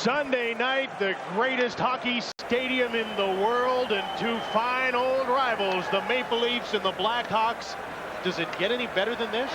Sunday night, the greatest hockey stadium in the world, and two fine old rivals, the Maple Leafs and the Blackhawks. Does it get any better than this?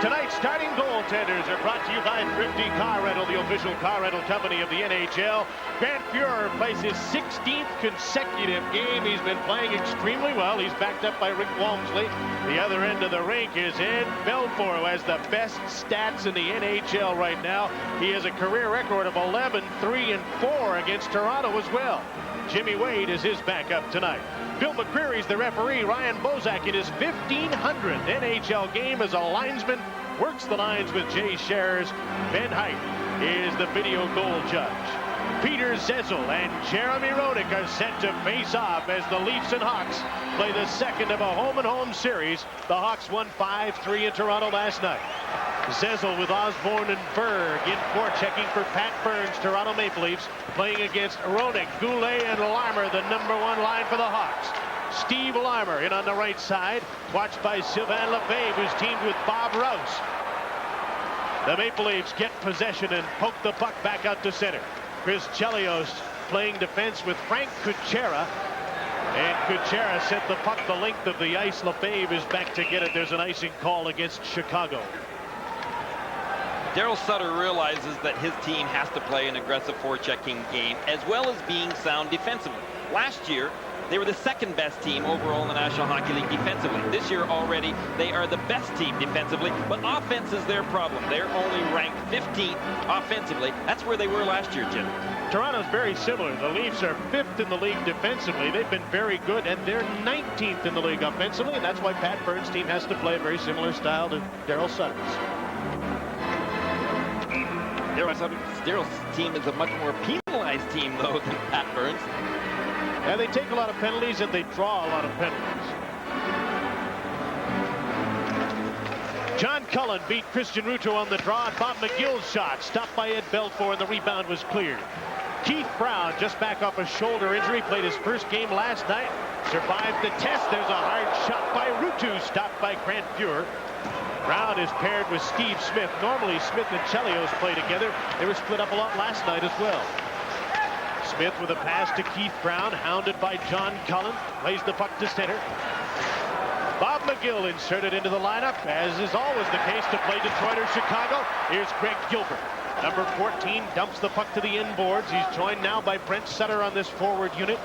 Tonight's starting goaltenders are brought to you by Thrifty Car Rental, the official car rental company of the NHL. Grant Fuhrer plays his 16th consecutive game. He's been playing extremely well. He's backed up by Rick Walmsley. The other end of the rink is Ed Belfour, who has the best stats in the NHL right now. He has a career record of 11-3-4 against Toronto as well. Jimmy Wade is his backup tonight. Bill McCreary's the referee. Ryan Bozak in his 1500th NHL game as a linesman works the lines with Jay Scherers. Ben Height is the video goal judge. Peter Zezel and Jeremy Roenick are set to face off as the Leafs and Hawks play the second of a home-and-home series. The Hawks won 5-3 in Toronto last night. Zezel with Osborne and Berg in forechecking for Pat Burns. Toronto Maple Leafs playing against Roenick, Goulet, and Larmer, the #1 line for the Hawks. Steve Larmer in on the right side, watched by Sylvain Lefebvre, who's teamed with Bob Rouse. The Maple Leafs get possession and poke the puck back out to center. Chris Chelios playing defense with Frank Kuchera. And Kuchera sent the puck the length of the ice. Lefebvre is back to get it. There's an icing call against Chicago. Daryl Sutter realizes that his team has to play an aggressive forechecking game as well as being sound defensively. Last year, they were the second best team overall in the National Hockey League defensively. This year already, they are the best team defensively, but offense is their problem. They're only ranked 15th offensively. That's where they were last year, Jim. Toronto's very similar. The Leafs are 5th in the league defensively. They've been very good, and they're 19th in the league offensively, and that's why Pat Burns' team has to play a very similar style to Daryl Sutter's. Daryl's team is a much more penalized team, though, than Pat Burns. Yeah, they take a lot of penalties and they draw a lot of penalties. John Cullen beat Christian Ruto on the draw, and Bob McGill's shot stopped by Ed Belfour, and the rebound was cleared. Keith Brown, just back off a shoulder injury, played his first game last night, survived the test. There's a hard shot by Ruto, stopped by Grant Fuhrer. Brown is paired with Steve Smith. Normally Smith and Chelios play together. They were split up a lot last night as well. Smith with a pass to Keith Brown, hounded by John Cullen, lays the puck to center. Bob McGill inserted into the lineup, as is always the case to play Detroit or Chicago. Here's Greg Gilbert. Number 14 dumps the puck to the inboards. He's joined now by Brent Sutter on this forward unit.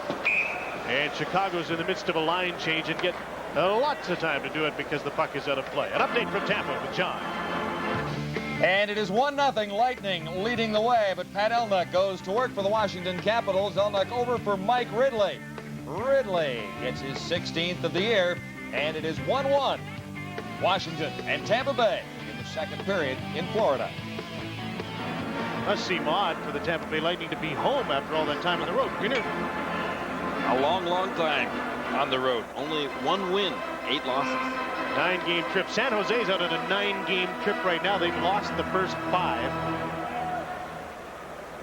And Chicago's in the midst of a line change and get lots of time to do it because the puck is out of play. An update from Tampa with John. And it is 1-0 Lightning leading the way, but Pat Elnuck goes to work for the Washington Capitals. Elnuck over for Mike Ridley. Ridley gets his 16th of the year, and it is 1-1. Washington and Tampa Bay in the second period in Florida. Must seem odd for the Tampa Bay Lightning to be home after all that time on the road. Greener. A long, long time on the road. Only 1 win, 8 losses. 9-game trip. San Jose's out on a 9-game trip right now. They've lost the first 5.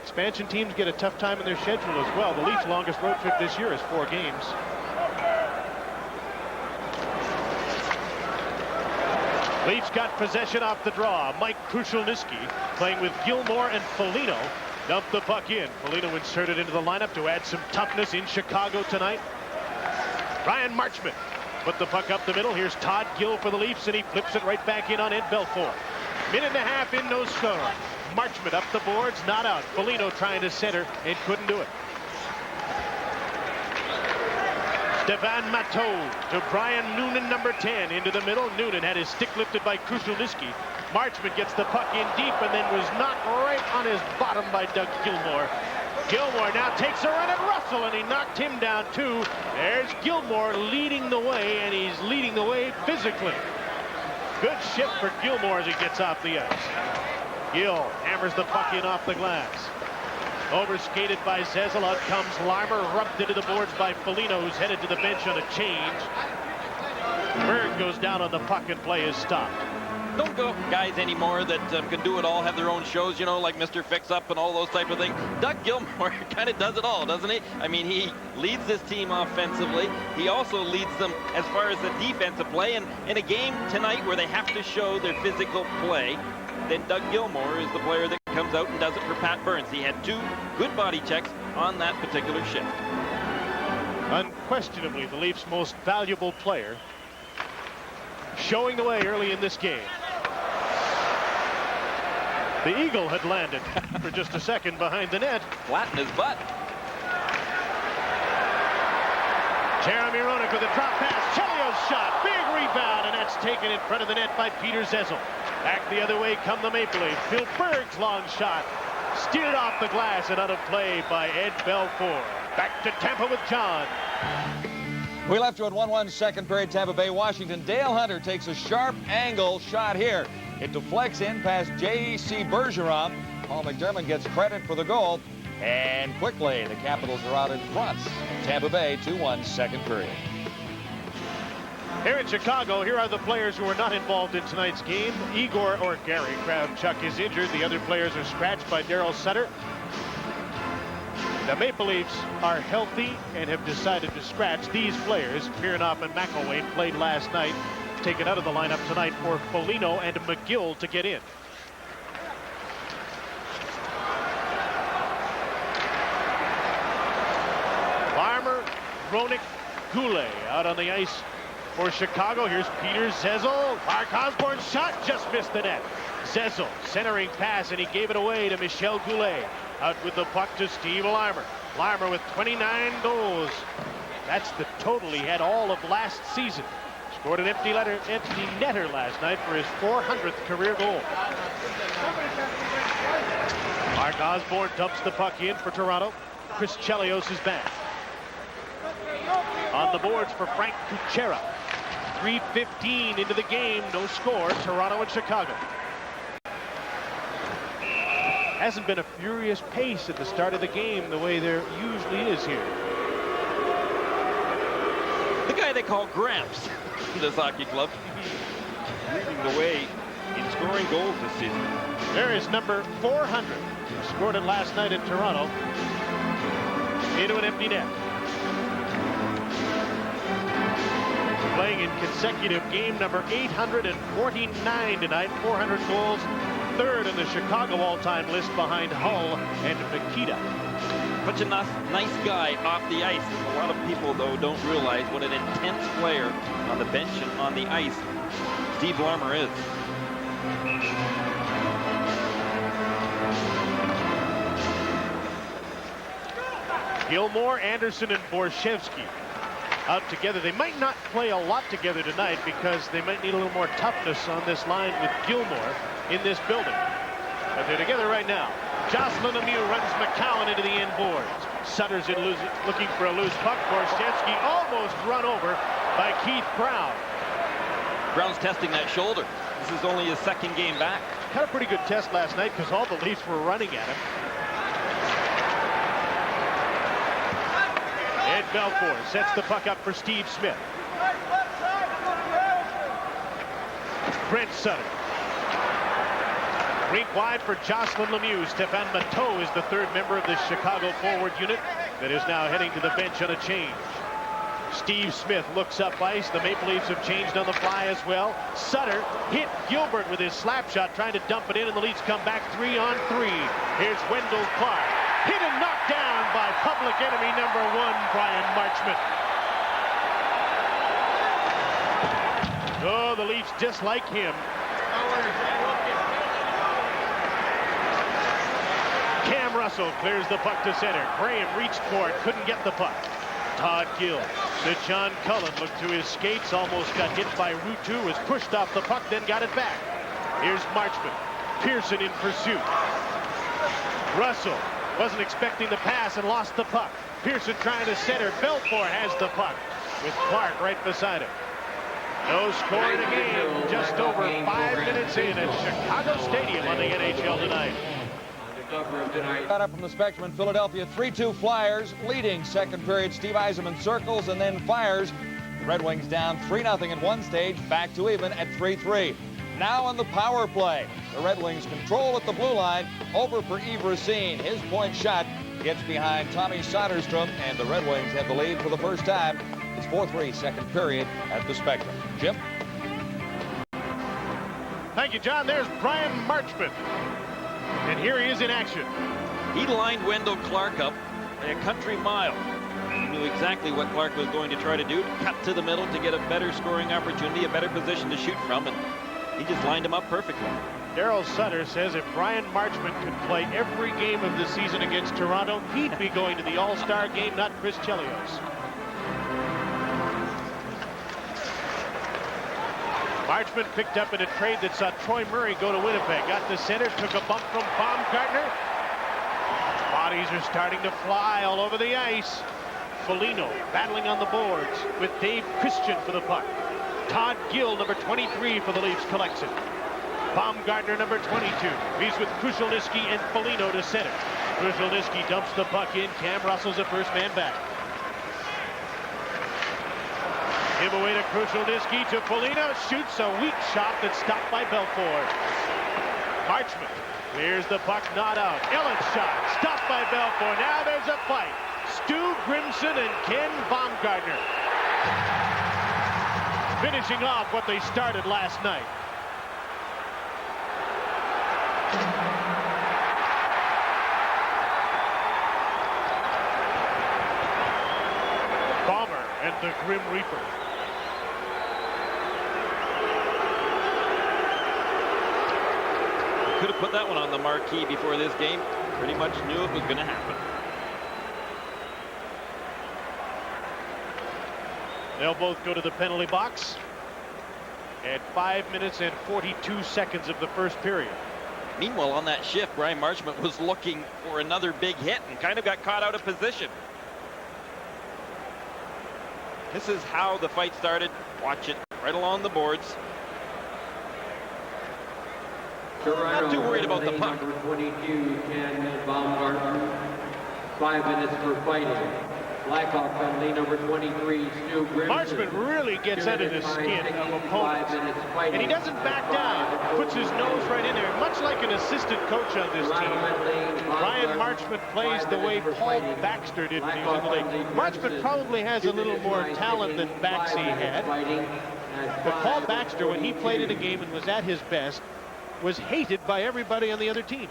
Expansion teams get a tough time in their schedule as well. The Leafs' longest road trip this year is 4 games. Leafs got possession off the draw. Mike Krushelnyski playing with Gilmore and Foligno. Dumped the puck in. Foligno inserted into the lineup to add some toughness in Chicago tonight. Ryan Marchment put the puck up the middle. Here's Todd Gill for the Leafs, and he flips it right back in on Ed Belfour. Minute and a half in, no score. Marchment up the boards, not out. Foligno trying to center and couldn't do it. Stefan Matteau to Brian Noonan, number 10, into the middle. Noonan had his stick lifted by Krushelnyski. Marchment gets the puck in deep and then was knocked right on his bottom by Doug Gilmore. Gilmore now takes a run at Russell, and he knocked him down too. There's Gilmore leading the way, and he's leading the way physically. Good shift for Gilmore as he gets off the ice. Gill hammers the puck in off the glass. Overskated by Zezel. Out comes Larmer, rubbed into the boards by Foligno, who's headed to the bench on a change. Berg goes down on the puck and play is stopped. Don't go guys anymore that can do it all, have their own shows, you know, like Mr. Fix-Up and all those type of things. Doug Gilmore kind of does it all, doesn't he? I mean, he leads this team offensively. He also leads them as far as the defensive play. And in a game tonight where they have to show their physical play, then Doug Gilmore is the player that comes out and does it for Pat Burns. He had 2 good body checks on that particular shift. Unquestionably the Leafs' most valuable player, showing the way early in this game. The Eagle had landed for just a second behind the net. Flat in his butt. Jeremy Roenick with a drop pass. Chelios shot. Big rebound, and that's taken in front of the net by Peter Zezel. Back the other way come the Maple Leafs. Phil Berg's long shot. Steered off the glass and out of play by Ed Belfour. Back to Tampa with John. We left you at 1-1 second period, Tampa Bay, Washington. Dale Hunter takes a sharp angle shot here. It deflects in past J.C. Bergeron. Paul McDermott gets credit for the goal. And quickly, the Capitals are out in front. Tampa Bay, 2-1 second period. Here in Chicago, here are the players who are not involved in tonight's game. Igor or Gary Kravchuk is injured. The other players are scratched by Daryl Sutter. The Maple Leafs are healthy and have decided to scratch these players. Piernoff and McElwain played last night, taken out of the lineup tonight for Foligno and McGill to get in. Larmer, Roenick, Goulet out on the ice for Chicago. Here's Peter Zezel. Mark Osborne's shot just missed the net. Zezel centering pass, and he gave it away to Michel Goulet. Out with the puck to Steve Larmer. Larmer with 29 goals. That's the total he had all of last season. Scored an empty netter last night for his 400th career goal. Mark Osborne dumps the puck in for Toronto. Chris Chelios is back. On the boards for Frank Kuchera. 3:15 into the game, no score. Toronto and Chicago. Hasn't been a furious pace at the start of the game the way there usually is here. The guy they call Gramps, this hockey club, leading the way in scoring goals this season. There is number 400. He scored it last night in Toronto. Into an empty net. Playing in consecutive game number 849 tonight. 400 goals. Third in the Chicago all-time list behind Hull and Mikita. Such a nice guy off the ice. A lot of people, though, don't realize what an intense player on the bench and on the ice Steve Larmer is. Gilmore, Anderson, and Borshevsky out together. They might not play a lot together tonight because they might need a little more toughness on this line with Gilmore in this building. But they're together right now. Jocelyn Lemieux runs McCowan into the end boards. Sutter's looking for a loose puck. Borshevsky almost run over by Keith Brown. Brown's testing that shoulder. This is only his second game back. Had a pretty good test last night because all the Leafs were running at him. Ed Belfour sets the puck up for Steve Smith. Brent Sutter. Rink wide for Jocelyn Lemieux. Stéphane Matteau is the third member of the Chicago forward unit that is now heading to the bench on a change. Steve Smith looks up ice. The Maple Leafs have changed on the fly as well. Sutter hit Gilbert with his slap shot, trying to dump it in, and the Leafs come back 3-on-3. Here's Wendell Clark. Hit and knocked down by public enemy number 1, Brian Marchment. Oh, the Leafs dislike him. Cam Russell clears the puck to center. Graham reached for it, couldn't get the puck. Todd Gill to John Cullen, looked to his skates, almost got hit by Ruutu, was pushed off the puck, then got it back. Here's Marchment. Pearson in pursuit. Russell wasn't expecting the pass and lost the puck. Pearson trying to center. Belfour has the puck with Clark right beside him. No score in the game. Just over 5 minutes in at Chicago Stadium on the NHL tonight. Got up from the Spectrum in Philadelphia. 3-2 Flyers leading second period. Steve Yzerman circles and then fires. The Red Wings down 3-0 at one stage, back to even at 3-3. Now on the power play. The Red Wings control at the blue line. Over for Yves Racine. His point shot gets behind Tommy Soderstrom, and the Red Wings have the lead for the first time. It's 4-3 second period at the Spectrum. Jim? Thank you, John. There's Brian Marchment. And here he is in action. He lined Wendell Clark up by a country mile. He knew exactly what Clark was going to try to do, cut to the middle to get a better scoring opportunity, a better position to shoot from, and he just lined him up perfectly. Daryl Sutter says if Brian Marchment could play every game of the season against Toronto, he'd be going to the All-Star game, not Chris Chelios. Marchment picked up in a trade that saw Troy Murray go to Winnipeg. Got to center, took a bump from Baumgartner. Bodies are starting to fly all over the ice. Foligno battling on the boards with Dave Christian for the puck. Todd Gill, number 23 for the Leafs, collects it. Baumgartner, number 22. He's with Krushelnyski and Foligno to center. Krushelnyski dumps the puck in. Cam Russell's the first man back. Give away to Krushelnyski to Foligno. Shoots a weak shot that's stopped by Belfort. Marchment clears the puck, not out. Ellen's shot stopped by Belfort. Now there's a fight. Stu Grimson and Ken Baumgartner finishing off what they started last night. Bomber and the Grim Reaper. Could have put that one on the marquee before this game. Pretty much knew it was going to happen. They'll both go to the penalty box at 5 minutes and 42 seconds of the first period. Meanwhile, on that shift, Brian Marchment was looking for another big hit and kind of got caught out of position. This is how the fight started. Watch it right along the boards. Not too worried about the puck. Number 22, Ken Baumgartner. 5 minutes for fighting. Blackhawk penalty, number 23, Stu Grimson. Marchment really gets under the skin of opponents, and he doesn't back down. Puts his nose right in there, much like an assistant coach on this team. Brian Marchment plays the way Paul Baxter did when he was in the league. Marchment probably has a little more talent than Baxi had, but Paul Baxter, when he played in a game and was at his best, was hated by everybody on the other team.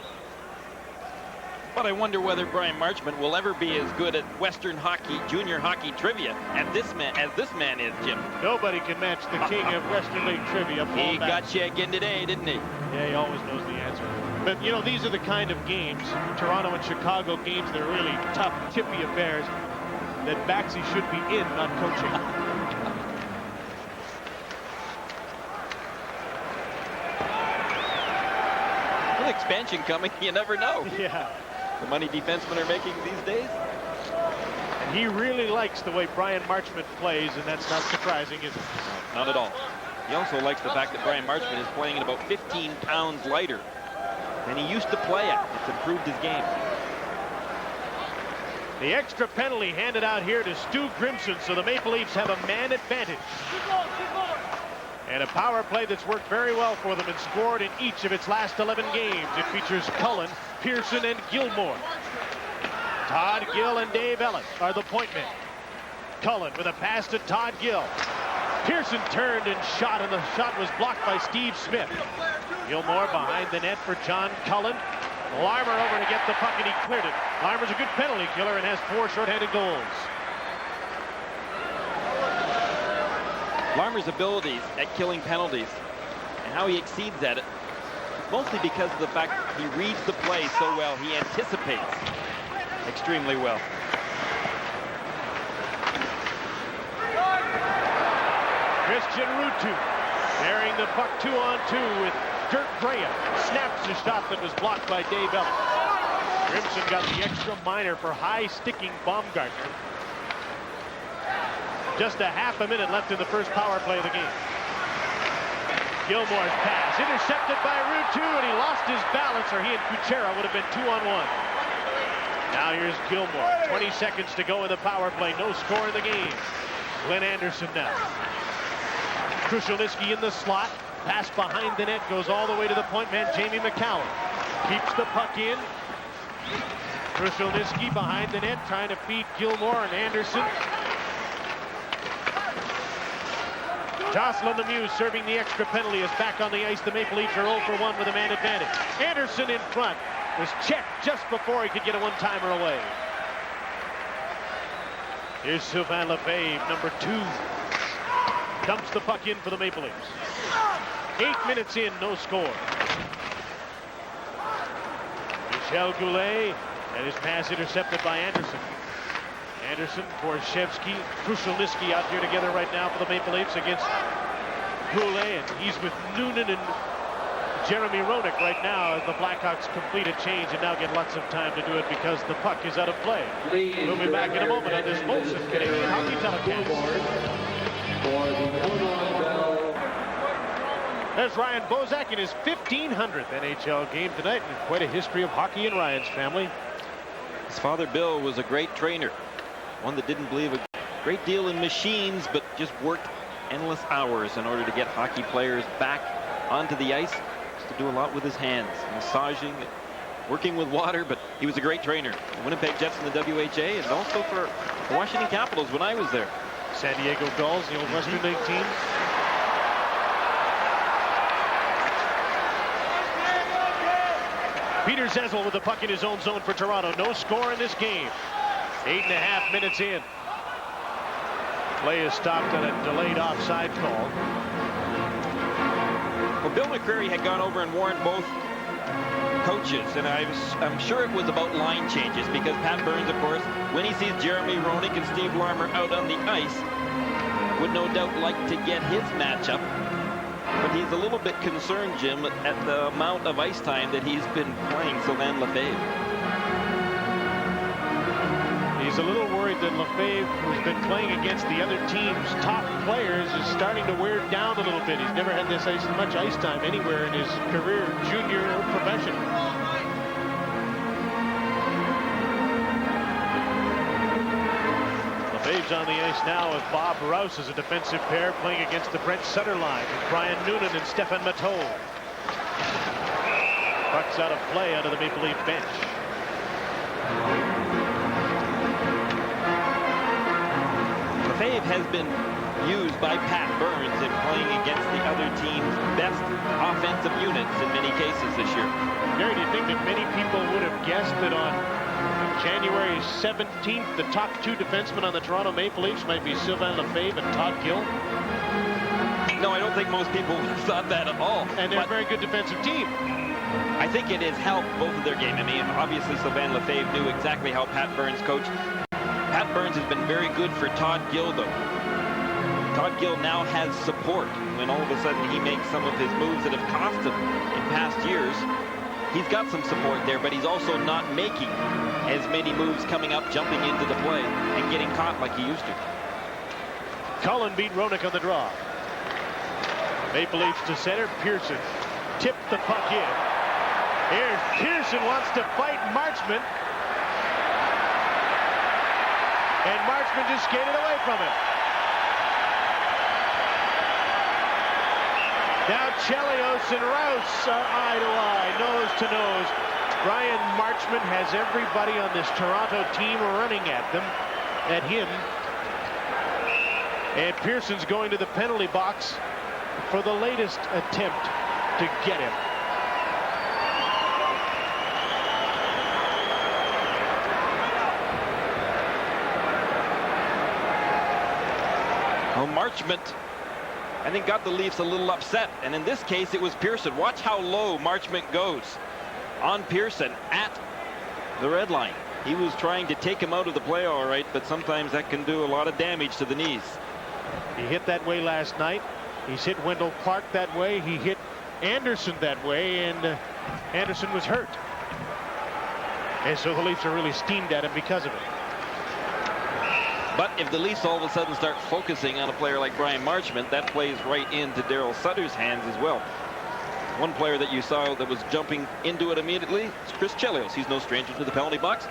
But I wonder whether Brian Marchment will ever be as good at Western hockey, junior hockey trivia as this man is, Jim. Nobody can match the king of Western League trivia, Paul He got you again today, didn't he? Yeah, he always knows the answer. But, you know, these are the kind of games, Toronto and Chicago games, that are really tough, tippy affairs that Baxi should be in, not coaching. With expansion coming, you never know. Yeah. The money defensemen are making these days. And he really likes the way Brian Marchment plays, and that's not surprising, is it? No, not at all. He also likes the fact that Brian Marchment is playing at about 15 pounds lighter than he used to play at. It's improved his game. The extra penalty handed out here to Stu Grimson, so the Maple Leafs have a man advantage. And a power play that's worked very well for them and scored in each of its last 11 games. It features Cullen, Pearson, and Gilmore. Todd Gill and Dave Ellett are the point men. Cullen with a pass to Todd Gill. Pearson turned and shot, and the shot was blocked by Steve Smith. Gilmore behind the net for John Cullen. Larmer over to get the puck, and he cleared it. Larmer's a good penalty killer and has 4 shorthanded goals. Larmer's abilities at killing penalties and how he exceeds at it, mostly because of the fact he reads the play so well. He anticipates extremely well. Christian Ruutu carrying the puck 2-on-2 with Dirk Graham. Snaps a shot that was blocked by Dave Ellett. Grimson got the extra minor for high-sticking Baumgartner. Just a half a minute left in the first power play of the game. Gilmore's pass intercepted by Ruutu, and he lost his balance, or he and Kuchera would have been 2-on-1. Now here's Gilmore. 20 seconds to go in the power play. No score in the game. Glenn Anderson now. Krushelnyski in the slot. Pass behind the net goes all the way to the point man, Jamie McCallum. Keeps the puck in. Krushelnyski behind the net trying to feed Gilmore and Anderson. Jocelyn Lemieux serving the extra penalty is back on the ice. The Maple Leafs are 0 for 1 with a man advantage. Anderson in front was checked just before he could get a one-timer away. Here's Sylvain Lefebvre, number 2. Dumps the puck in for the Maple Leafs. 8 minutes in, no score. Michel Goulet, and his pass intercepted by Anderson. Anderson, Borshevsky, Krushelnyski out here together right now for the Maple Leafs against Goulet, and he's with Noonan and Jeremy Roenick right now as the Blackhawks complete a change and now get lots of time to do it because the puck is out of play. We'll be back in a moment on this Molson Canadian Hockey Telecast. There's Ryan Bozak in his 1500th NHL game tonight, and quite a history of hockey in Ryan's family. His father, Bill, was a great trainer. One that didn't believe a great deal in machines, but just worked endless hours in order to get hockey players back onto the ice. Used to do a lot with his hands, massaging, working with water, but he was a great trainer. The Winnipeg Jets in the WHA, and also for the Washington Capitals when I was there. San Diego Gulls, the old Western League team. Peter Zezel with the puck in his own zone for Toronto. No score in this game. 8.5 minutes in. Play is stopped on a delayed offside call. Well, Bill McCreary had gone over and warned both coaches, and I'm sure it was about line changes, because Pat Burns, of course, when he sees Jeremy Roenick and Steve Larmer out on the ice, would no doubt like to get his matchup. But he's a little bit concerned, Jim, at the amount of ice time that he's been playing Sylvain Lefebvre. He's a little worried that Lefebvre, who's been playing against the other team's top players, is starting to wear down a little bit. He's never had this much ice time anywhere in his career, junior or professional. Lefebvre's on the ice now with Bob Rouse as a defensive pair playing against the Brent Sutter line with Brian Noonan and Stefan Matteau. Puck's out of play under the Maple Leaf bench. Lefebvre has been used by Pat Burns in playing against the other team's best offensive units in many cases this year. Gary, do you think that many people would have guessed that on January 17th, the top 2 defensemen on the Toronto Maple Leafs might be Sylvain Lefebvre and Todd Gill? No, I don't think most people thought that at all. And they're a very good defensive team. I think it has helped both of their game. I mean, obviously Sylvain Lefebvre knew exactly how Pat Burns coached. Pat Burns has been very good for Todd Gill, though. Todd Gill now has support when all of a sudden he makes some of his moves that have cost him in past years. He's got some support there, but he's also not making as many moves coming up, jumping into the play, and getting caught like he used to. Cullen beat Roenick on the draw. Maple Leafs to center. Pearson tipped the puck in. Here's Pearson, wants to fight Marchment. And Marchment just skated away from him. Now Chelios and Rouse are eye to eye, nose to nose. Brian Marchment has everybody on this Toronto team running at him. And Pearson's going to the penalty box for the latest attempt to get him. Well, Marchment, I think, got the Leafs a little upset, and in this case it was Pearson. Watch how low Marchment goes on Pearson at the red line. He was trying to take him out of the play all right, but sometimes that can do a lot of damage to the knees. He hit that way last night. He's hit Wendell Clark that way. He hit Anderson that way, and Anderson was hurt. And so the Leafs are really steamed at him because of it. But if the Leafs all of a sudden start focusing on a player like Brian Marchment, that plays right into Daryl Sutter's hands as well. One player that you saw that was jumping into it immediately is Chris Chelios. He's no stranger to the penalty box.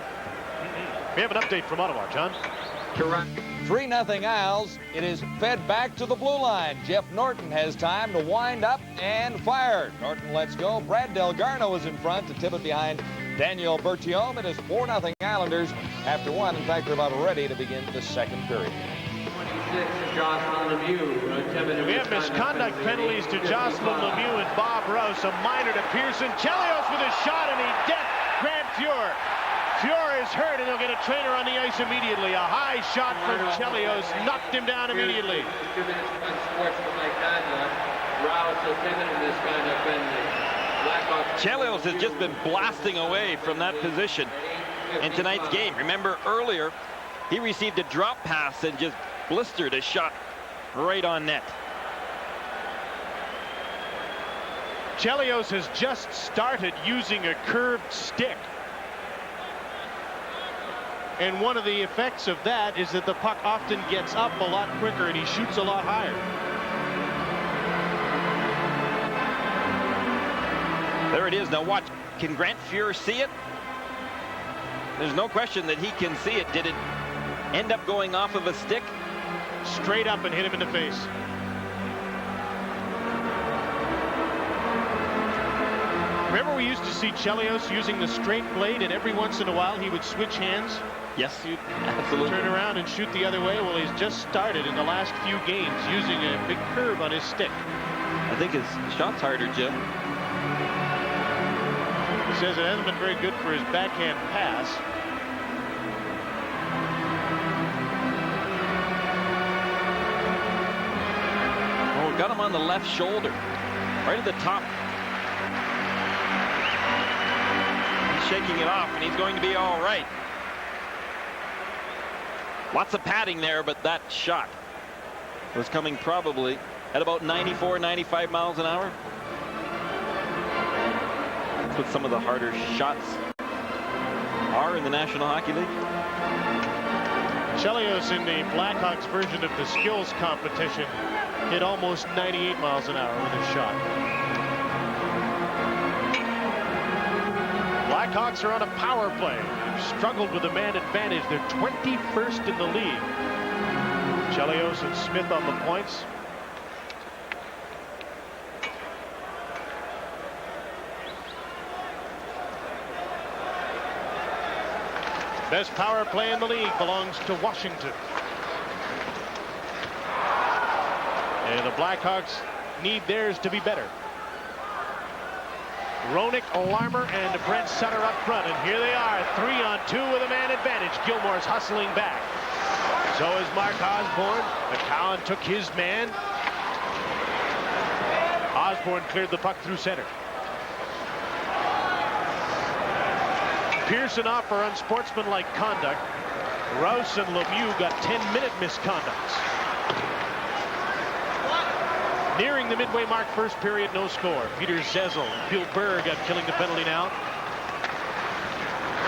We have an update from Ottawa, John. 3-0 Isles. It is fed back to the blue line. Jeff Norton has time to wind up and fire. Norton lets go. Brad Delgarno is in front to tip it behind Daniel Bertiome. It is 4-0 Islanders after 1. In fact, they're about ready to begin the second period. Jocelyn Lemieux. We have misconduct penalties to Jocelyn Lemieux and Bob Rouse. A minor to Pearson. Chelios with a shot, and he dead. Grant Fuhr. Fuhr is hurt, and he'll get a trainer on the ice immediately. A high shot from Chelios knocked him down immediately. 2 minutes unsportsmanlike conduct. Rouse has given him this conduct penalty. Chelios has just been blasting away from that position in tonight's game. Remember earlier, he received a drop pass and just blistered a shot right on net. Chelios has just started using a curved stick. And one of the effects of that is that the puck often gets up a lot quicker and he shoots a lot higher. There it is. Now watch. Can Grant Fuhr see it? There's no question that he can see it. Did it end up going off of a stick? Straight up and hit him in the face. Remember we used to see Chelios using the straight blade, and every once in a while he would switch hands? Yes, absolutely. Turn around and shoot the other way. Well, he's just started in the last few games using a big curve on his stick. I think his shot's harder, Jim. He says it hasn't been very good for his backhand pass. Oh, got him on the left shoulder, right at the top. He's shaking it off, and he's going to be all right. Lots of padding there, but that shot was coming probably at about 94, 95 miles an hour. That's what some of the harder shots are in the National Hockey League. Chelios in the Blackhawks version of the skills competition hit almost 98 miles an hour with his shot. Blackhawks are on a power play. They've struggled with the man advantage. They're 21st in the league. Chelios and Smith on the points. Best power play in the league belongs to Washington. And the Blackhawks need theirs to be better. Roenick, Larmer, and Brent Sutter up front. And here they are, 3-on-2 with a man advantage. Gilmore's hustling back. So is Mark Osborne. McCowan took his man. Osborne cleared the puck through center. Pearson off for unsportsmanlike conduct. Rouse and Lemieux got 10-minute misconducts. Nearing the midway mark, first period, no score. Peter Zezel, Bill Berg got killing the penalty now.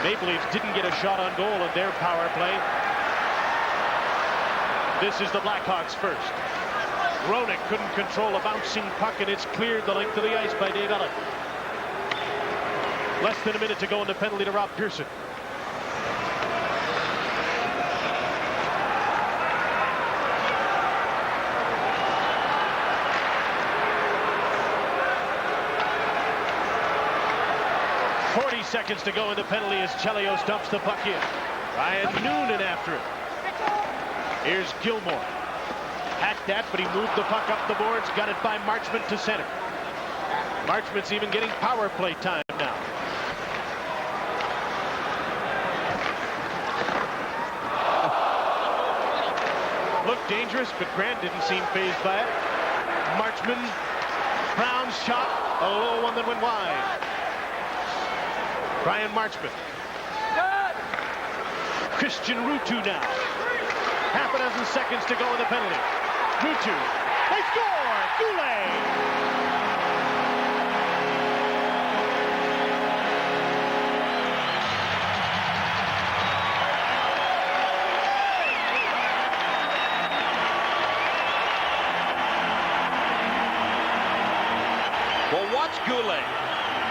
Maple Leafs didn't get a shot on goal in their power play. This is the Blackhawks first. Roenick couldn't control a bouncing puck, and it's cleared the length of the ice by Dave Ellett. Less than a minute to go in the penalty to Rob Pearson. Seconds to go in the penalty as Chelios dumps the puck in. Ryan Noonan after it. Here's Gilmore. Hacked that, but he moved the puck up the boards. Got it by Marchment to center. Marchment's even getting power play time now. Looked dangerous, but Grant didn't seem fazed by it. Marchment, Brown's shot, a low one that went wide. Brian Marchment. Christian Ruutu now. Half a dozen seconds to go in the penalty. Ruutu. They score! Goulet! Well, watch Goulet.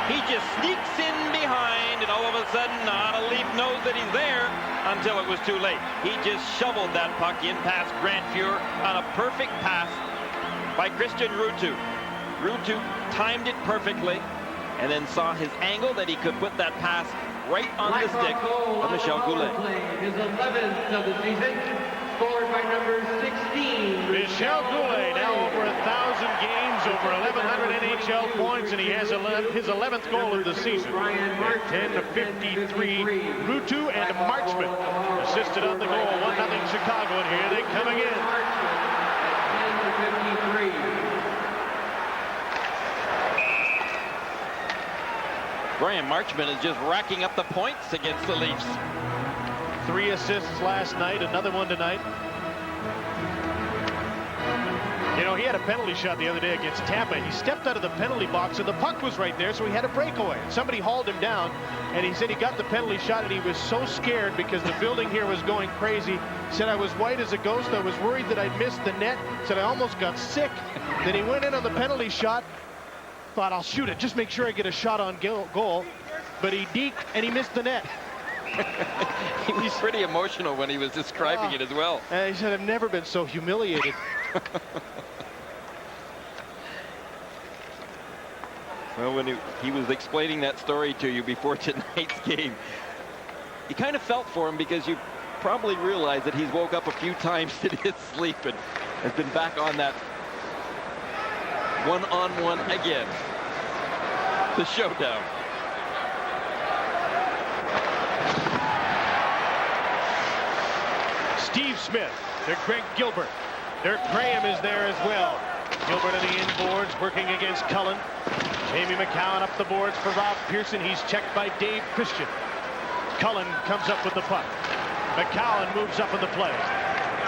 He just sneaks in behind, and all of a sudden, not a Leaf knows that he's there until it was too late. He just shoveled that puck in past Grant Fuhr on a perfect pass by Christian Ruutu. Ruutu timed it perfectly and then saw his angle that he could put that pass right on the stick of Michel Goulet. His 11th of the season. scored by number 16. Michel Goulet, now over 1,000 games, over 1,100 NHL points, and he has his 11th goal of the season. At 10:53, Ruutu and Marchment assisted on the goal. 1-0 Chicago, and here they come again. At 10:53. Brian Marchment is just racking up the points against the Leafs. 3 assists last night, another one tonight. You know, he had a penalty shot the other day against Tampa. He stepped out of the penalty box, and the puck was right there, so he had a breakaway. Somebody hauled him down, and he said he got the penalty shot, and he was so scared because the building here was going crazy. He said, I was white as a ghost. I was worried that I'd missed the net. He said, I almost got sick. Then he went in on the penalty shot. Thought, I'll shoot it, just make sure I get a shot on goal. But he deked, and he missed the net. He was pretty emotional when he was describing it as well. And he said, I've never been so humiliated. Well, when he was explaining that story to you before tonight's game, you kind of felt for him, because you probably realize that he's woke up a few times in his sleep and has been back on that one-on-one again. The showdown. Steve Smith. There's Greg Gilbert. Dirk Graham is there as well. Gilbert on the inboards, working against Cullen. Jamie McCowan up the boards for Rob Pearson. He's checked by Dave Christian. Cullen comes up with the puck. McCowan moves up in the play.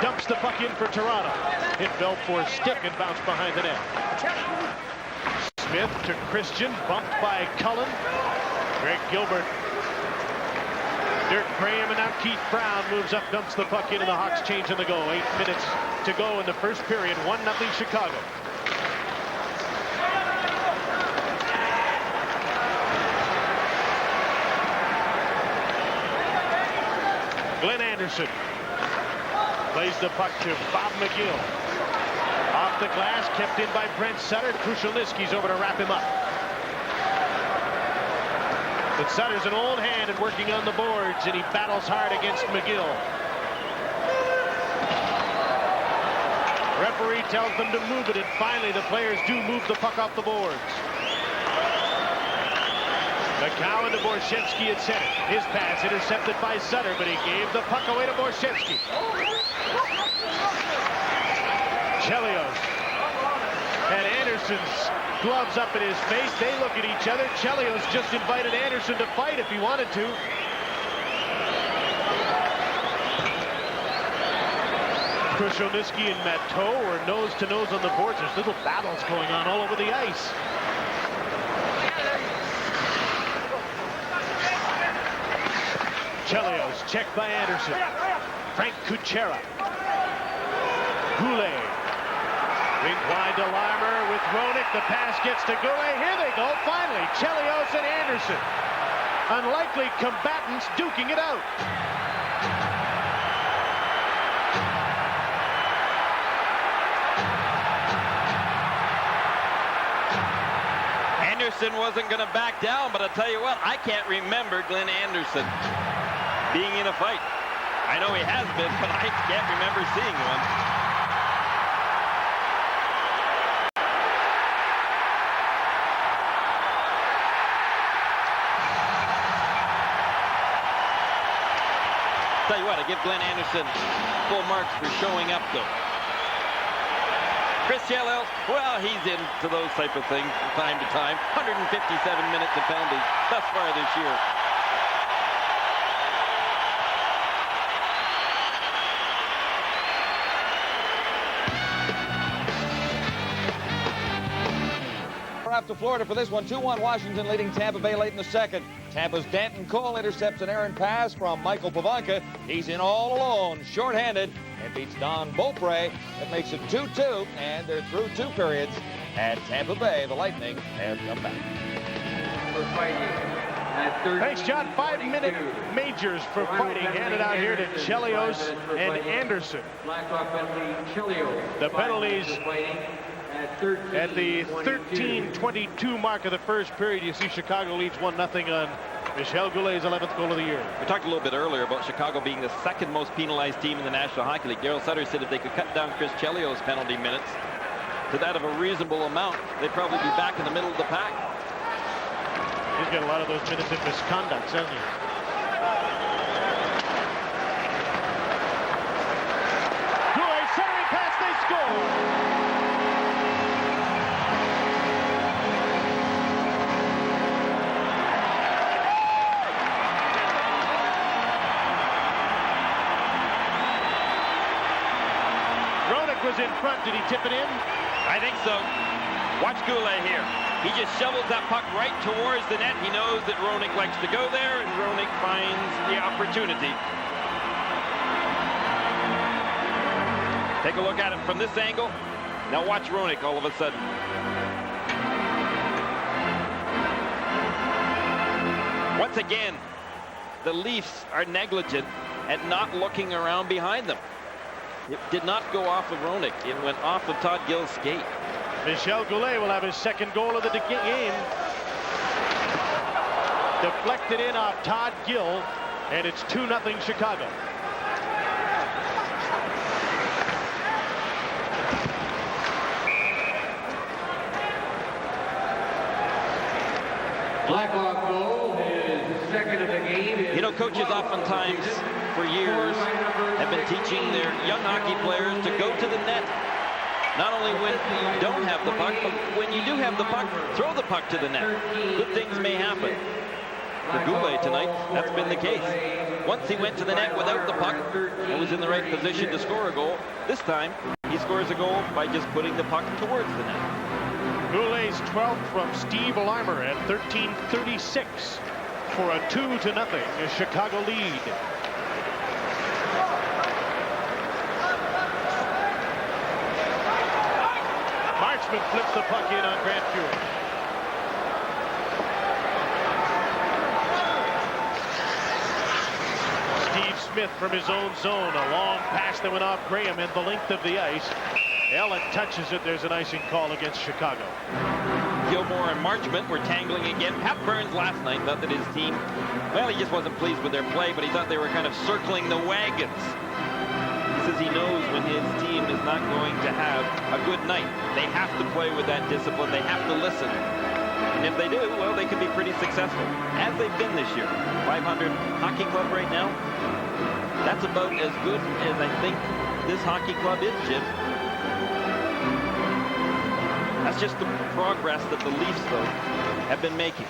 Dumps the puck in for Toronto. Hit Belfour's stick and bounced behind the net. Smith to Christian, bumped by Cullen. Greg Gilbert. Dirk Graham, and now Keith Brown moves up, dumps the puck in, and the Hawks change in the goal. 8 minutes to go in the first period. 1-0 Chicago. Glenn Anderson plays the puck to Bob McGill. Off the glass, kept in by Brent Sutter. Krushelnyski's over to wrap him up. But Sutter's an old hand and working on the boards, and he battles hard against McGill. Referee tells them to move it, and finally the players do move the puck off the boards. McCowan to Borshevsky at center. His pass intercepted by Sutter, but he gave the puck away to Borshevsky. Chelios and Anderson's gloves up in his face. They look at each other. Chelios just invited Anderson to fight if he wanted to. Krushelnyski and Matteau are nose to nose on the boards. There's little battles going on all over the ice. Chelios checked by Anderson. Frank Kuchera. Goulet. Wing wide to Larmer with Roenick. The pass gets to Goulet. Here they go. Finally, Chelios and Anderson. Unlikely combatants duking it out. Anderson wasn't going to back down, but I'll tell you what, I can't remember Glenn Anderson being in a fight. I know he has been, but I can't remember seeing one. Tell you what, I give Glenn Anderson full marks for showing up, though. Chris Chelios, well, he's into those type of things from time to time. 157 minutes of penalties thus far this year. Off to Florida for this one. 2-1 Washington leading Tampa Bay late in the second. Tampa's Danton Cole intercepts an errant pass from Michael Pavanka. He's in all alone, shorthanded, and beats Don Beaupre. That makes it 2-2, and they're through 2 periods at Tampa Bay. The Lightning have come back. Thanks, John. 5-minute majors for fighting handed out here to Chelios and Anderson. The penalties at the 13:22 mark of the first period. You see Chicago leads 1-0 on Michel Goulet's 11th goal of the year. We talked a little bit earlier about Chicago being the second most penalized team in the National Hockey League. Daryl Sutter said if they could cut down Chris Chelios' penalty minutes to that of a reasonable amount, they'd probably be back in the middle of the pack. He's got a lot of those minutes in misconduct, hasn't he? Goulet centering pass, they score! Was in front. Did he tip it in? I think so. Watch Goulet here. He just shovels that puck right towards the net. He knows that Roenick likes to go there, and Roenick finds the opportunity. Take a look at it from this angle. Now watch Roenick all of a sudden. Once again, the Leafs are negligent at not looking around behind them. It did not go off of Roenick. It went off of Todd Gill's skate. Michel Goulet will have his second goal of the game. Deflected in off Todd Gill, and it's 2-0 Chicago. Blackhawk goal, his second of the game. You know, coaches oftentimes for years have been teaching their young hockey players to go to the net. Not only when you don't have the puck, but when you do have the puck, throw the puck to the net. Good things may happen. For Goulet tonight, that's been the case. Once he went to the net without the puck and was in the right position to score a goal. This time, he scores a goal by just putting the puck towards the net. Goulet's 12th from Steve Larmer at 13:36 for a 2-0 Chicago lead. Marchment flips the puck in on Grant Fuhr. Steve Smith from his own zone. A long pass that went off Graham and the length of the ice. Allen touches it. There's an icing call against Chicago. Gilmore and Marchment were tangling again. Pat Burns last night thought that his team, well, he just wasn't pleased with their play, but he thought they were kind of circling the wagons. He says he knows when his team is not going to have a good night. They have to play with that discipline. They have to listen. And if they do, well, they could be pretty successful, as they've been this year. 500 hockey club right now. That's about as good as I think this hockey club is, Jim. That's just the progress that the Leafs, though, have been making.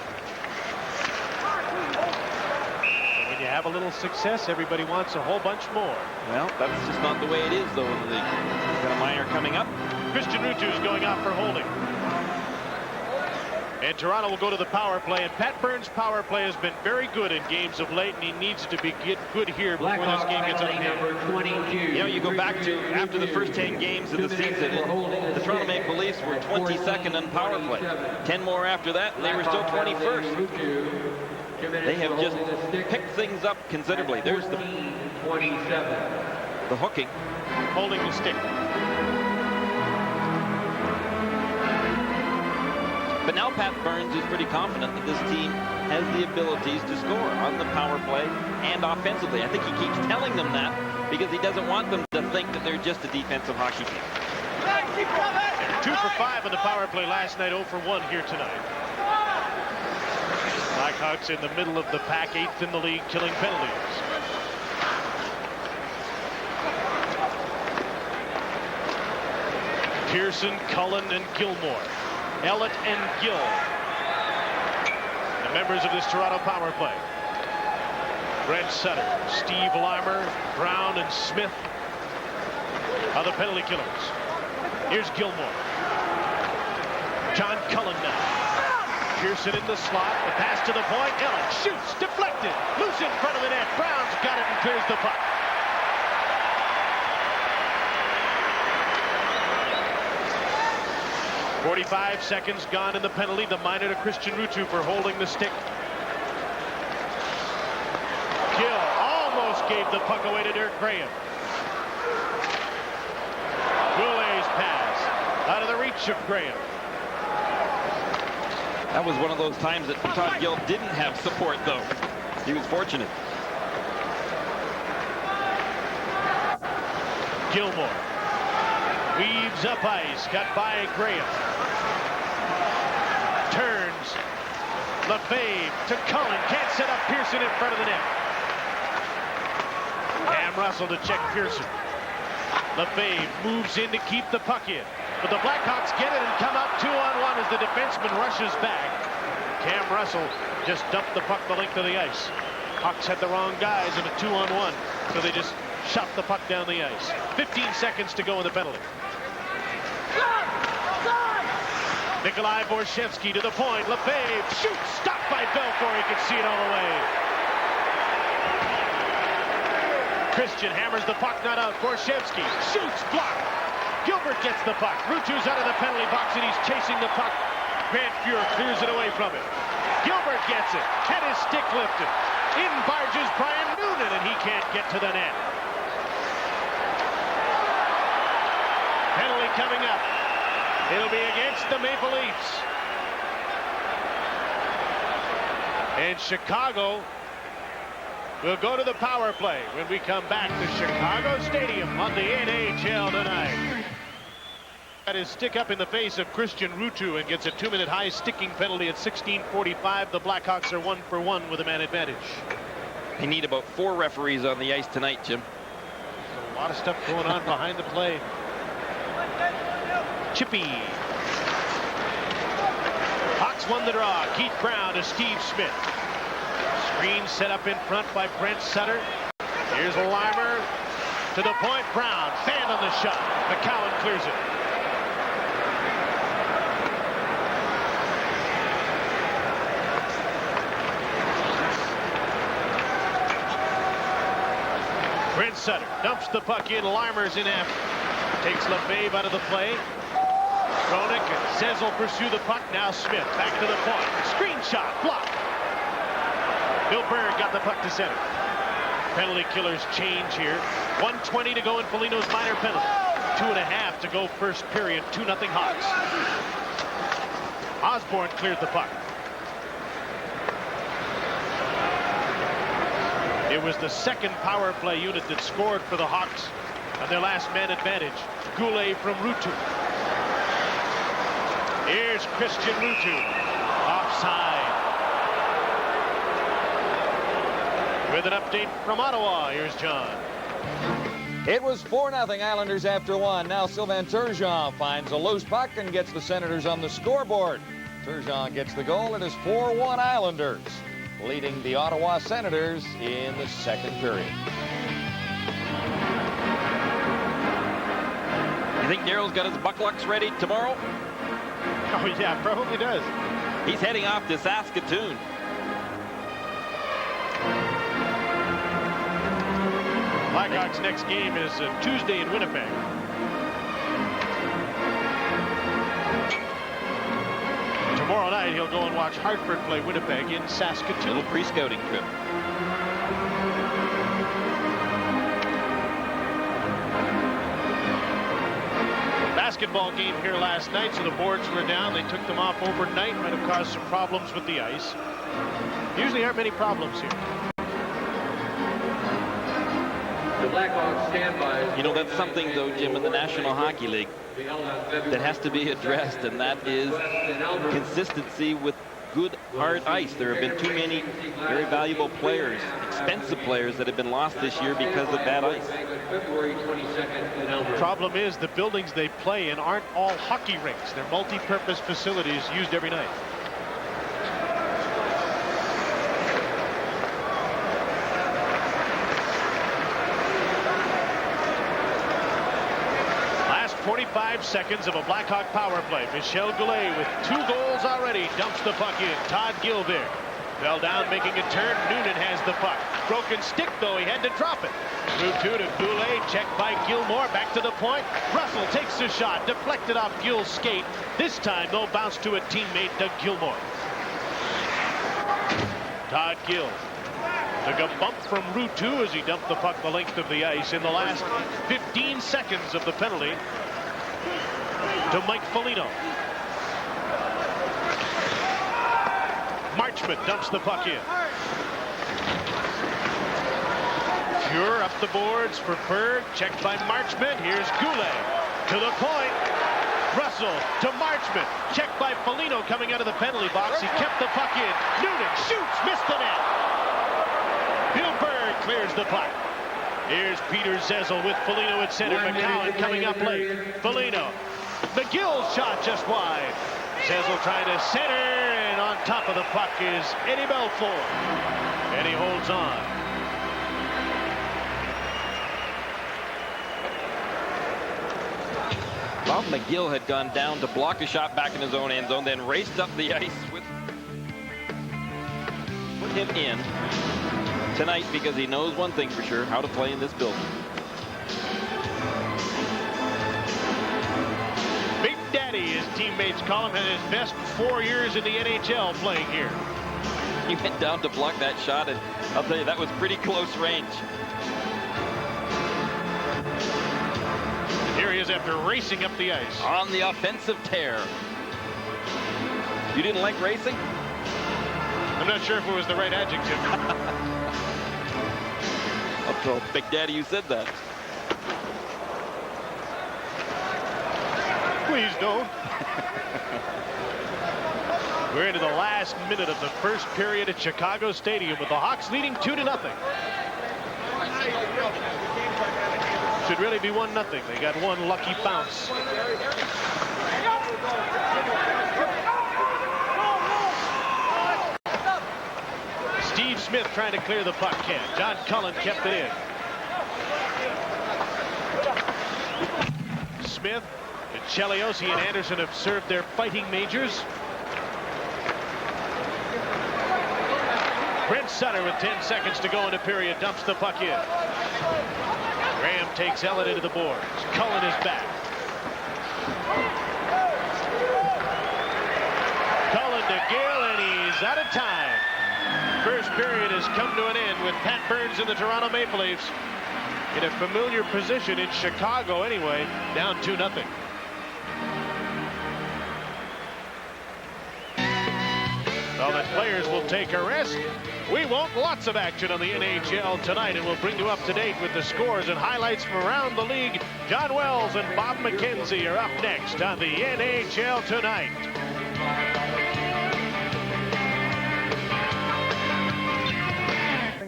And when you have a little success, everybody wants a whole bunch more. Well, that's just not the way it is, though, in the league. Got a minor coming up. Christian Ruutu is going out for holding. And Toronto will go to the power play. And Pat Burns' power play has been very good in games of late, and he needs to be good here before this game gets out of hand. You know, you go back to after the first 10 games of the season, the Toronto Maple Leafs were 22nd in power play. 10 more after that, and they were still 21st. They have just picked things up considerably. There's the hooking. Holding the stick. But now Pat Burns is pretty confident that this team has the abilities to score on the power play and offensively. I think he keeps telling them that because he doesn't want them to think that they're just a defensive hockey team. 2 for 5 on the power play last night, 0 for 1 here tonight. Blackhawks in the middle of the pack, 8th in the league, killing penalties. Pearson, Cullen, and Gilmore. Ellett and Gill, the members of this Toronto power play. Brent Sutter, Steve Larmer, Brown, and Smith are the penalty killers. Here's Gilmore. John Cullen now. Pearson in the slot. The pass to the point. Ellett shoots. Deflected. Loose in front of the net. Brown's got it and clears the puck. .45 seconds gone in the penalty. The minor to Christian Ruutu for holding the stick. Gill almost gave the puck away to Derek Graham. Goulet's pass out of the reach of Graham. That was one of those times that Todd Gill didn't have support, though. He was fortunate. Gilmore weaves up ice, cut by Graham. Turns. Lefebvre to Cullen. Can't set up Pearson in front of the net. Cam Russell to check Pearson. Lefebvre moves in to keep the puck in. But the Blackhawks get it and come out 2-on-1 as the defenseman rushes back. Cam Russell just dumped the puck the length of the ice. Hawks had the wrong guys in a 2-on-1, so they just shot the puck down the ice. 15 seconds to go in the penalty. Nikolai Borshevsky to the point. Lefebvre shoots. Stopped by Belfour. He can see it all the way. Christian hammers the puck, not out. Borshevsky shoots. Blocked. Gilbert gets the puck. Ruutu's out of the penalty box, and he's chasing the puck. Grant Fuhr clears it away from him. Gilbert gets it. Had his stick lifted. In barges Brian Noonan, and he can't get to the net. Penalty coming up. It'll be against the Maple Leafs. And Chicago will go to the power play when we come back to Chicago Stadium on the NHL tonight. Got his stick up in the face of Christian Ruutu and gets a 2-minute high sticking penalty at 16:45. The Blackhawks are 1-for-1 with a man advantage. They need about 4 referees on the ice tonight, Jim. A lot of stuff going on behind the play. Chippy. Hawks won the draw. Keith Brown to Steve Smith. Screen set up in front by Brent Sutter. Here's Limer to the point. Brown fan on the shot. McCowan clears it. Brent Sutter dumps the puck in. Limer's in after. Takes Lefebvre out of the play. Hronek and Zezel pursue the puck. Now Smith back to the point. Screen shot blocked. Bill Berg got the puck to center. Penalty killers change here. 1:20 to go in Foligno's minor penalty. 2.5 to go first period. 2-0 Hawks. Osborne cleared the puck. It was the second power play unit that scored for the Hawks on their last man advantage. Goulet from Ruutu. Here's Christian Ruutu. Offside. With an update from Ottawa, here's John. It was 4-0 Islanders after 1. Now Sylvain Turgeon finds a loose puck and gets the Senators on the scoreboard. Turgeon gets the goal. It is 4-1 Islanders, leading the Ottawa Senators in the second period. You think Daryl's got his bucklocks ready tomorrow? Oh, yeah, probably does. He's heading off to Saskatoon. Blackhawks' next game is Tuesday in Winnipeg. Tomorrow night, he'll go and watch Hartford play Winnipeg in Saskatoon. Little pre-scouting trip. Basketball game here last night, so the boards were down. They took them off overnight. Might have caused some problems with the ice. Usually aren't many problems here. The Blackhawks stand by. You know, that's something, though, Jim, in the National Hockey League that has to be addressed, and that is consistency with good hard ice. There have been too many very valuable players, expensive players, that have been lost this year because of bad ice. The problem is the buildings they play in aren't all hockey rinks. They're multi-purpose facilities used every night. Last 45 seconds of a Blackhawk power play. Michel Goulet with 2 goals already dumps the puck in. Todd Gill there. Fell down making a turn. Noonan has the puck. Broken stick though. He had to drop it. Move to Goulet. Checked by Gilmore. Back to the point. Russell takes the shot. Deflected off Gill's skate. This time though bounced to a teammate, Doug Gilmore. Todd Gill took a bump from Ruutu as he dumped the puck the length of the ice in the last 15 seconds of the penalty to Mike Foligno. Marchment dumps the puck in. Fuhr up the boards for Berg. Checked by Marchment. Here's Goulet to the point. Russell to Marchment. Checked by Foligno coming out of the penalty box. He kept the puck in. Noonan shoots. Missed the net. Bill Berg clears the puck. Here's Peter Zezel with Foligno at center. McCowan coming up late. Foligno. McGill's shot just wide. Zezel trying to center, and on top of the puck is Eddie Belfour. And he holds on. Bob McGill had gone down to block a shot back in his own end zone, then raced up the ice with put him in tonight because he knows one thing for sure: how to play in this building. Big Daddy, his teammates call him, had his best 4 years in the NHL playing here. He went down to block that shot, and I'll tell you, that was pretty close range. Here he is after racing up the ice. On the offensive tear. You didn't like racing? I'm not sure if it was the right adjective. I'll tell Big Daddy you said that. Please don't. We're into the last minute of the first period at Chicago Stadium with the Hawks leading 2-0. Should really be 1-0. They got one lucky bounce. Steve Smith trying to clear the puck. Can't. John Cullen kept it in. Smith and Chelios and Anderson have served their fighting majors. Brent Sutter with 10 seconds to go in the period dumps the puck in. Graham takes Ellett into the boards. Cullen is back. Cullen to Gill, and he's out of time. First period has come to an end with Pat Burns and the Toronto Maple Leafs in a familiar position in Chicago anyway, down 2-0. Well, the players will take a rest. We won't. Lots of action on the NHL tonight, and we'll bring you up to date with the scores and highlights from around the league. John Wells and Bob McKenzie are up next on the NHL Tonight.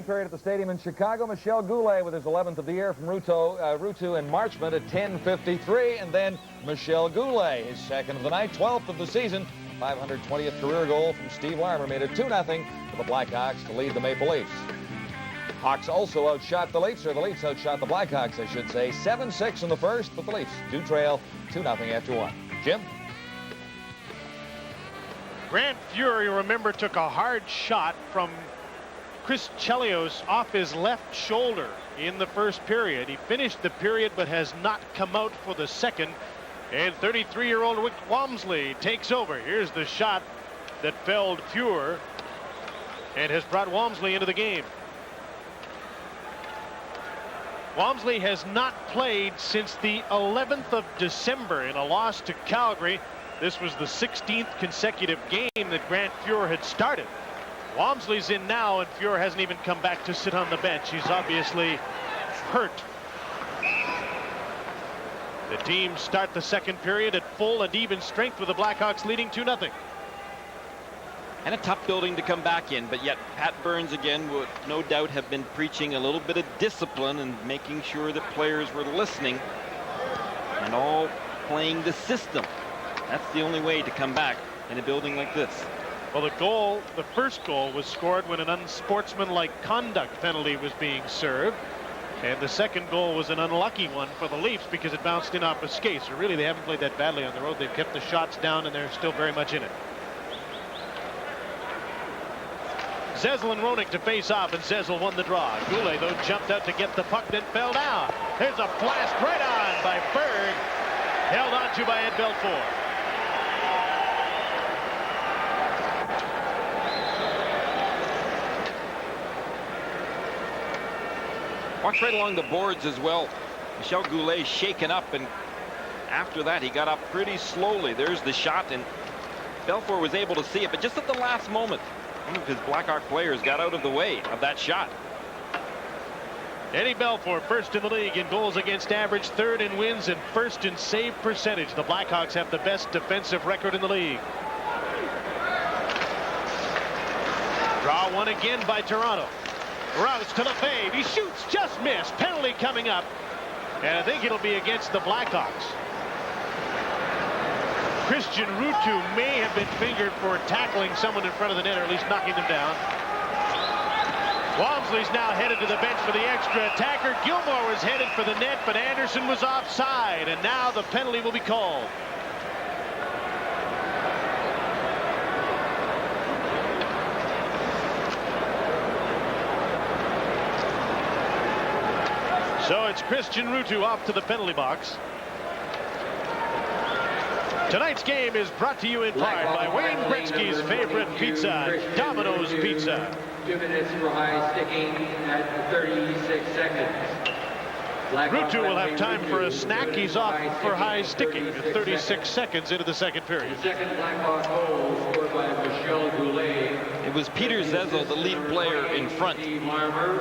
Period at the stadium in Chicago. Michel Goulet with his 11th of the year from Ruutu and Marchment at 10:53, and then Michel Goulet, his second of the night, 12th of the season. 520th career goal from Steve Larmer made it 2-0 for the Blackhawks to lead the Maple Leafs. Hawks also outshot the Leafs, or the Leafs outshot the Blackhawks, I should say, 7-6 in the first, but the Leafs do trail 2-0 after one. Jim? Grant Fuhr, you remember, took a hard shot from Chris Chelios off his left shoulder in the first period. He finished the period but has not come out for the second. And 33-year-old Rick Walmsley takes over. Here's the shot that felled Fuhr and has brought Walmsley into the game. Walmsley has not played since the 11th of December in a loss to Calgary. This was the 16th consecutive game that Grant Fuhr had started. Walmsley's in now, and Fuhr hasn't even come back to sit on the bench. He's obviously hurt. The teams start the second period at full and even strength with the Blackhawks leading 2-0. And a tough building to come back in, but yet Pat Burns again would no doubt have been preaching a little bit of discipline and making sure that players were listening and all playing the system. That's the only way to come back in a building like this. Well, the first goal was scored when an unsportsmanlike conduct penalty was being served. And the second goal was an unlucky one for the Leafs because it bounced in off a skate. So really, they haven't played that badly on the road. They've kept the shots down, and they're still very much in it. Zezel and Roenick to face off, and Zezel won the draw. Goulet, though, jumped out to get the puck, then fell down. There's a blast right on by Berg. Held on to by Ed Belfour. Walked right along the boards as well. Michel Goulet shaken up, and after that he got up pretty slowly. There's the shot, and Belfour was able to see it, but just at the last moment One of his Blackhawk players got out of the way of that shot. Eddie Belfour, first in the league in goals against average, third in wins, and first in save percentage. The Blackhawks have the best defensive record in the league. Draw one again by Toronto. Rouse to Lefebvre. He shoots, just missed. Penalty coming up. And I think it'll be against the Blackhawks. Christian Ruutu may have been fingered for tackling someone in front of the net, or at least knocking them down. Walmsley's now headed to the bench for the extra attacker. Gilmour was headed for the net, but Anderson was offside, and now the penalty will be called. So it's Christian Ruutu off to the penalty box. Tonight's game is brought to you in part by Wayne Gretzky's favorite pizza, Domino's Pizza. 2 minutes for high sticking at 36 seconds. Ruutu will have time for a snack. He's off for high sticking at 36 seconds into the second period. The second Blackhawk goal scored by Michel Goulet. It was Peter Zezel, the lead player in front. Steve Larmer,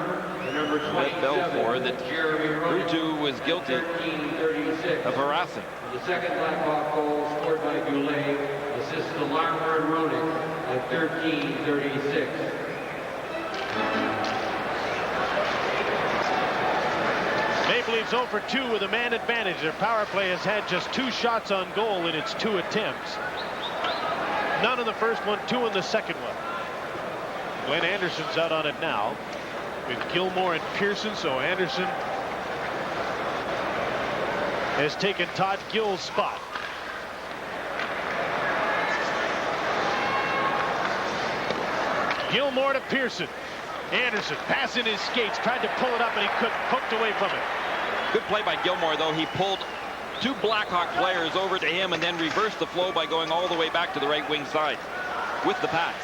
the number 27, Belfour, that Jeremy Ruutu was guilty 13-36. of harassing. The second Blackhawk goal scored by Goulet assists to Larmer and Roenick at 13-36. Maple Leafs 0 for 2 with a man advantage. Their power play has had just 2 shots on goal in its 2 attempts. None in the first one, 2 in the second one. Glenn Anderson's out on it now with Gilmour and Pearson, so Anderson has taken Todd Gill's spot. Gilmour to Pearson. Anderson passing his skates, tried to pull it up and he couldn't, poked away from it. Good play by Gilmour, though. He pulled 2 Blackhawk players over to him and then reversed the flow by going all the way back to the right wing side with the pass.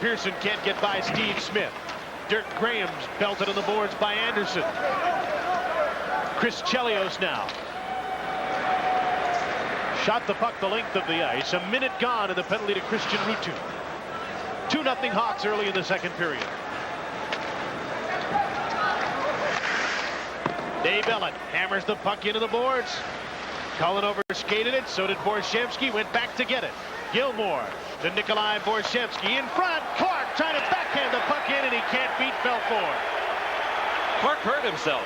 Pearson can't get by Steve Smith. Dirk Graham's belted on the boards by Anderson. Chris Chelios now. Shot the puck the length of the ice. A minute gone and the penalty to Christian Ruutu. 2-0 Hawks early in the second period. Dave Ellett hammers the puck into the boards. Cullen overskated it. So did Borshevsky. Went back to get it. Gilmour to Nikolai Borshevsky in front. Clark trying to backhand the puck in, and he can't beat Belfour. Clark hurt himself.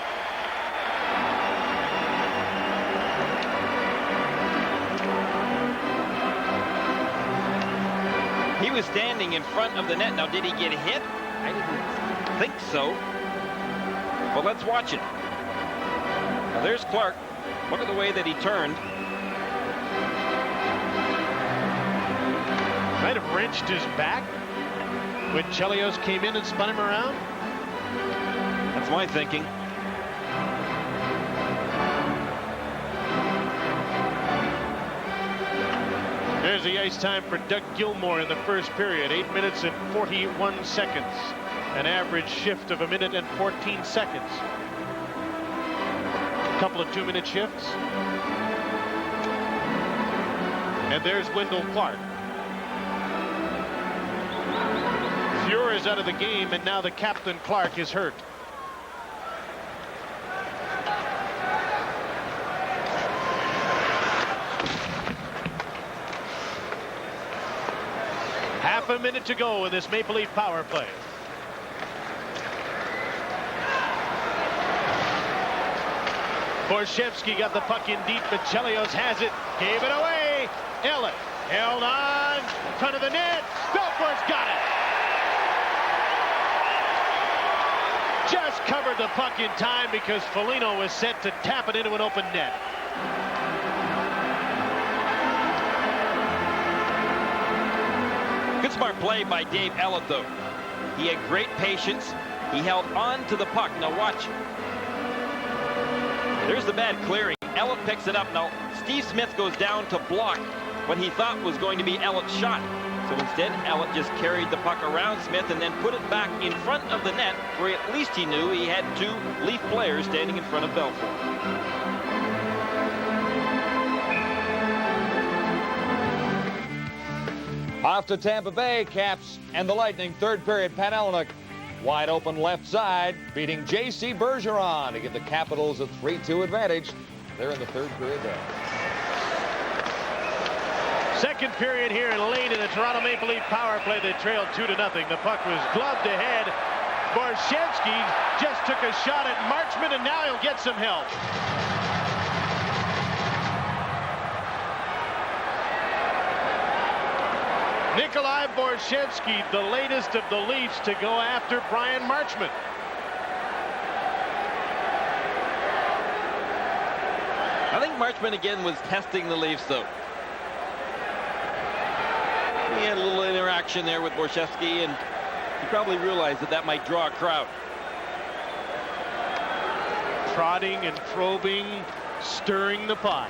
He was standing in front of the net. Now, did he get hit? I didn't think so. Well, let's watch it. Now, there's Clark. Look at the way that he turned. Might have wrenched his back when Chelios came in and spun him around. That's my thinking. There's the ice time for Doug Gilmour in the first period. 8 minutes and 41 seconds. An average shift of 1 minute and 14 seconds. A couple of 2-minute shifts. And there's Wendell Clark. Fuhr is out of the game, and now the captain Clark is hurt. Half a minute to go in this Maple Leaf power play. Borshevsky got the puck in deep, but Chelios has it. Gave it away. Ellett held on. Front of the net. Belfour's got it. Just covered the puck in time because Foligno was set to tap it into an open net. Good smart play by Dave Ellett, though. He had great patience. He held on to the puck. Now watch. There's the bad clearing. Ellett picks it up. Now Steve Smith goes down to block what he thought was going to be Ellett's shot. So instead, Ellett just carried the puck around Smith and then put it back in front of the net, where at least he knew he had 2 Leaf players standing in front of Belfour. Off to Tampa Bay, Caps and the Lightning. Third period, Pat Elnick. Wide open left side, beating J.C. Bergeron to give the Capitals a 3-2 advantage. They're in the third period there. Second period here and late in the Toronto Maple Leaf power play. They trailed 2-0. The puck was gloved ahead. Borshevsky just took a shot at Marchment, and now he'll get some help. Nikolai Borshevsky, the latest of the Leafs to go after Brian Marchment. I think Marchment again was testing the Leafs, though. He had a little interaction there with Borshevsky, and he probably realized that that might draw a crowd. Prodding and probing, stirring the pot.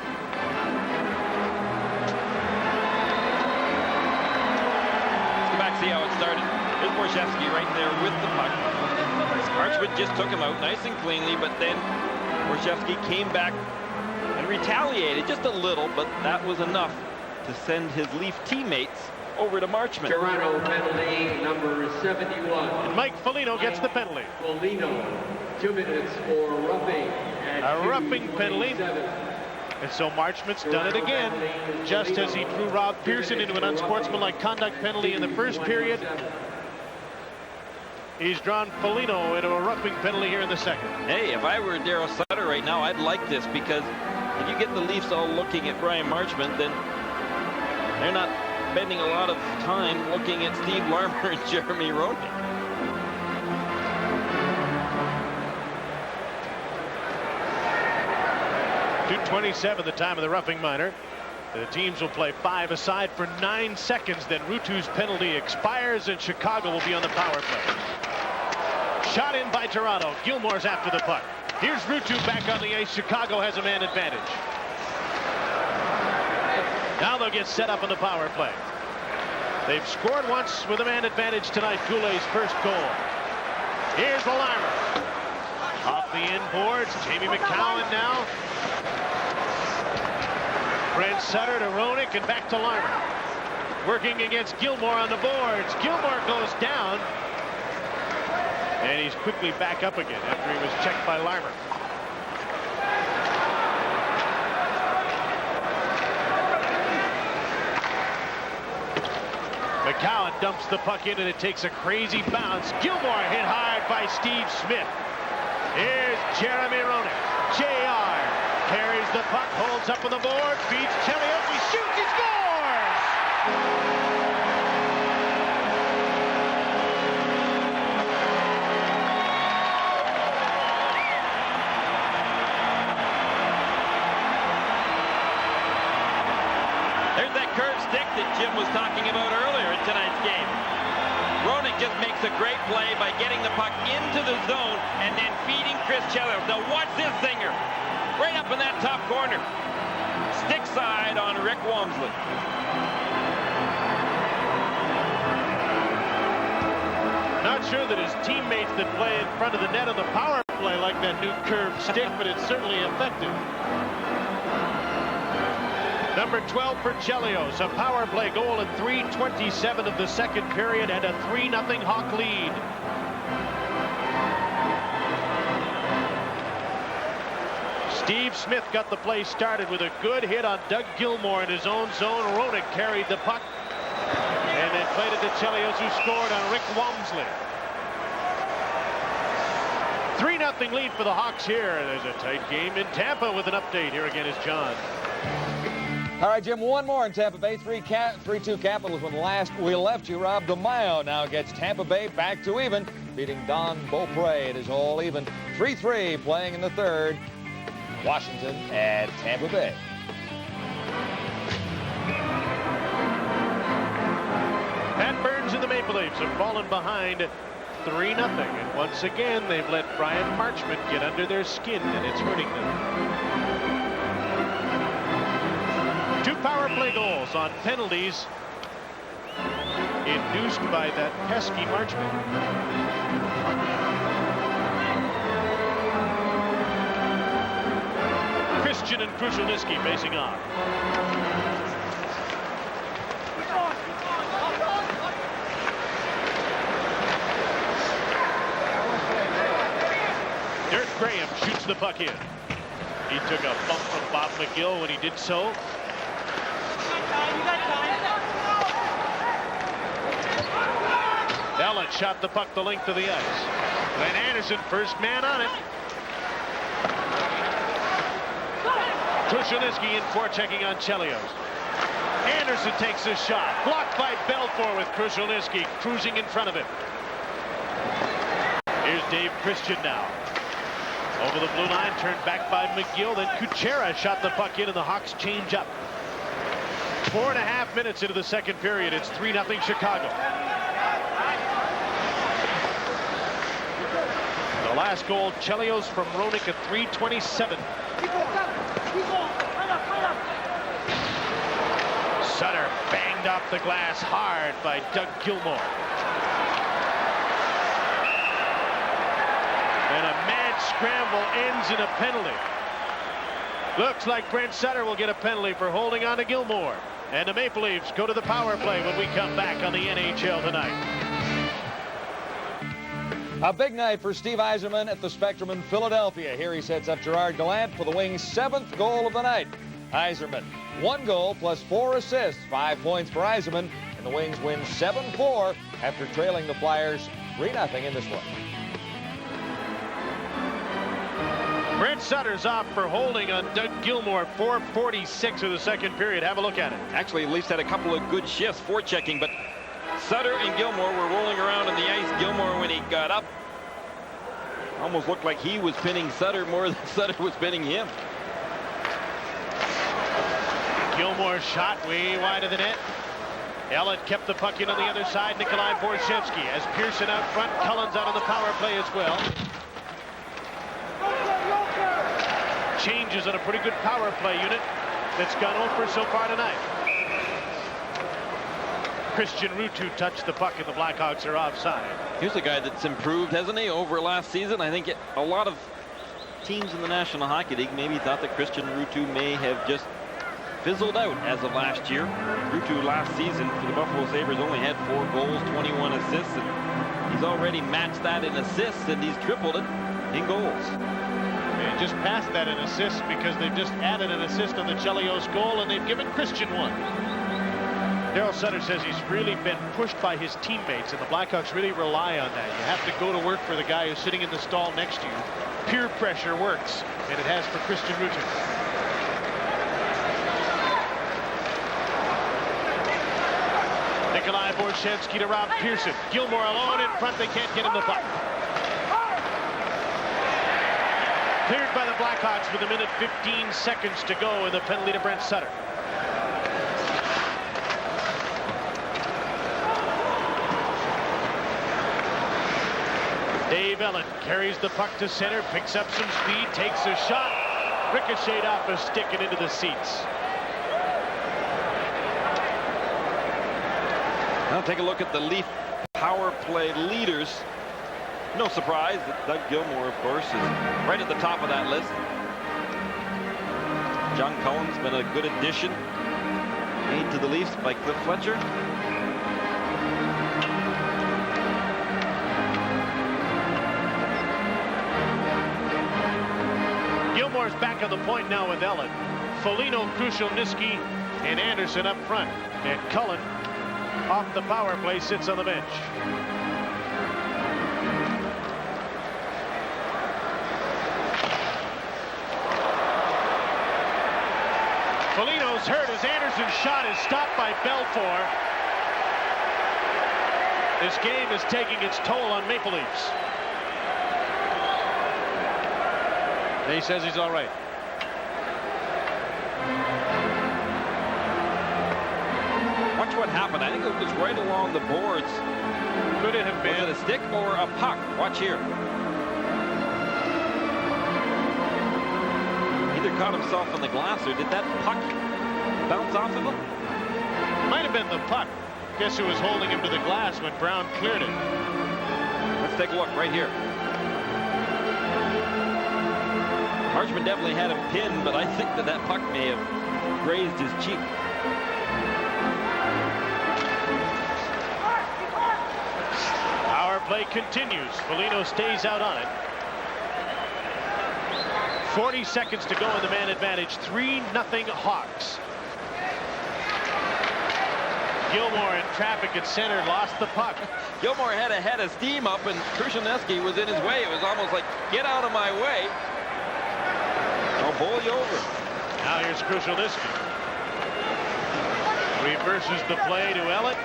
Let's go back, see how it started. Here's Borshevsky right there with the puck. Marchment just took him out nice and cleanly, but then Borshevsky came back and retaliated just a little, but that was enough to send his Leaf teammates over to Marchment. Toronto penalty number 71. And Mike Foligno gets the penalty. Foligno, 2 minutes for roughing. A roughing penalty. And so Marchment's done it again. Just as he threw Rob Pearson into an unsportsmanlike conduct penalty in the first period, he's drawn Foligno into a roughing penalty here in the second. Hey, if I were Daryl Sutter right now, I'd like this, because if you get the Leafs all looking at Brian Marchment, then they're not spending a lot of time looking at Steve Larmer and Jeremy Roenick. .227 the time of the roughing minor. The teams will play 5 aside for 9 seconds. Then Ruutu's penalty expires, and Chicago will be on the power play. Shot in by Toronto. Gilmore's after the puck. Here's Ruutu back on the ice. Chicago has a man advantage. Now they'll get set up on the power play. They've scored once with a man advantage tonight. Goulet's first goal. Here's the Larmer. Off the inboards. Jamie McCowan now. Brent Sutter to Roenick and back to Larmer. Working against Gilmore on the boards. Gilmore goes down. And he's quickly back up again after he was checked by Larmer. McCowan dumps the puck in, and it takes a crazy bounce. Gilmore hit hard by Steve Smith. Here's Jeremy Roenick. JR carries the puck, holds up on the board, feeds Chelios, he shoots, he scores! There's that curved stick that Jim was talking about earlier in tonight's game. Roenick just makes a great play by getting the puck into the zone and then feeding Chris Chelios. Now watch this zinger. Right up in that top corner. Stick side on Rick Wamsley. Not sure that his teammates that play in front of the net on the power play like that new curved stick, but it's certainly effective. Number 12 for Chelios, a power play goal at 3:27 of the second period and a 3-0 Hawk lead. Steve Smith got the play started with a good hit on Doug Gilmour in his own zone. Roenick carried the puck and then played it to Chelios, who scored on Rick Wamsley. 3-0 lead for the Hawks here. There's a tight game in Tampa with an update. Here again is John. All right, Jim, one more in Tampa Bay. 3-2 Capitals when last we left you. Rob DeMaio now gets Tampa Bay back to even, beating Don Beaupre. It is all even. 3-3 playing in the third. Washington and Tampa Bay. Pat Burns and the Maple Leafs have fallen behind 3-0. And once again, they've let Brian Marchment get under their skin, and it's hurting them. 2 power play goals on penalties induced by that pesky Marchment. Christian and Krushelnyski facing off. puts the puck in. He took a bump from Bob McGill when he did so. Ellen shot the puck the length of the ice. Glenn Anderson, first man on it. Krushelnyski in forechecking on Chelios. Anderson takes a shot. Blocked by Belfour with Krushelnyski cruising in front of him. Here's Dave Christian now. Over the blue line, turned back by McGill. Then Kuchera shot the puck in, and the Hawks change up. 4.5 minutes into the second period. It's 3-0 Chicago. The last goal, Chelios from Roenick at 3:27. Sutter banged off the glass hard by Doug Gilmour. And a mad scramble ends in a penalty. Looks like Brent Sutter will get a penalty for holding on to Gilmour. And the Maple Leafs go to the power play when we come back on the NHL tonight. A big night for Steve Yzerman at the Spectrum in Philadelphia. Here he sets up Gerard Gallant for the Wings' 7th goal of the night. Yzerman, 1 goal plus 4 assists, 5 points for Yzerman, and the Wings win 7-4 after trailing the Flyers 3-0 in this one. Brent Sutter's off for holding on Doug Gilmour. 4:46 of the second period. Have a look at it. Actually, Leafs had a couple of good shifts forechecking, but Sutter and Gilmour were rolling around on the ice. Gilmour, when he got up, almost looked like he was pinning Sutter more than Sutter was pinning him. Gilmour shot way wide of the net. Ellett kept the puck in on the other side. Nikolai Borshevsky has Pearson out front. Cullen's out on the power play as well. Changes on a pretty good power play unit that's gone over so far tonight. Christian Ruutu touched the puck and the Blackhawks are offside. Here's a guy that's improved, hasn't he, over last season? I think a lot of teams in the National Hockey League maybe thought that Christian Ruutu may have just fizzled out as of last year. Ruutu last season for the Buffalo Sabres only had 4 goals, 21 assists, and he's already matched that in assists, and he's tripled it in goals. And just passed that in assists because they've just added an assist on the Chelios goal, and they've given Christian one. Daryl Sutter says he's really been pushed by his teammates, and the Blackhawks really rely on that. You have to go to work for the guy who's sitting in the stall next to you. Peer pressure works, and it has for Christian Ruutu. Nikolai Borshevsky to Rob Pearson. Gilmour alone in front. They can't get him the puck. Cleared by the Blackhawks with 1:15 seconds to go, and the penalty to Brent Sutter. Dave Ellen carries the puck to center, picks up some speed, takes a shot, ricocheted off a stick and into the seats. Now take a look at the Leaf power play leaders. No surprise that Doug Gilmour, of course, is right at the top of that list. John Cullen's been a good addition made to the Leafs by Cliff Fletcher. Gilmour's back on the point now with Ellen. Foligno, Krushelnyski, and Anderson up front. And Cullen, off the power play, sits on the bench. Foligno's hurt as Anderson's shot is stopped by Belfour. This game is taking its toll on Maple Leafs. He says he's all right. Watch what happened. I think it was right along the boards. Could it have been? Was it a stick or a puck? Watch here. Either caught himself on the glass, or did that puck bounce off of him? Might have been the puck. Guess who was holding him to the glass when Brown cleared it? Let's take a look right here. Marchman definitely had him pinned, but I think that puck may have grazed his cheek. Power play continues. Foligno stays out on it. 40 seconds to go in the man advantage. 3-0 Hawks. Gilmore in traffic at center, lost the puck. Gilmore had a head of steam up, and Krushelnyski was in his way. It was almost like, get out of my way. I'll bowl you over. Now here's Krushelnyski. Reverses the play to Ellett.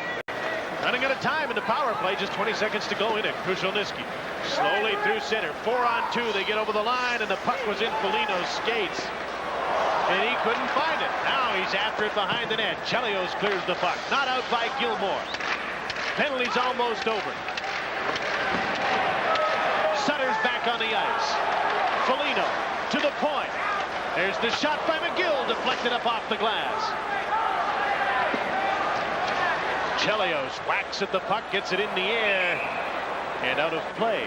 Running out of time in the power play. Just 20 seconds to go in it. Krushelnyski slowly through center. 4-on-2. They get over the line, and the puck was in Foligno's skates. And he couldn't find it. Now he's after it behind the net. Chelios clears the puck. Not out by Gilmore. Penalty's almost over. Sutter's back on the ice. Foligno to the point. There's the shot by McGill, deflected up off the glass. Chelios whacks at the puck, gets it in the air, and out of play.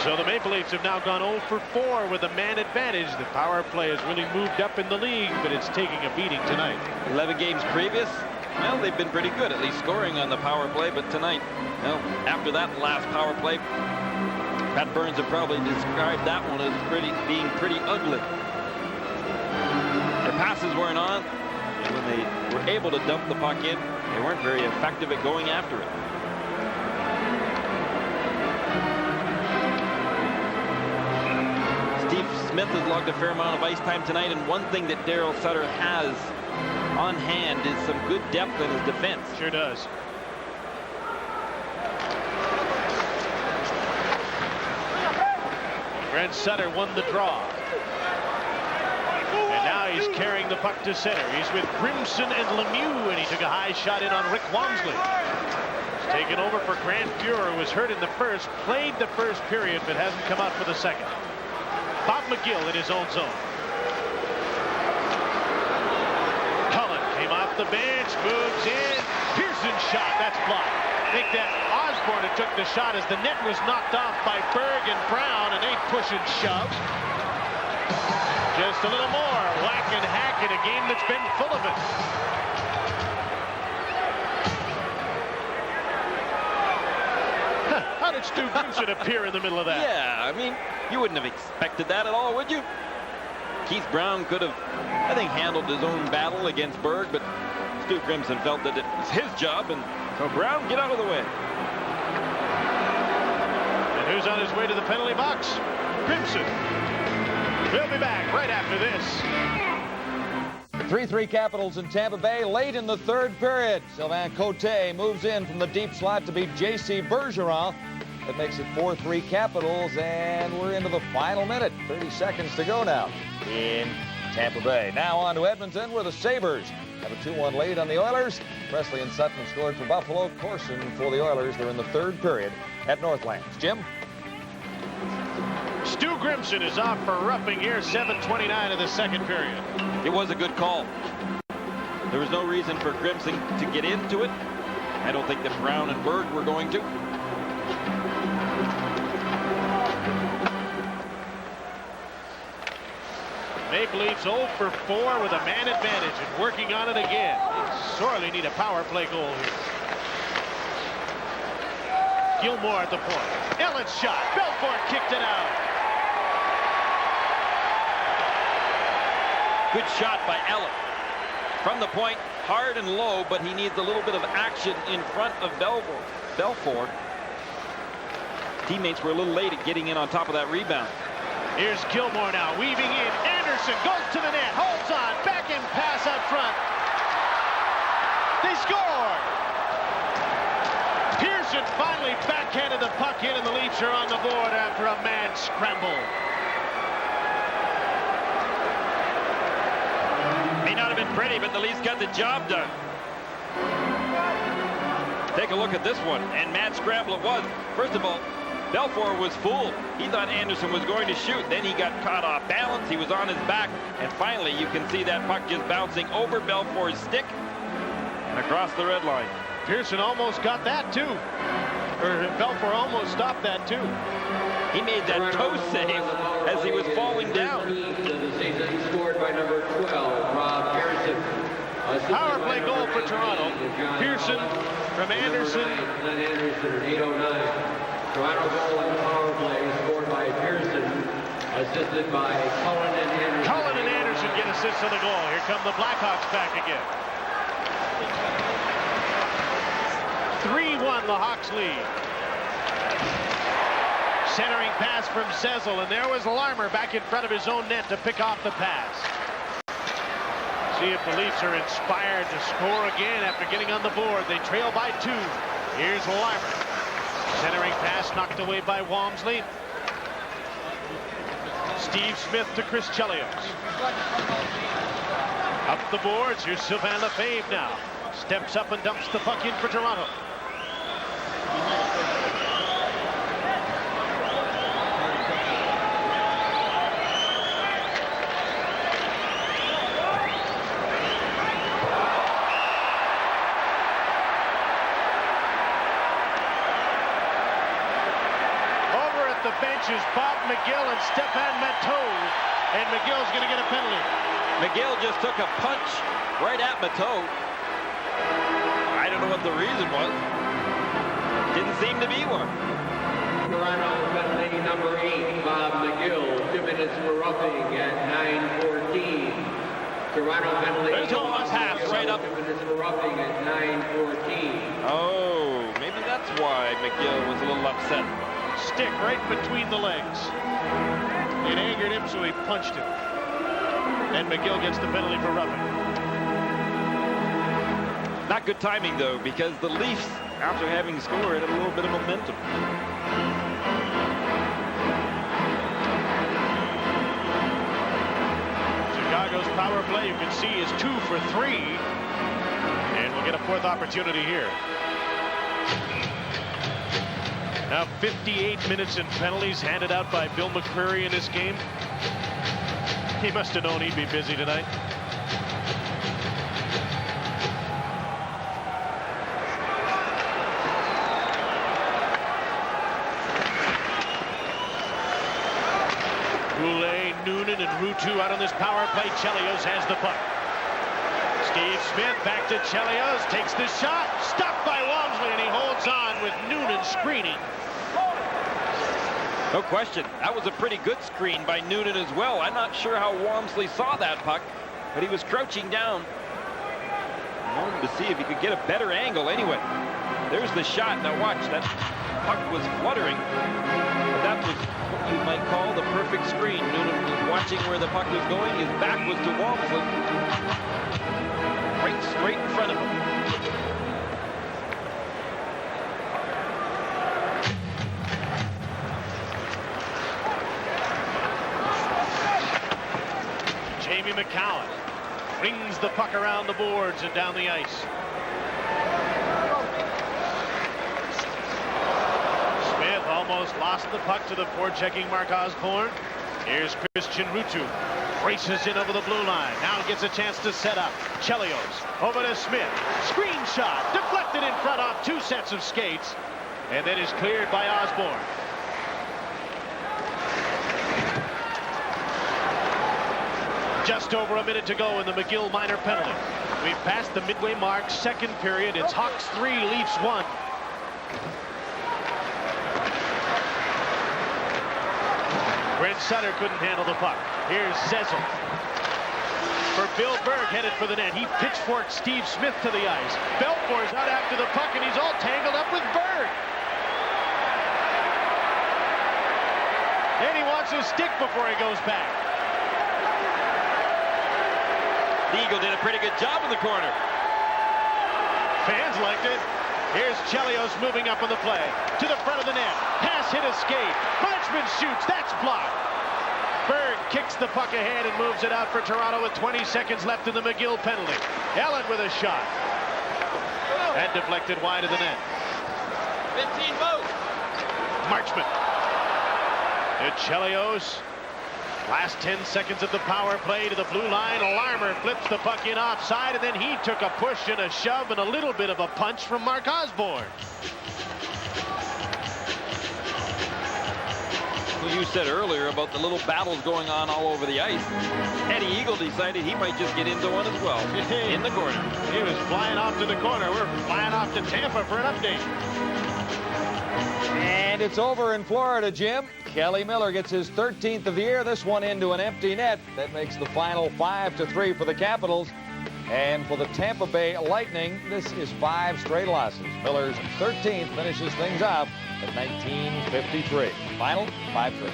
So the Maple Leafs have now gone 0 for 4 with a man advantage. The power play has really moved up in the league, but it's taking a beating tonight. 11 games previous, well, they've been pretty good, at least scoring on the power play. But tonight, well, after that last power play, Pat Burns would probably describe that one as being pretty ugly. Their passes weren't on, and when they were able to dump the puck in, they weren't very effective at going after it. Steve Smith has logged a fair amount of ice time tonight, and one thing that Daryl Sutter has on hand is some good depth in his defense. Sure does. Brent Sutter won the draw. And now he's carrying the puck to center. He's with Grimson and Lemieux, and he took a high shot in on Rick Walmsley. He's taken over for Grant Fuhrer, who was hurt in the first, played the first period, but hasn't come out for the second. Bob McGill in his own zone. Cullen came off the bench, moves in. Pearson's shot, that's blocked. I think that Osborne had took the shot as the net was knocked off by Berg and Brown, and they push and shove. Just a little more whack and hack in a game that's been full of it. How did Stu Grimson appear in the middle of that? Yeah, I mean, you wouldn't have expected that at all, would you? Keith Brown could have, I think, handled his own battle against Berg, but Stu Grimson felt that it was his job, and so Brown, get out of the way. And who's on his way to the penalty box? Grimson. We'll be back right after this. 3-3 Capitals in Tampa Bay late in the third period. Sylvain Cote moves in from the deep slot to beat J.C. Bergeron. That makes it 4-3 Capitals, and we're into the final minute. 30 seconds to go now in Tampa Bay. Now on to Edmonton, where the Sabres have a 2-1 lead on the Oilers. Presley and Sutton scored for Buffalo. Corson for the Oilers. They're in the third period at Northlands. Jim? Stu Grimson is off for roughing here, 7:29 of the second period. It was a good call. There was no reason for Grimson to get into it. I don't think that Brown and Berg were going to. Maple Leafs 0 for 4 with a man advantage and working on it again. They sorely need a power play goal here. Gilmore at the point. Ellen's shot. Belfort kicked it out. Good shot by Ellen. From the point, hard and low, but he needs a little bit of action in front of Belfort. Teammates were a little late at getting in on top of that rebound. Here's Gilmore now, weaving in. Anderson goes to the net, holds on, backhand pass up front. They score! Pearson finally backhanded the puck in, and the Leafs are on the board after a mad scramble. May not have been pretty, but the Leafs got the job done. Take a look at this one, and mad scramble it was. First of all, Belfort was fooled. He thought Anderson was going to shoot. Then he got caught off balance. He was on his back. And finally, you can see that puck just bouncing over Belfort's stick and across the red line. Pearson almost got that, too. Or Belfort almost stopped that, too. He made that toe save as he was falling down. The season scored by number 12, Rob Pearson. Power play goal for Toronto. Pearson from Anderson. Glenn Anderson at 8:09. Toronto goal on the power play scored by Pearson. assisted by Cullen and Anderson. Cullen and Anderson get assists on the goal. Here come the Blackhawks back again. 3-1, the Hawks lead. Centering pass from Zezel, and there was Larmer back in front of his own net to pick off the pass. See if the Leafs are inspired to score again after getting on the board. They trail by 2. Here's Larmer. Centering pass knocked away by Walmsley. Steve Smith to Chris Chelios. Up the boards. Here's Sylvain Lefebvre now. Steps up and dumps the puck in for Toronto. The bench is Bob McGill and Stepan Matteau, and McGill's going to get a penalty. McGill just took a punch right at Matteau. I don't know what the reason was. Didn't seem to be one. Toronto penalty number 8, Bob McGill, 2 minutes for roughing at 9:14. Toronto penalty. There's a pass right up. 2 minutes for roughing at 9:14. Oh, maybe that's why McGill was a little upset. Stick right between the legs. It angered him, so he punched him. And McGill gets the penalty for roughing. Not good timing, though, because the Leafs, after having scored, had a little bit of momentum. Chicago's power play, you can see, is 2 for 3. And we'll get a 4th opportunity here. Now 58 minutes in penalties handed out by Bill McCreary in this game. He must have known he'd be busy tonight. Goulet, Noonan, and Ruutu out on this power play. Chelios has the puck. Steve Smith back to Chelios, takes the shot, stopped by Walmsley, and he holds on with Noonan screening. No question. That was a pretty good screen by Noonan as well. I'm not sure how Walmsley saw that puck, but he was crouching down. I wanted to see if he could get a better angle anyway. There's the shot. Now watch, that puck was fluttering. But that was what you might call the perfect screen. Noonan was watching where the puck was going. His back was to Walmsley. Right straight in front of him. Jamie McCowan rings the puck around the boards and down the ice. Smith almost lost the puck to the forechecking Mark Osborne. Here's Christian Ruutu. Races in over the blue line. Now gets a chance to set up. Chelios over to Smith. Screen shot. Deflected in front off 2 sets of skates. And then is cleared by Osborne. Just over a minute to go in the McGill minor penalty. We've passed the midway mark. 2nd period. It's Hawks 3, Leafs 1. Brent Sutter couldn't handle the puck. Here's Zezel. For Bill Berg, headed for the net. He pitchforked Steve Smith to the ice. Belfour's out after the puck, and he's all tangled up with Berg. And he wants his stick before he goes back. The Eagle did a pretty good job in the corner. Fans liked it. Here's Chelios moving up on the play. To the front of the net. Pass hit a skate. Huntsman shoots. That's blocked. Berg kicks the puck ahead and moves it out for Toronto with 20 seconds left in the McGill penalty. Ellen with a shot. And deflected wide of the net. 15 votes. Marchment. To Chelios. Last 10 seconds of the power play to the blue line. Larmer flips the puck in offside, and then he took a push and a shove and a little bit of a punch from Mark Osborne. Well, you said earlier about the little battles going on all over the ice. Eddie Eagle decided he might just get into one as well in the corner. He was flying off to the corner. We're flying off to Tampa for an update. And it's over in Florida, Jim. Kelly Miller gets his 13th of the year. This one into an empty net. That makes the final 5-3 for the Capitals. And for the Tampa Bay Lightning, this is 5 straight losses. Miller's 13th finishes things off at 1953. Final 5-3.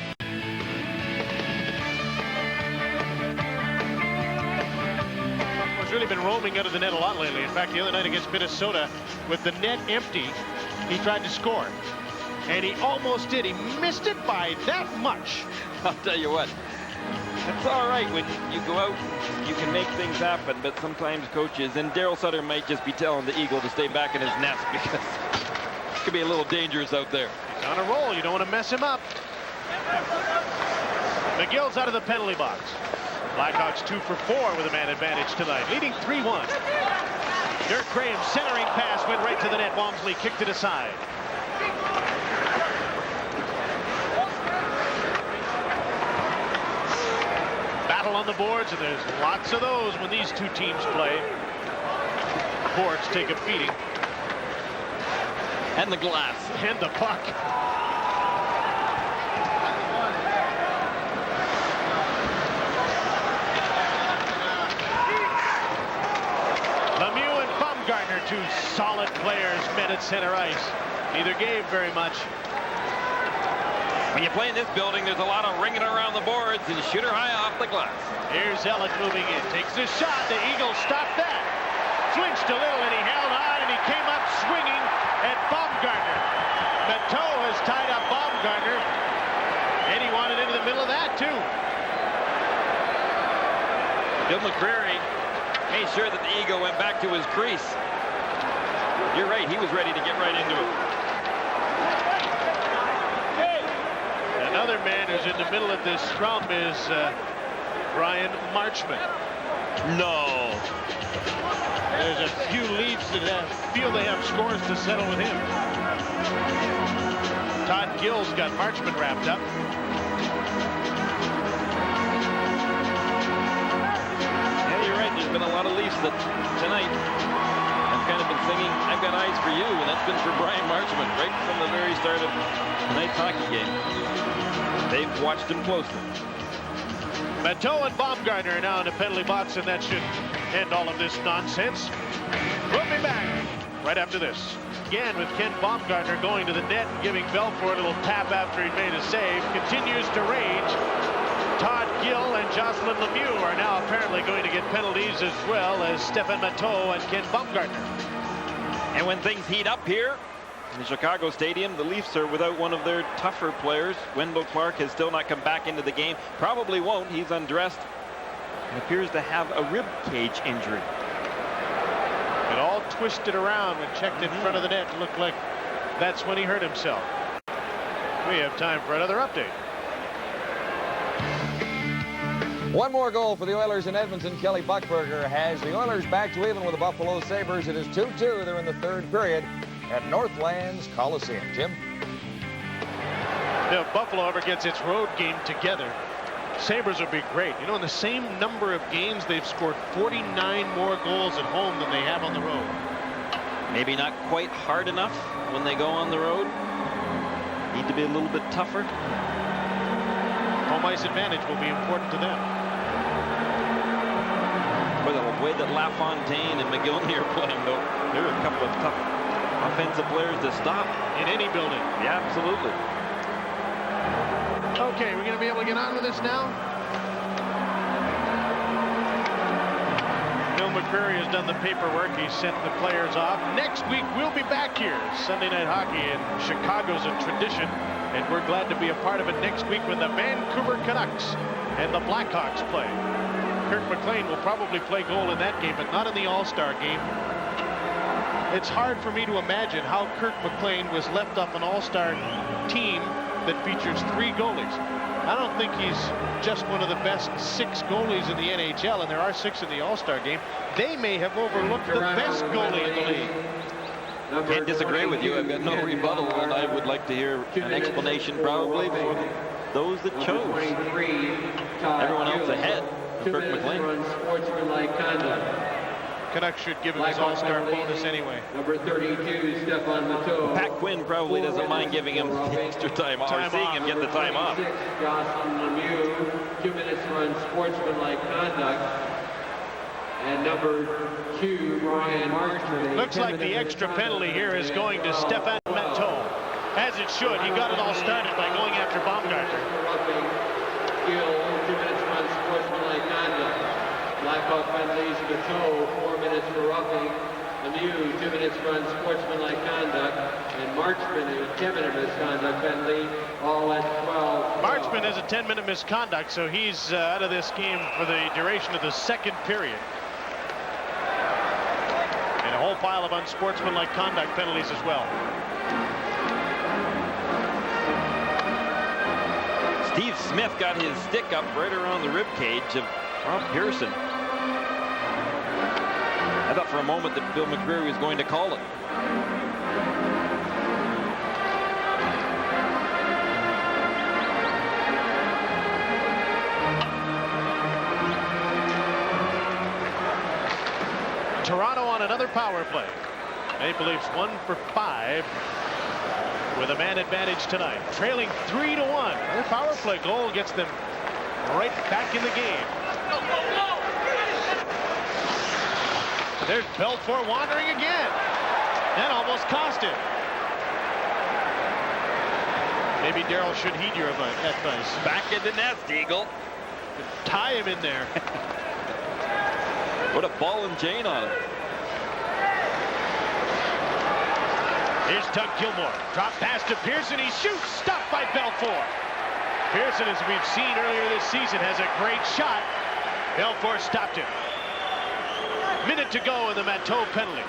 He's really been roaming out of the net a lot lately. In fact, the other night against Minnesota, with the net empty, he tried to score. And he almost did. He missed it by that much. I'll tell you what, it's all right when you go out, you can make things happen, but sometimes coaches, and Daryl Sutter might just be telling the Eagle to stay back in his nest because it could be a little dangerous out there. He's on a roll. You don't want to mess him up. McGill's out of the penalty box. Blackhawks 2 for 4 with a man advantage tonight, leading 3-1. Dirk Graham's centering pass went right to the net. Walmsley kicked it aside. Battle on the boards, and there's lots of those when these two teams play. Boards take a beating. And the glass. And the puck. Lemieux and Baumgartner, two solid players, met at center ice. Neither gave very much. When you play in this building, there's a lot of ringing around the boards and shoot her high off the glass. Here's Elliott moving in, takes a shot. The Eagles stopped that. Flinched a little and he held on and he came up swinging at Baumgartner. Mateau has tied up Baumgartner, and he wanted into the middle of that too. Bill McCreary made sure that the Eagle went back to his crease. You're right, he was ready to get right into it. Another man who's in the middle of this scrum is Brian Marchment. No. There's a few Leafs that feel they have scores to settle with him. Todd Gill's got Marchment wrapped up. Yeah, you're right. There's been a lot of Leafs that tonight have kind of been singing, "I've got eyes for you," and that's been for Brian Marchment right from the very start of tonight's hockey game. They've watched him closely. Mateau and Baumgartner are now in the penalty box, and that should end all of this nonsense. We'll be back right after this. Again with Ken Baumgartner going to the net and giving Belfort a little tap after he made a save. Continues to rage. Todd Gill and Jocelyn Lemieux are now apparently going to get penalties, as well as Stefan Mateau and Ken Baumgartner. And when things heat up here in the Chicago Stadium, the Leafs are without one of their tougher players. Wendell Clark has still not come back into the game. Probably won't. He's undressed and appears to have a rib cage injury. It all twisted around when checked in front of the net. It looked like that's when he hurt himself. We have time for another update. One more goal for the Oilers in Edmonton. Kelly Buchberger has the Oilers back to even with the Buffalo Sabres. It is 2-2. They're in the third period at Northlands Coliseum. Jim? If Buffalo ever gets its road game together, Sabres would be great. You know, in the same number of games, they've scored 49 more goals at home than they have on the road. Maybe not quite hard enough when they go on the road. Need to be a little bit tougher. Home ice advantage will be important to them. But the way that LaFontaine and McGillney are playing, though, they're a couple of tough offensive players to stop. In any building. Yeah, absolutely. Okay, we're going to be able to get on with this now. Bill McCreary has done the paperwork. He sent the players off. Next week, we'll be back here. Sunday Night Hockey in Chicago's a tradition, and we're glad to be a part of it next week when the Vancouver Canucks and the Blackhawks play. Kirk McLean will probably play goal in that game, but not in the All-Star game. It's hard for me to imagine how Kirk McLean was left off an All-Star team that features 3 goalies. I don't think he's just one of the best 6 goalies in the NHL, and there are 6 in the All-Star game. They may have overlooked the best goalie in the league. Can't disagree with you. I've got no rebuttal, and I would like to hear an explanation probably for those that chose everyone else ahead of Kirk McLean. Canucks should give him his all-star bonus anyway. Number 32, Stefan Matteau. Pat Quinn probably doesn't mind giving him extra time off, or seeing him get the time off. 6, Jocelyn Lemieux, 2 minutes for unsportsmanlike conduct. And number 2, Brian Marchment. Looks like the extra penalty here is going to Stefan Matteau. As it should. He got it all started by going after Baumgartner. Gill, 2 minutes for unsportsmanlike conduct. Blackhawk penalties, Matteau, 4 minutes for roughing. Lemieux, 2 minutes for unsportsmanlike conduct. And Marchment, a 10-minute misconduct penalty, all at 12. Marchment has a 10-minute misconduct, so he's out of this game for the duration of the second period. And a whole pile of unsportsmanlike conduct penalties as well. Steve Smith got his stick up right around the rib cage of Rob Pearson. I thought for a moment that Bill McCreary was going to call it. Toronto on another power play. Maple Leafs 1 for 5 with a man advantage tonight, trailing 3-1. Their power play goal gets them right back in the game. There's Belfour wandering again. That almost cost him. Maybe Darryl should heed your advice. Back in the nest, Eagle. Tie him in there. Put a ball and chain on him. Here's Doug Gilmour. Drop pass to Pearson. He shoots. Stopped by Belfour. Pearson, as we've seen earlier this season, has a great shot. Belfour stopped him. Minute to go in the Matteau penalty.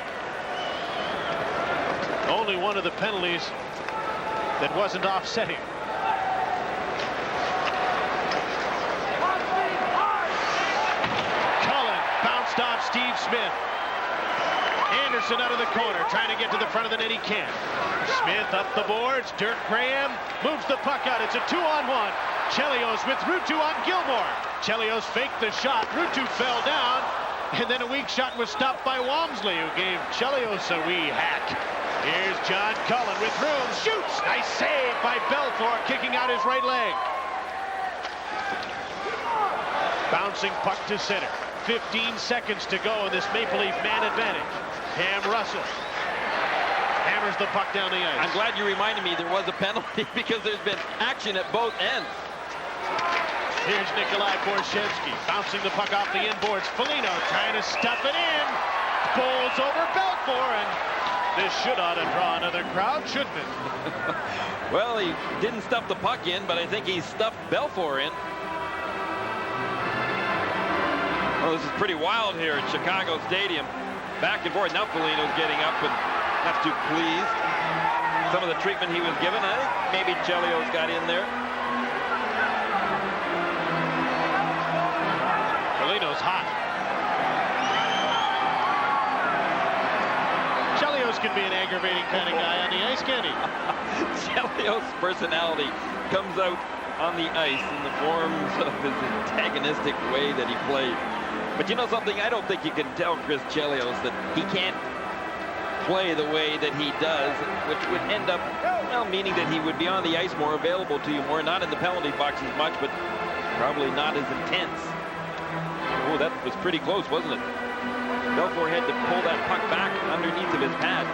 Only one of the penalties that wasn't offsetting. Cullen bounced off Steve Smith. Anderson out of the corner, trying to get to the front of the net. He can't. Smith up the boards. Dirk Graham moves the puck out. It's a 2-on-1. Chelios with Ruutu on Gilmour. Chelios faked the shot. Ruutu fell down. And then a weak shot was stopped by Walmsley, who gave Chelios a wee hack. Here's John Cullen with room. Shoots. Nice save by Belfour, kicking out his right leg. Bouncing puck to center. 15 seconds to go in this Maple Leaf man advantage. Cam Russell hammers the puck down the ice. I'm glad you reminded me there was a penalty because there's been action at both ends. Here's Nikolai Borshevsky bouncing the puck off the inboards. Foligno trying to stuff it in. Bowls over Belfour, and this should ought to draw another crowd, shouldn't it? Well, he didn't stuff the puck in, but I think he stuffed Belfour in. Well, this is pretty wild here at Chicago Stadium. Back and forth. Now Foligno's getting up and not too pleased. Some of the treatment he was given. I think maybe Chelios got in there. Foligno's hot. Chelios can be an aggravating kind of guy on the ice, can he? Chelios' personality comes out on the ice in the forms of his antagonistic way that he played. But you know something? I don't think you can tell Chris Chelios that he can't play the way that he does, which would end up, well, meaning that he would be on the ice more, available to you more, not in the penalty box as much, but probably not as intense. Oh, that was pretty close, wasn't it? Belfour had to pull that puck back underneath of his pad.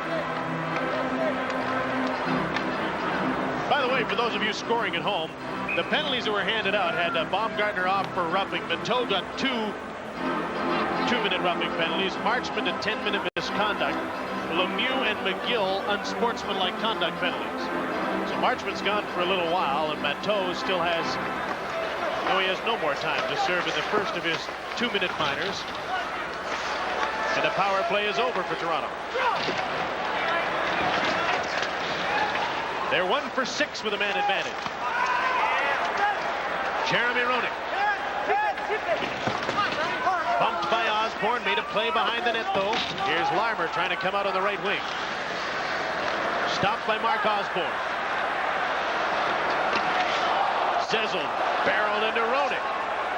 By the way, for those of you scoring at home, the penalties that were handed out had Baumgartner off for roughing. Matteau got 2-minute roughing penalties. Marchment a 10-minute misconduct. Lemieux and McGill unsportsmanlike conduct penalties. So Marchment's gone for a little while, and Matteau still has, no, he has no more time to serve in the first of his 2-minute minors. And the power play is over for Toronto. They're 1 for 6 with a man advantage. Jeremy Roenick. Bumped by Osborne, made a play behind the net though. Here's Larmer trying to come out on the right wing. Stopped by Mark Osborne. Zezel barreled into Roenick.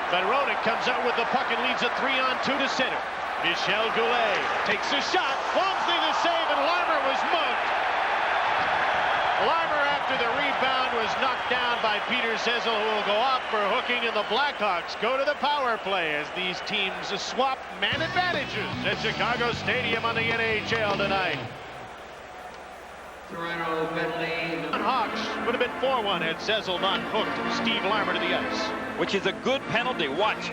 But Roenick comes out with the puck and leads a 3-on-2 to center. Michel Goulet takes a shot. Walmsley the save, and Larmer was mugged. Larmer, after the rebound, was knocked down by Peter Zezel, who will go off for hooking, and the Blackhawks go to the power play as these teams swap man advantages at Chicago Stadium on the NHL tonight. Toronto penalty. Hawks would have been 4-1 had Zezel not hooked Steve Larmer to the ice. Which is a good penalty. Watch.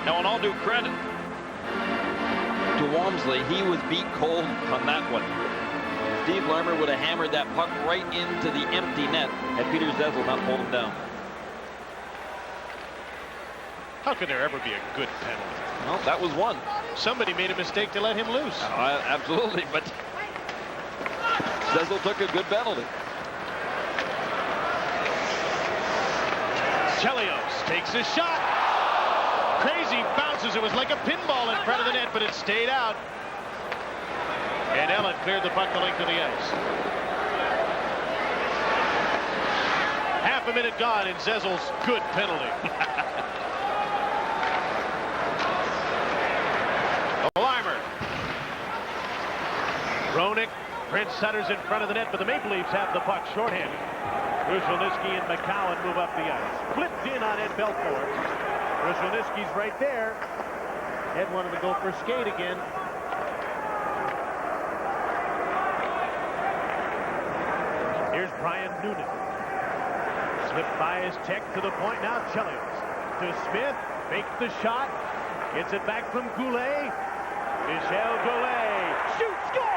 Now, in all due credit to Walmsley, he was beat cold on that one. Steve Larmer would have hammered that puck right into the empty net had Peter Zezel not pulled him down. How could there ever be a good penalty? Well, that was one. Somebody made a mistake to let him loose. Absolutely, but Zezel took a good penalty. Chelios takes a shot. Crazy bounces. It was like a pinball in front of the net, but it stayed out. And Ellen cleared the puck the length of the ice. Half a minute gone in Zezel's good penalty. Larmer. Roenick. Prince Sutter's in front of the net, but the Maple Leafs have the puck shorthanded. Rushelnyski and McCowan move up the ice. Flipped in on Ed Belfort. Rushelnyski's right there. Ed wanted to go for skate again. Here's Brian Noonan. Slipped by his tech to the point. Now Chelios to Smith. Makes the shot. Gets it back from Goulet. Michel Goulet. Shoots, scores!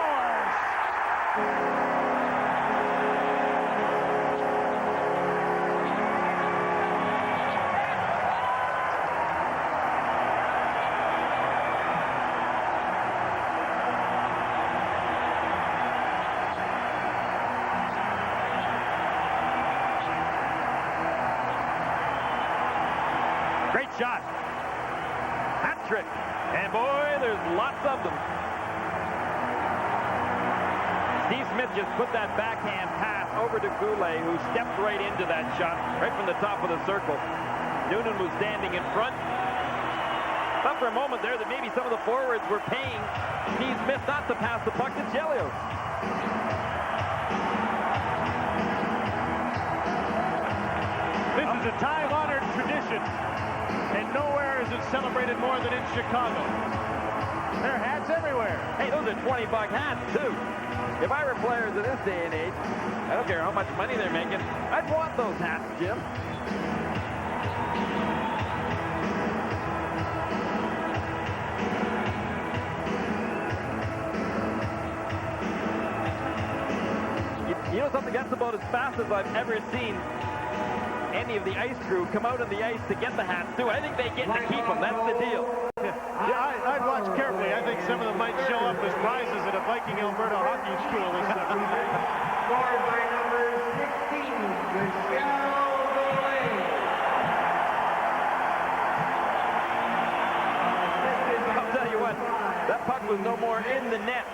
Great shot. Hat trick. And boy, there's lots of them. Steve Smith just put that backhand pass over to Goulet, who stepped right into that shot, right from the top of the circle. Noonan was standing in front. Thought for a moment there that maybe some of the forwards were paying Steve Smith not to pass the puck to Chelios. This is a time-honored tradition, and nowhere is it celebrated more than in Chicago. There are hats everywhere. Hey, those are $20 hats, too. If I were players in this day and age, I don't care how much money they're making, I'd want those hats, Jim. You know something, that's about as fast as I've ever seen any of the ice crew come out on the ice to get the hats, too. I think they get to keep them. That's the deal. Yeah, I'd watch carefully. I think some of them might show up as prizes at a Viking Alberta hockey school this summer. Scored by number 16, Michel Goulet. I'll tell you what, that puck was no more in the net.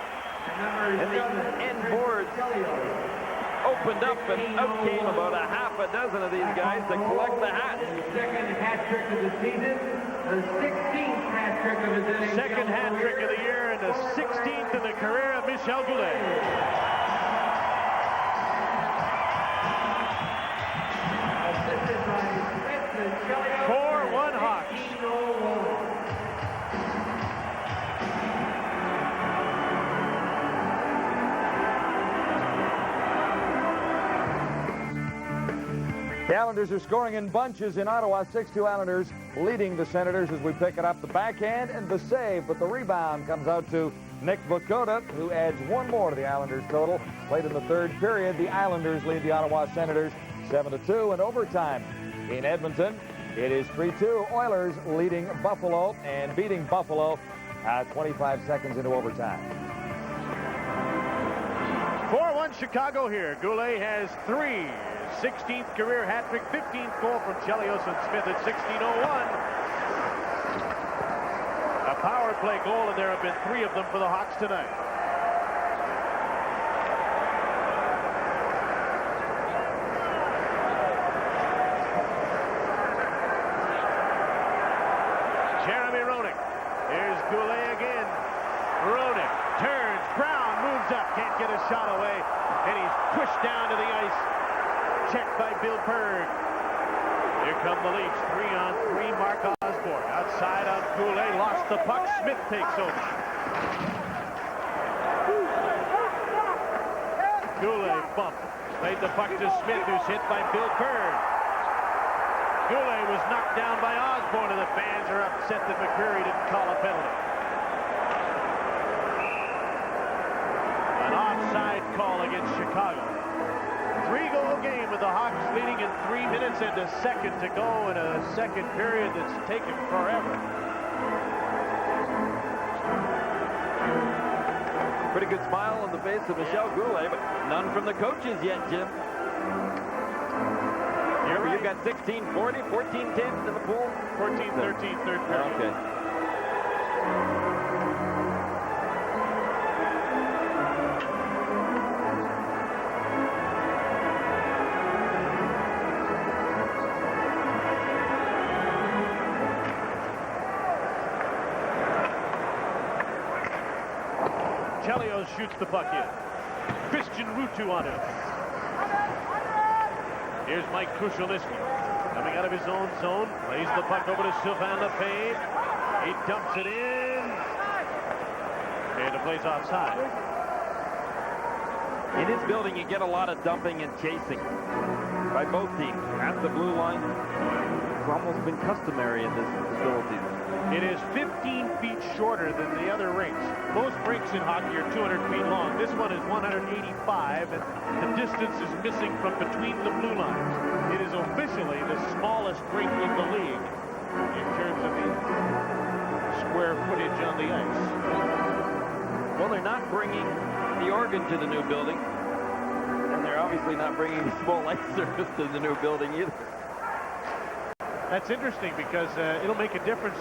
And the end boards opened up, and out came about a half a dozen of these guys to collect the hats. Second hat trick of the season, the 16th hat trick of his NHL. Second hat trick of the year and the 16th in the career of Michel Goulet. Assisted by Smith and Chelios. 4-1 Hawks. The Islanders are scoring in bunches in Ottawa. 6-2 Islanders leading the Senators as we pick it up. The backhand and the save, but the rebound comes out to Nick Vukota, who adds one more to the Islanders total. Late in the third period, the Islanders lead the Ottawa Senators 7-2 in overtime. In Edmonton, it is 3-2. Oilers leading Buffalo and beating Buffalo 25 seconds into overtime. 4-1 Chicago here. Goulet has 3. 16th career hat trick, 15th goal from Chelios and Smith at 16:01. A power play goal, and there have been 3 of them for the Hawks tonight. Jeremy Roenick. Here's Goulet again. moves up, can't get a shot away, and he's pushed down to the ice. Checked by Bill Berg. Here come the Leafs, 3-on-3. Mark Osborne outside on Goulet, lost the puck. Smith takes over. Goulet bumped, played the puck to Smith, who's hit by Bill Berg. Goulet was knocked down by Osborne, and the fans are upset that McCreary didn't call a penalty. An offside call against Chicago. 3-goal game with the Hawks leading in 3 minutes and a second to go in a second period that's taken forever. Pretty good smile on the face of Michel Goulet, but none from the coaches yet, Jim. You've got 16-40, 14-10 in the pool? 14-13, third period. Okay. Chelios shoots the puck in. Christian Ruutu on it. Here's Mike Krushelnyski coming out of his own zone. Plays the puck over to Sylvain Lefebvre. He dumps it in. And the play's offside. In his building, you get a lot of dumping and chasing by both teams. At the blue line, it's almost been customary in this facility. It is 15 feet shorter than the other rinks. Most rinks in hockey are 200 feet long. This one is 185, and the distance is missing from between the blue lines. It is officially the smallest rink in the league in terms of the square footage on the ice. Well, they're not bringing the organ to the new building, and they're obviously not bringing the small ice surface to the new building either. That's interesting because it'll make a difference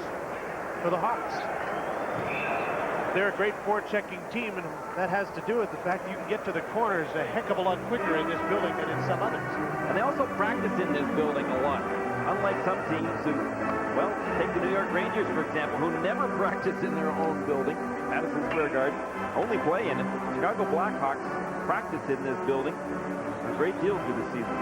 for the Hawks. They're a great forechecking team, and that has to do with the fact that you can get to the corners a heck of a lot quicker in this building than in some others. And they also practice in this building a lot. Unlike some teams who, well, take the New York Rangers, for example, who never practice in their own building, Madison Square Garden, only play in it. The Chicago Blackhawks practice in this building a great deal through the season.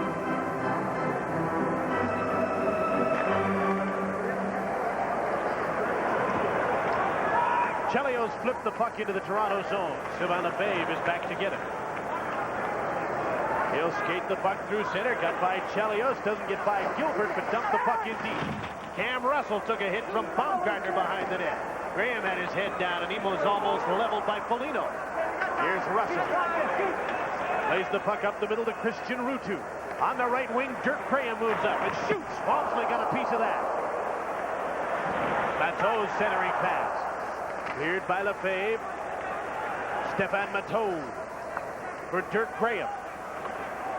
Chelios flipped the puck into the Toronto zone. Sylvain Lefebvre is back to get it. He'll skate the puck through center. Got by Chelios. Doesn't get by Gilbert, but dumped the puck in deep. Cam Russell took a hit from Baumgartner behind the net. Graham had his head down, and he was almost leveled by Foligno. Here's Russell. Plays the puck up the middle to Christian Ruutu. On the right wing, Dirk Graham moves up and shoots. Walmsley got a piece of that. Matteau's centering pass. Cleared by Lefebvre. Stefan Matteau for Dirk Graham.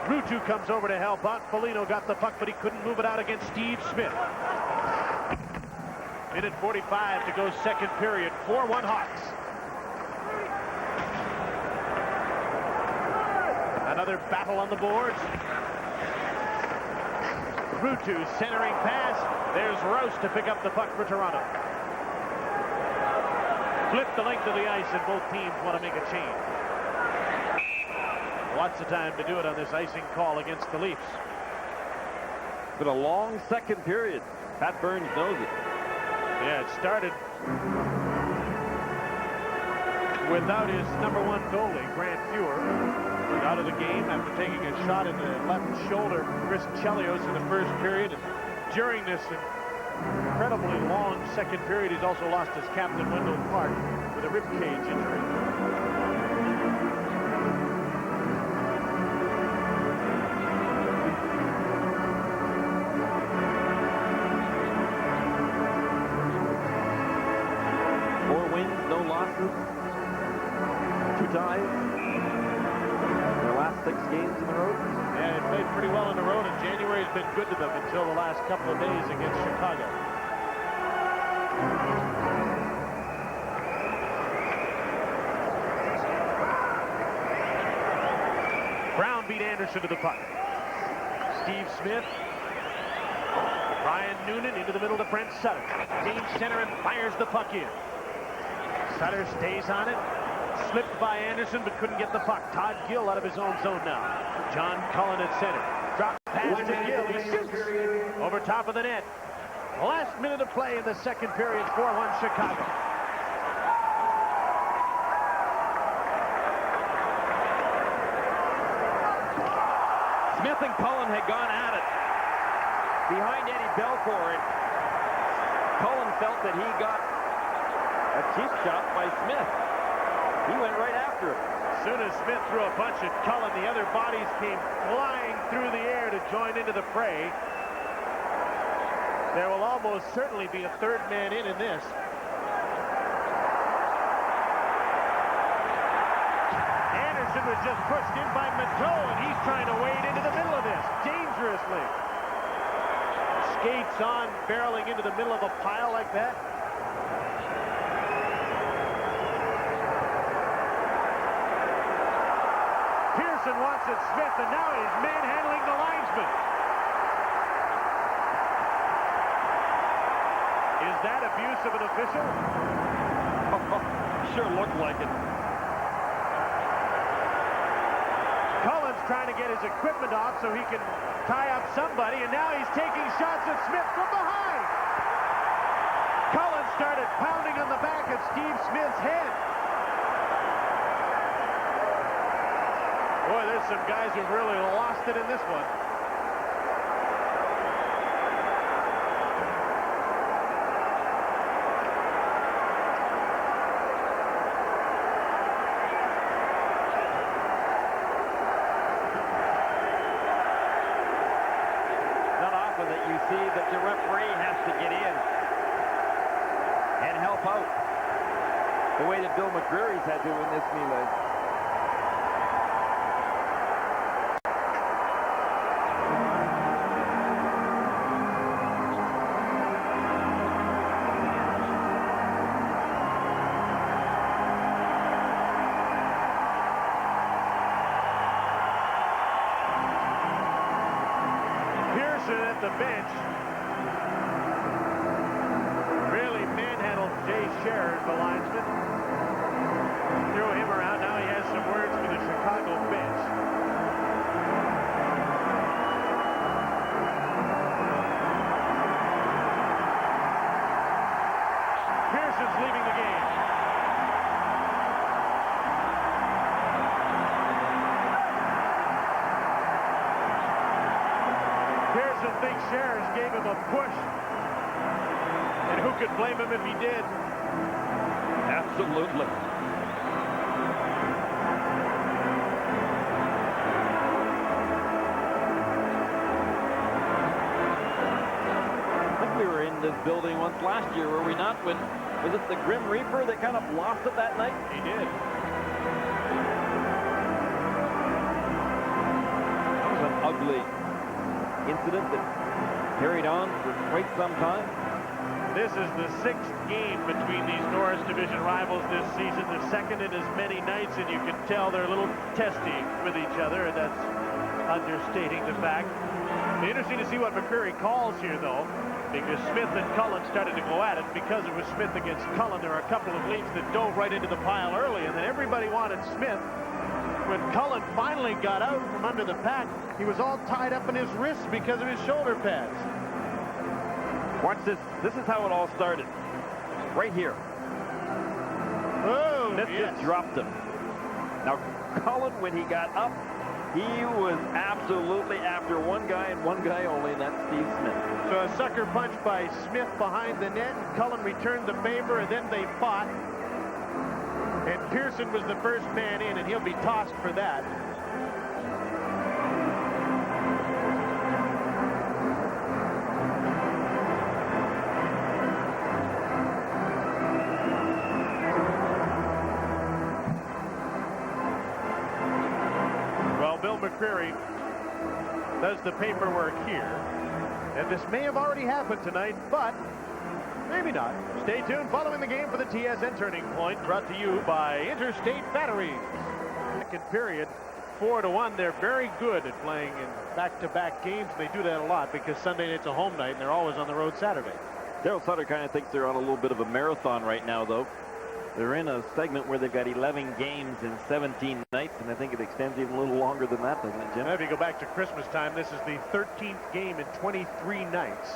Ruutu comes over to help out. Foligno got the puck, but he couldn't move it out against Steve Smith. Minute 45 to go second period. 4-1 Hawks. Another battle on the boards. Ruutu centering pass. There's Rouse to pick up the puck for Toronto. Flip the length of the ice, and both teams want to make a change. Lots of time to do it on this icing call against the Leafs. It's been a long second period. Pat Burns knows it. Yeah, it started without his #1 goalie, Grant Fuhr, out of the game after taking a shot in the left shoulder from Chris Chelios in the first period. And during this incredibly long second period, he's also lost his captain, Wendell Clark, with a ribcage injury. Two ties. Their last 6 games in the road. Yeah, they played pretty well on the road, and January's been good to them until the last couple of days against Chicago. Brown beat Anderson to the puck. Steve Smith. Ryan Noonan into the middle to Brent Sutter. Change center and fires the puck in. Sutter stays on it. Slipped by Anderson, but couldn't get the puck. Todd Gill out of his own zone now. John Cullen at center. Drop pass to Gill. He shoots over top of the net. Last minute of play in the second period. 4-1 Chicago. Smith and Cullen had gone at it behind Eddie Belcourt, and Cullen felt that he got a cheap shot by Smith. He went right after him. As soon as Smith threw a punch at Cullen, the other bodies came flying through the air to join into the fray. There will almost certainly be a third man in this. Anderson was just pushed in by Matteau, and he's trying to wade into the middle of this dangerously. Skates on, barreling into the middle of a pile like that. Pearson wants it Smith, and now he's manhandling the linesman. Is that abuse of an official? Sure looked like it. Cullen's trying to get his equipment off so he can tie up somebody, and now he's taking shots at Smith from behind. Cullen started pounding on the back of Steve Smith's head. Boy, there's some guys who really lost it in this one. See that the referee has to get in and help out the way that Bill McCreary's had to in this melee. At the bench really manhandled Jay Sherrod, the linesman. Threw him around. Now he has some words for the Chicago bench. Pearson's leaving the game. Pearson thinks Sherrod gave him a push. And who could blame him if he did? Absolutely. I think we were in this building once last year, were we not? When was it the Grim Reaper that kind of lost it that night? He did. That was an ugly incident that carried on for quite some time. This is the 6th game between these Norris Division rivals this season, the second in as many nights, and you can tell they're a little testy with each other, and that's understating the fact. It'll be interesting to see what McCreary calls here, though, because Smith and Cullen started to go at it. Because it was Smith against Cullen, there are a couple of leads that dove right into the pile early, and then everybody wanted Smith. When Cullen finally got out from under the pack, he was all tied up in his wrists because of his shoulder pads. Watch this. This is how it all started. Right here. Oh, Smith just dropped him. Now, Cullen, when he got up, he was absolutely after one guy and one guy only, and that's Steve Smith. So a sucker punch by Smith behind the net. Cullen returned the favor, and then they fought. And Pearson was the first man in, and he'll be tossed for that. Well, Bill McCreary does the paperwork here. And this may have already happened tonight, but maybe not. Stay tuned following the game for the TSN Turning Point, brought to you by Interstate Batteries. Second period, 4-1. They're very good at playing in back-to-back games. They do that a lot because Sunday night's a home night, and they're always on the road Saturday. Daryl Sutter kind of thinks they're on a little bit of a marathon right now, though. They're in a segment where they've got 11 games in 17 nights, and I think it extends even a little longer than that, doesn't it, Jim? Now, if you go back to Christmas time, this is the 13th game in 23 nights.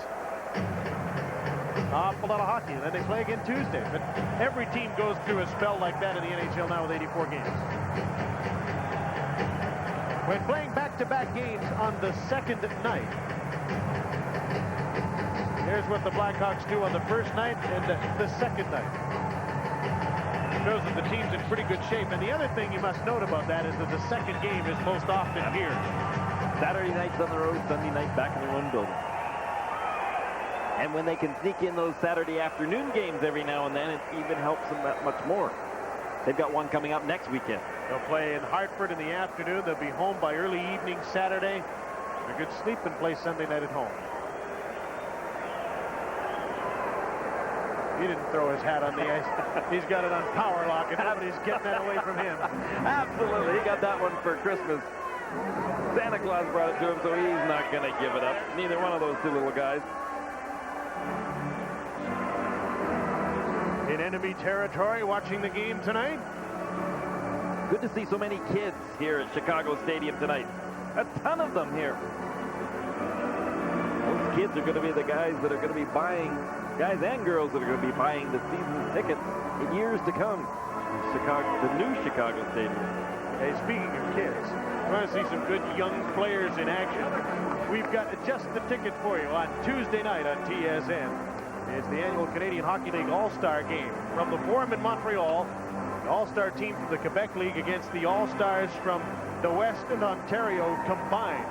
Awful lot of hockey, and then they play again Tuesday. But every team goes through a spell like that in the NHL now with 84 games. When playing back-to-back games on the second night, here's what the Blackhawks do on the first night and the second night. Shows that the team's in pretty good shape. And the other thing you must note about that is that the second game is most often here. Saturday nights on the road, Sunday night back in their own building. And when they can sneak in those Saturday afternoon games every now and then, it even helps them that much more. They've got one coming up next weekend. They'll play in Hartford in the afternoon. They'll be home by early evening Saturday. A good sleep and play Sunday night at home. He didn't throw his hat on the ice. He's got it on power lock, and nobody's getting that away from him. Absolutely. He got that one for Christmas. Santa Claus brought it to him, so he's not going to give it up. Neither one of those two little guys. In enemy territory, watching the game tonight. Good to see so many kids here at Chicago Stadium tonight. A ton of them here. Those kids are going to be the guys that are going to be buying, guys and girls that are going to be buying the season tickets in years to come. The new Chicago Stadium. Hey, speaking of kids, you want to see some good young players in action? We've got just the ticket for you on Tuesday night on TSN. It's the annual Canadian Hockey League All-Star game. From the Forum in Montreal, the All-Star team from the Quebec League against the All-Stars from the West and Ontario combined.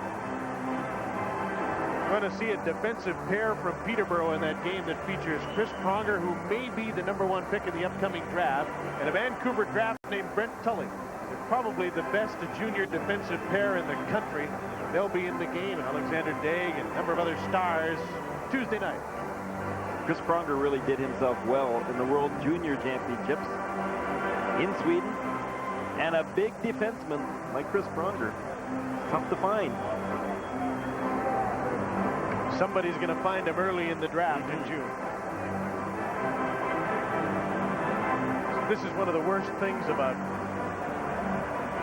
We're going to see a defensive pair from Peterborough in that game that features Chris Pronger, who may be the #1 pick in the upcoming draft, and a Vancouver draft named Brent Tully. They're probably the best junior defensive pair in the country. They'll be in the game. Alexander Daig and a number of other stars Tuesday night. Chris Pronger really did himself well in the World Junior Championships in Sweden. And a big defenseman like Chris Pronger, tough to find. Somebody's going to find him early in the draft in June. This is one of the worst things about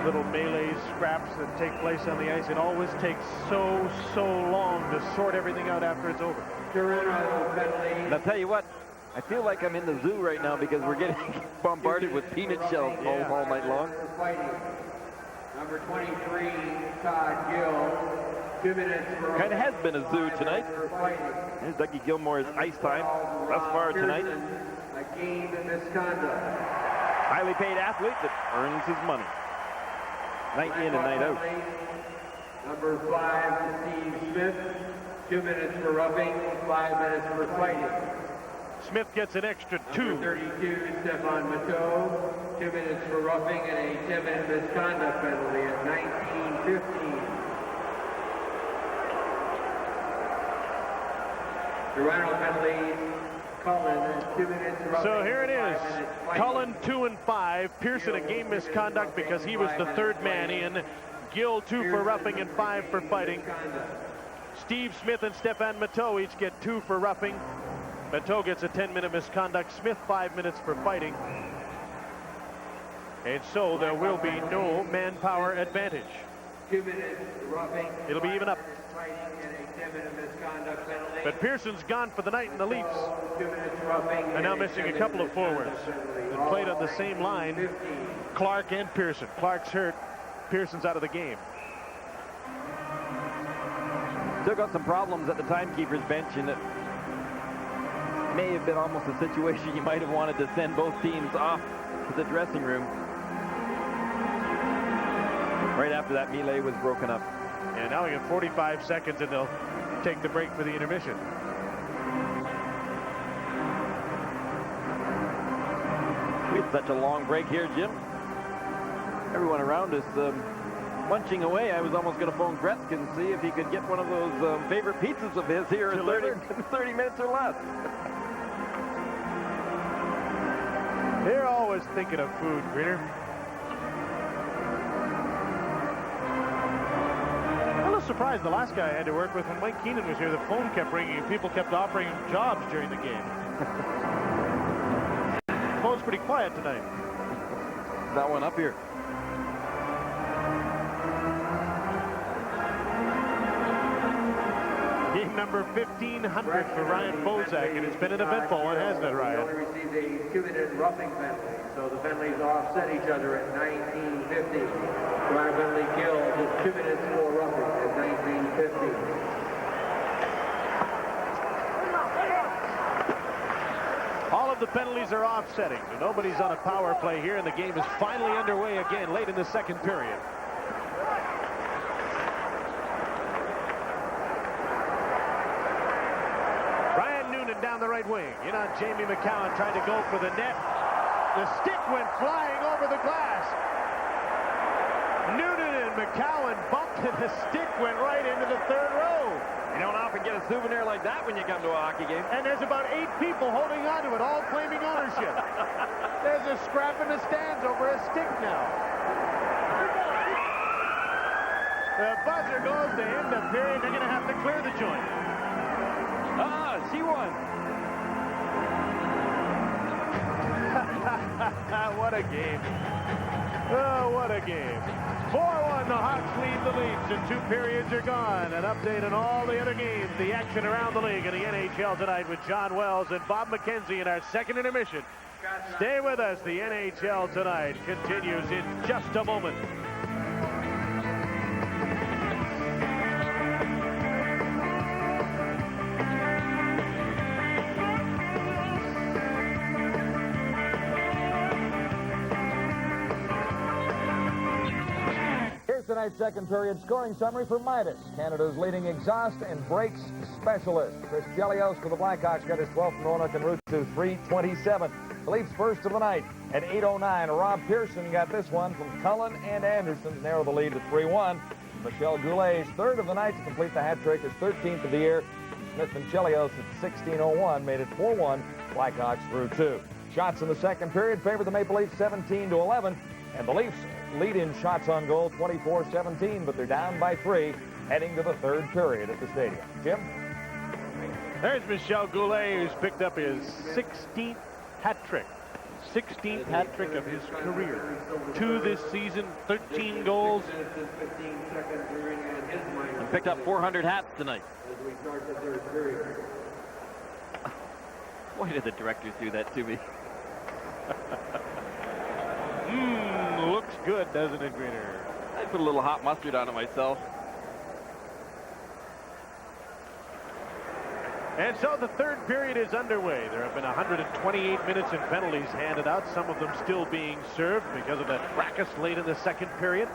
little melee scraps that take place on the ice. It always takes so long to sort everything out after it's over. And I'll tell you what, I feel like I'm in the zoo right now because we're getting bombarded with peanut shells all night long. Number 23, Todd Gill. 2 minutes for Kind of has been a zoo tonight. There's Dougie Gilmore's ice time thus far tonight. A game of misconduct. Highly paid athlete that earns his money. Night in and night out. Number 5, Steve Smith. 2 minutes for roughing, 5 minutes for fighting. Smith gets an extra 2. Number 32, Stefan Matteau. 2 minutes for roughing and a 10-minute misconduct penalty at 19:15. Toronto penalties. Cullen, 2 minutes roughing. So here it is. 5 minutes fighting. Cullen 2 and 5. Pearson a game misconduct because he was the third man in. Gill 2 for roughing and 5 for fighting. Steve Smith and Stefan Matteau each get 2 for roughing. Matteau gets a 10-minute misconduct. Smith 5 minutes for fighting. And so there will be no manpower advantage. 2 minutes roughing. It'll be even up. Fighting and a 10-minute misconduct penalty. But Pearson's gone for the night in the Leafs. 2 minutes roughing. And now missing a couple of forwards that played on the same line. Clark and Pearson. Clark's hurt. Pearson's out of the game. Still got some problems at the timekeeper's bench, and it may have been almost a situation you might have wanted to send both teams off to the dressing room right after that melee was broken up. And now we get 45 seconds and they'll take the break for the intermission. We had such a long break here, Jim. Everyone around us munching away. I was almost going to phone Gretzky and see if he could get one of those favorite pizzas of his here in 30 minutes or less. They're always thinking of food, Greener. I was surprised the last guy I had to work with when Mike Keenan was here. The phone kept ringing and people kept offering him jobs during the game. Phone phone's pretty quiet tonight. That one up here. Game number 1500 for Ryan Bozak, and it's been an eventful one, hasn't it, Ryan? Only received a 2-minute roughing penalty, so the penalties offset each other at 19:50. Prior penalty killed just 2 minutes for roughing at 19:50. All of the penalties are offsetting, so nobody's on a power play here, and the game is finally underway again late in the second period. Down the right wing. In on Jamie McCowan, tried to go for the net. The stick went flying over the glass. Noonan and McCowan bumped and the stick went right into the third row. You don't often get a souvenir like that when you come to a hockey game. And there's about 8 people holding onto it, all claiming ownership. There's a scrap in the stands over a stick now. The buzzer goes to end the period. They're going to have to clear the joint. She won. What a game. Oh, what a game. 4-1, the Hawks lead the Leafs, and 2 periods are gone. An update on all the other games, the action around the league in the NHL tonight with John Wells and Bob McKenzie in our second intermission. Stay with us. The NHL tonight continues in just a moment. Tonight's second period scoring summary for Midas, Canada's leading exhaust and brakes specialist. Chris Chelios for the Blackhawks got his 12th from Roanoke en route to 327. The Leafs first of the night at 8:09. Rob Pearson got this one from Cullen and Anderson to narrow the lead to 3-1. Michel Goulet's third of the night to complete the hat trick, his 13th of the year. Smith and Chelios at 16:01 made it 4-1. Blackhawks through 2. Shots in the second period favored the Maple Leafs 17-11, and the Leafs lead in shots on goal 24-17, but they're down by 3 heading to the third period at the stadium. Jim? There's Michel Goulet, who's picked up his 16th hat trick. 16th hat trick of his career. 2 this season, 13 goals. And picked up 400 hats tonight. Why did the directors do that to me? Looks good, doesn't it, Greener? I put a little hot mustard on it myself. And so the third period is underway. There have been 128 minutes in penalties handed out, some of them still being served because of that fracas late in the second period.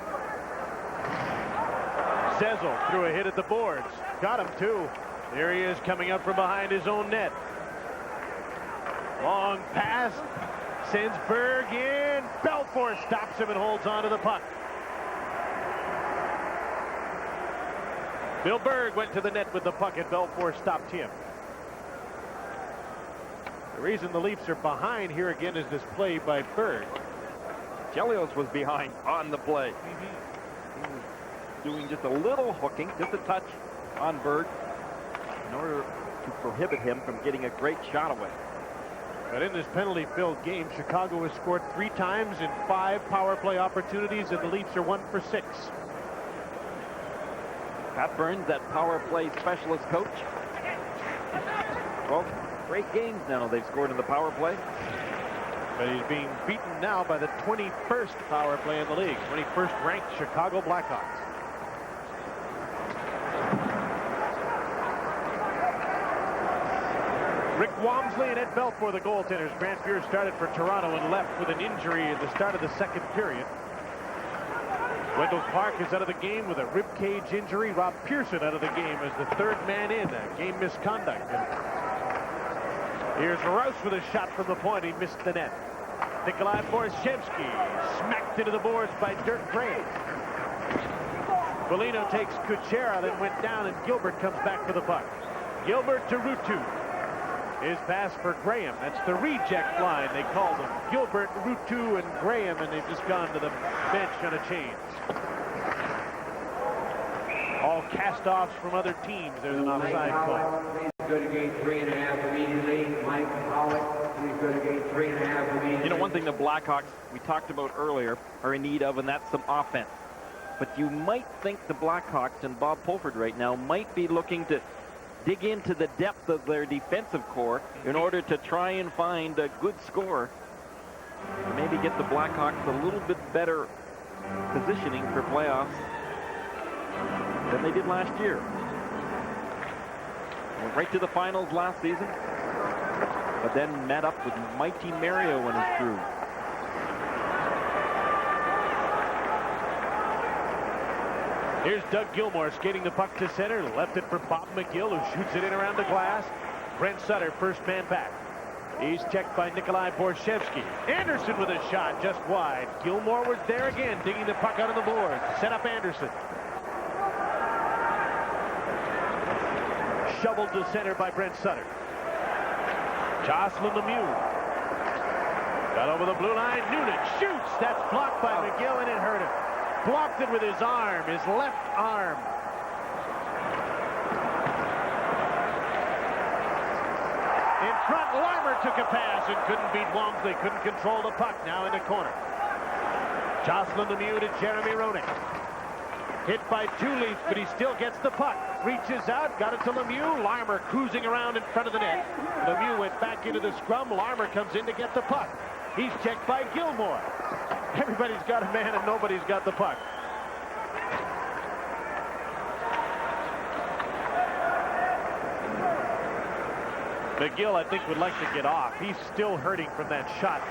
Sezel threw a hit at the boards. Got him, too. There he is coming up from behind his own net. Long pass. Sends Berg in. Belfour stops him and holds on to the puck. Bill Berg went to the net with the puck, and Belfour stopped him. The reason the Leafs are behind here again is this play by Berg. Chelios was behind on the play. He was doing just a little hooking, just a touch on Berg in order to prohibit him from getting a great shot away. But in this penalty-filled game, Chicago has scored 3 times in 5 power play opportunities, and the Leafs are 1 for 6. Pat Burns, that power play specialist coach. Well, great games now they've scored in the power play. But he's being beaten now by the 21st power play in the league. 21st ranked Chicago Blackhawks. Rick Wamsley and Ed Belfour, the goaltenders. Grant Fuhr started for Toronto and left with an injury at the start of the second period. Wendell Clark is out of the game with a rib cage injury. Rob Pearson out of the game as the third man in. A game misconduct. And here's Rouse with a shot from the point. He missed the net. Nikolai Borshevsky smacked into the boards by Dirk Graham. Foligno takes Kuchera, then went down, and Gilbert comes back for the puck. Gilbert to Ruutu. His pass for Graham. That's the reject line, they call them. Gilbert, Ruutu, and Graham, and they've just gone to the bench on a change. All cast-offs from other teams. There's an offside call. Good again, 3.5 immediately. Mike Pollock He's going to gain 3.5. You know, one thing the Blackhawks, we talked about earlier, are in need of, and that's some offense. But you might think the Blackhawks and Bob Pulford right now might be looking to dig into the depth of their defensive core in order to try and find a good score. And maybe get the Blackhawks a little bit better positioning for playoffs than they did last year. Went right to the finals last season, but then met up with Mighty Mario and his crew. Here's Doug Gilmour skating the puck to center. Left it for Bob McGill, who shoots it in around the glass. Brent Sutter, first man back. He's checked by Nikolai Borshevsky. Anderson with a shot just wide. Gilmour was there again, digging the puck out of the board. Set up Anderson. Shoveled to center by Brent Sutter. Jocelyn Lemieux. Got over the blue line. Noonan shoots. That's blocked by McGill, and it hurt him. Blocked it with his arm, his left arm. In front, Larmer took a pass and couldn't beat Walmsley. Couldn't control the puck. Now in the corner. Jocelyn Lemieux to Jeremy Roenick. Hit by Two-Leaf, but he still gets the puck. Reaches out, got it to Lemieux. Larmer cruising around in front of the net. Lemieux went back into the scrum. Larmer comes in to get the puck. He's checked by Gilmour. Everybody's got a man and nobody's got the puck. McGill, I think, would like to get off. He's still hurting from that shot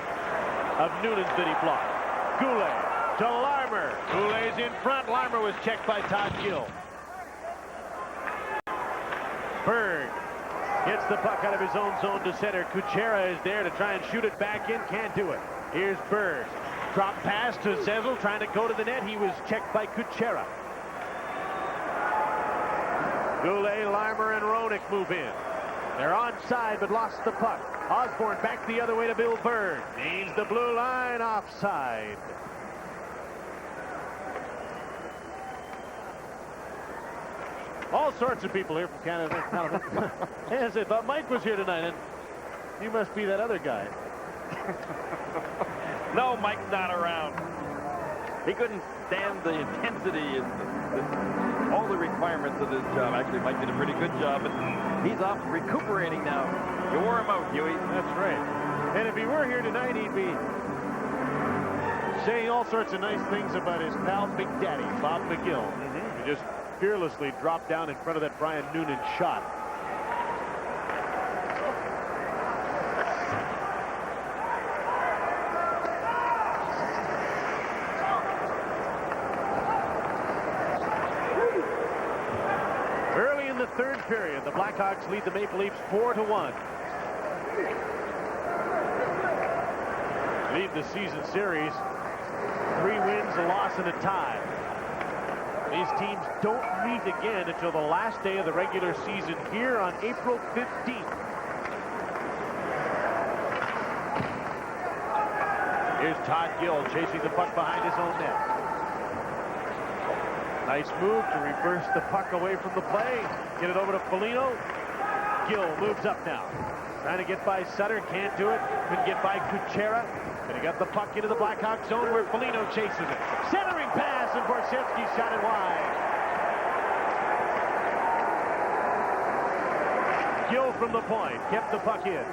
of Noonan's that he blocked. Goulet to Larmer. Goulet's in front. Larmer was checked by Todd Gill. Berg gets the puck out of his own zone to center. Kuchera is there to try and shoot it back in. Can't do it. Here's Berg. Drop pass to Zezel, trying to go to the net. He was checked by Kuchera. Goulet, Larmer, and Roenick move in. They're onside, but lost the puck. Osborne back the other way to Bill Berg. Needs the blue line, offside. All sorts of people here from Canada. As if Mike was here tonight, and you must be that other guy. No, Mike's not around. He couldn't stand the intensity and all the requirements of his job. Actually, Mike did a pretty good job, but he's off recuperating now. You wore him out, Huey. That's right. And if he were here tonight, he'd be saying all sorts of nice things about his pal Big Daddy, Bob McGill. He just fearlessly dropped down in front of that Brian Noonan shot. Early in the third period, the Blackhawks lead the Maple Leafs 4-1. Lead the season series 3 wins, a loss, and a tie. These teams don't meet again until the last day of the regular season here on April 15th. Here's Todd Gill chasing the puck behind his own net. Nice move to reverse the puck away from the play. Get it over to Foligno. Gill moves up now. Trying to get by Sutter, can't do it. Couldn't get by Kuchera. But he got the puck into the Blackhawks zone where Foligno chases it. Centering pass, and Borshevsky shot it wide. Gill from the point, kept the puck in.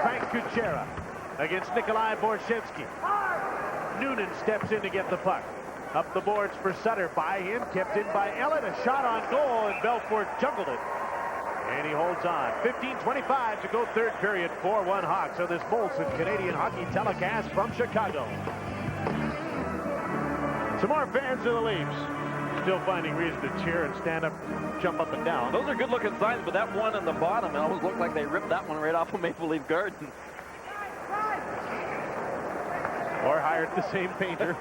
Frank Kuchera against Nikolai Borshevsky. Noonan steps in to get the puck. Up the boards for Sutter, by him, kept in by Ellett. A shot on goal, and Belfort juggled it. And he holds on. 15:25 to go third period. 4-1 Hawks on this Molson Canadian Hockey telecast from Chicago. Some more fans of the Leafs. Still finding reason to cheer and stand up, jump up and down. Those are good-looking signs, but that one on the bottom, it almost looked like they ripped that one right off of Maple Leaf Garden. Or hired the same painter.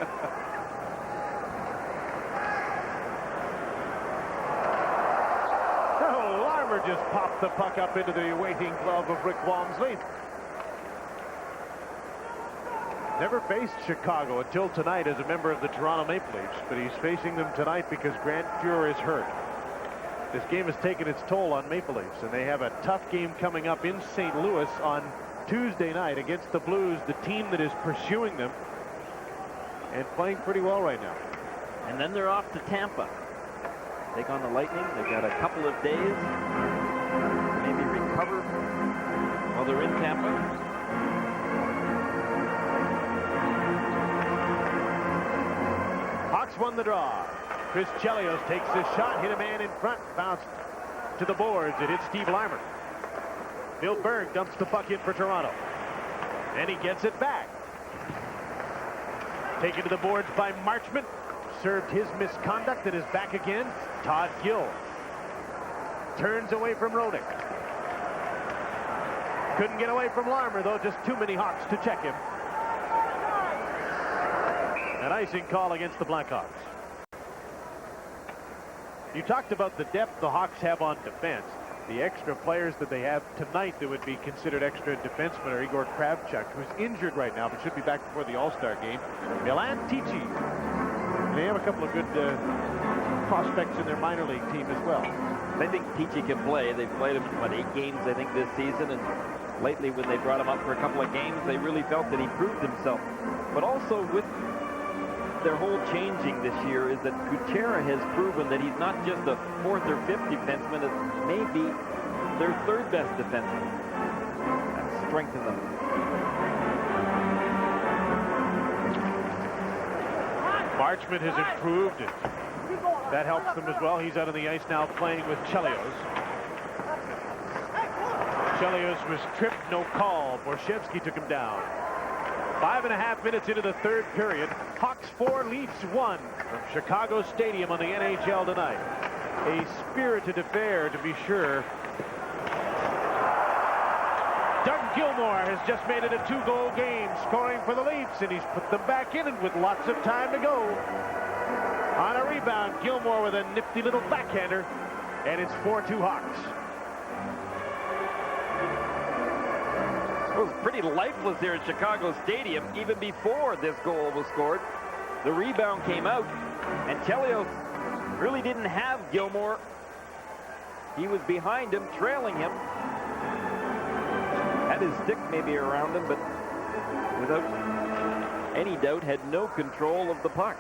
Just popped the puck up into the waiting glove of Rick Walmsley. Never faced Chicago until tonight as a member of the Toronto Maple Leafs, but he's facing them tonight because Grant Fuhr is hurt. This game has taken its toll on Maple Leafs, and they have a tough game coming up in St. Louis on Tuesday night against the Blues, the team that is pursuing them and playing pretty well right now. And then they're off to Tampa. Take on the Lightning. They've got a couple of days, maybe recover while they're in Tampa. Hawks won the draw. Chris Chelios takes his shot, hit a man in front, bounced to the boards. It hit Steve Larmer. Bill Berg dumps the puck in for Toronto. And he gets it back. Taken to the boards by Marchment. Served his misconduct and is back again. Todd Gill turns away from Rodick. Couldn't get away from Larmer, though. Just too many Hawks to check him. An icing call against the Blackhawks. You talked about the depth the Hawks have on defense. The extra players that they have tonight that would be considered extra defensemen are Igor Kravchuk, who's injured right now, but should be back before the All-Star game. Milan Tichy. They have a couple of good prospects in their minor league team as well. I think Tichy can play. They've played him, 8 games, I think, this season. And lately, when they brought him up for a couple of games, they really felt that he proved himself. But also with their whole changing this year is that Kuchera has proven that he's not just a 4th or 5th defenseman, it's maybe their 3rd best defenseman. That's strengthened them. Marchment has improved. That helps them as well. He's out on the ice now playing with Chelios. Chelios was tripped, no call. Borshevsky took him down. 5.5 minutes into the 3rd period. Hawks 4, Leafs 1 from Chicago Stadium on the NHL tonight. A spirited affair, to be sure. Doug Gilmour has just made it a 2-goal game, scoring for the Leafs, and he's put them back in, and with lots of time to go. On a rebound, Gilmour with a nifty little backhander, and it's 4-2 Hawks. It was pretty lifeless here at Chicago Stadium even before this goal was scored. The rebound came out, and Chelios really didn't have Gilmour. He was behind him, trailing him. Had his stick maybe around him, but without any doubt had no control of the puck.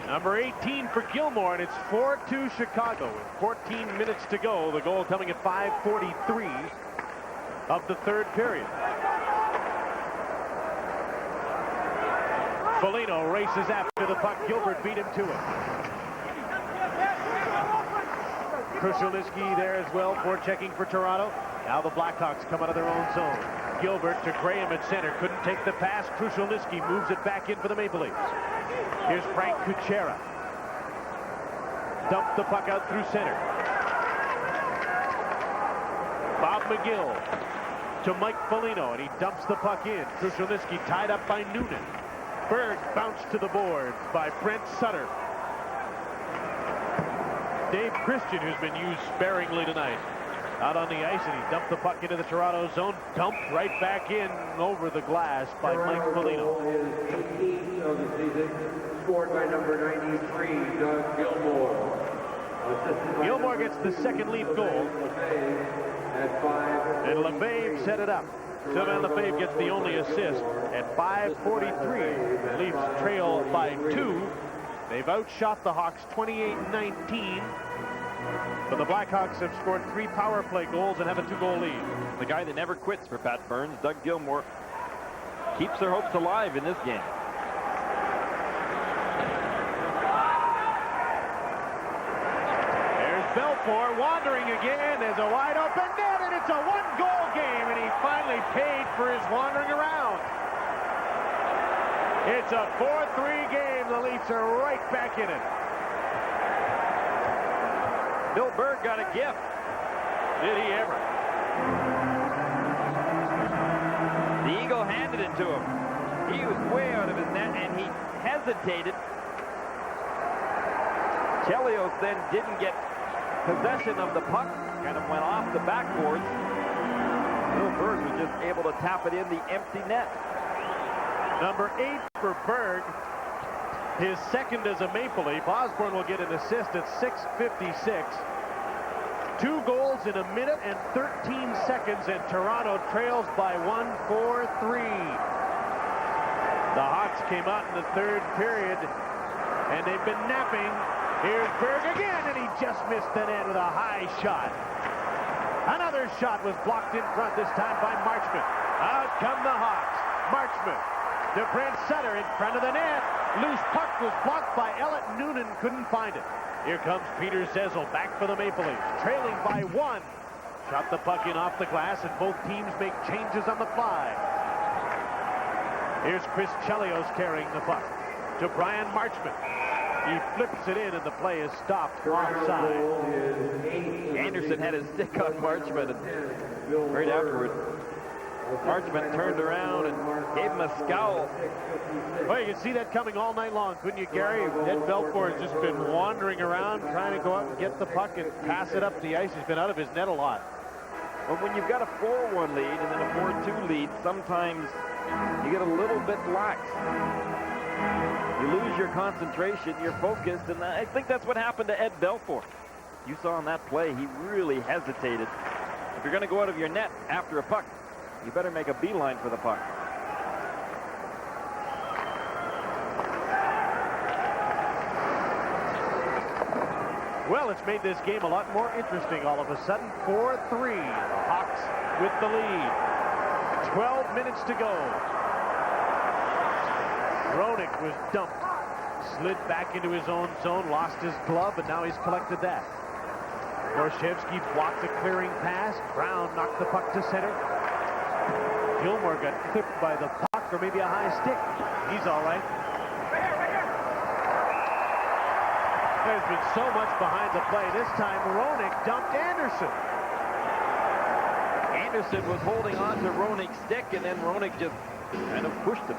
Number 18 for Gilmour, and it's 4-2 Chicago with 14 minutes to go. The goal coming at 5:43 of the 3rd period. Foligno races after the puck. Gilbert beat him to it. Krushelnyski there as well, forechecking for Toronto. Now the Blackhawks come out of their own zone. Gilbert to Graham at center. Couldn't take the pass. Krushelnyski moves it back in for the Maple Leafs. Here's Frank Kuchera. Dumped the puck out through center. Bob McGill to Mike Foligno, and he dumps the puck in. Krushelnyski tied up by Noonan. Berg bounced to the boards by Brent Sutter. Dave Christian, who's been used sparingly tonight, out on the ice, and he dumped the puck into the Toronto zone. Dumped right back in over the glass by Mike Foligno. Is 18th of the season, scored by number 93, Doug Gilmour. Gilmour gets the second Leaf goal. At 5. And Lefebvre set it up. Sylvain Lefebvre gets the only assist at 5:43. The Leafs trail by 2. They've outshot the Hawks 28-19. But the Blackhawks have scored 3 power play goals and have a 2-goal lead. The guy that never quits for Pat Burns, Doug Gilmour, keeps their hopes alive in this game. Belfour wandering again. There's a wide open net, and it's a 1-goal game, and he finally paid for his wandering around. It's a 4-3 game. The Leafs are right back in it. Bill Berg got a gift. Did he ever? The Eagle handed it to him. He was way out of his net, and he hesitated. Chelios then didn't get possession of the puck, kind of went off the backboards. Bill Berg was just able to tap it in the empty net. Number 8 for Berg. His second as a Maple Leaf. Osborne will get an assist at 6:56. 2 goals in 1 minute and 13 seconds, and Toronto trails by 1, 4-3. The Hawks came out in the 3rd period, and they've been napping. Here's Berg again, and he just missed the net with a high shot. Another shot was blocked in front, this time by Marchment. Out come the Hawks. Marchment to Brent Sutter in front of the net. Loose puck was blocked by Elliott. Noonan couldn't find it. Here comes Peter Zezel back for the Maple Leafs, trailing by 1. Shot the puck in off the glass, and both teams make changes on the fly. Here's Chris Chelios carrying the puck to Brian Marchment. He flips it in, and the play is stopped offside. Anderson had his stick on Marchment, and right afterward, Marchment turned around and gave him a scowl. Well, you can see that coming all night long, couldn't you, Gary? Ed Belfour has just been wandering around trying to go out and get the puck and pass it up the ice. He's been out of his net a lot. Well, when you've got a 4-1 lead and then a 4-2 lead, sometimes you get a little bit lax. You lose your concentration, your focus, and I think that's what happened to Ed Belfour. You saw on that play, he really hesitated. If you're going to go out of your net after a puck, you better make a beeline for the puck. Well, it's made this game a lot more interesting all of a sudden. 4-3, the Hawks with the lead. 12 minutes to go. Roenick was dumped. Slid back into his own zone, lost his glove, but now he's collected that. Gorshevsky blocked the clearing pass. Brown knocked the puck to center. Gilmore got clipped by the puck, or maybe a high stick. He's all right. There's been so much behind the play. This time, Roenick dumped Anderson. Anderson was holding on to Roenick's stick, and then Roenick just kind of pushed him.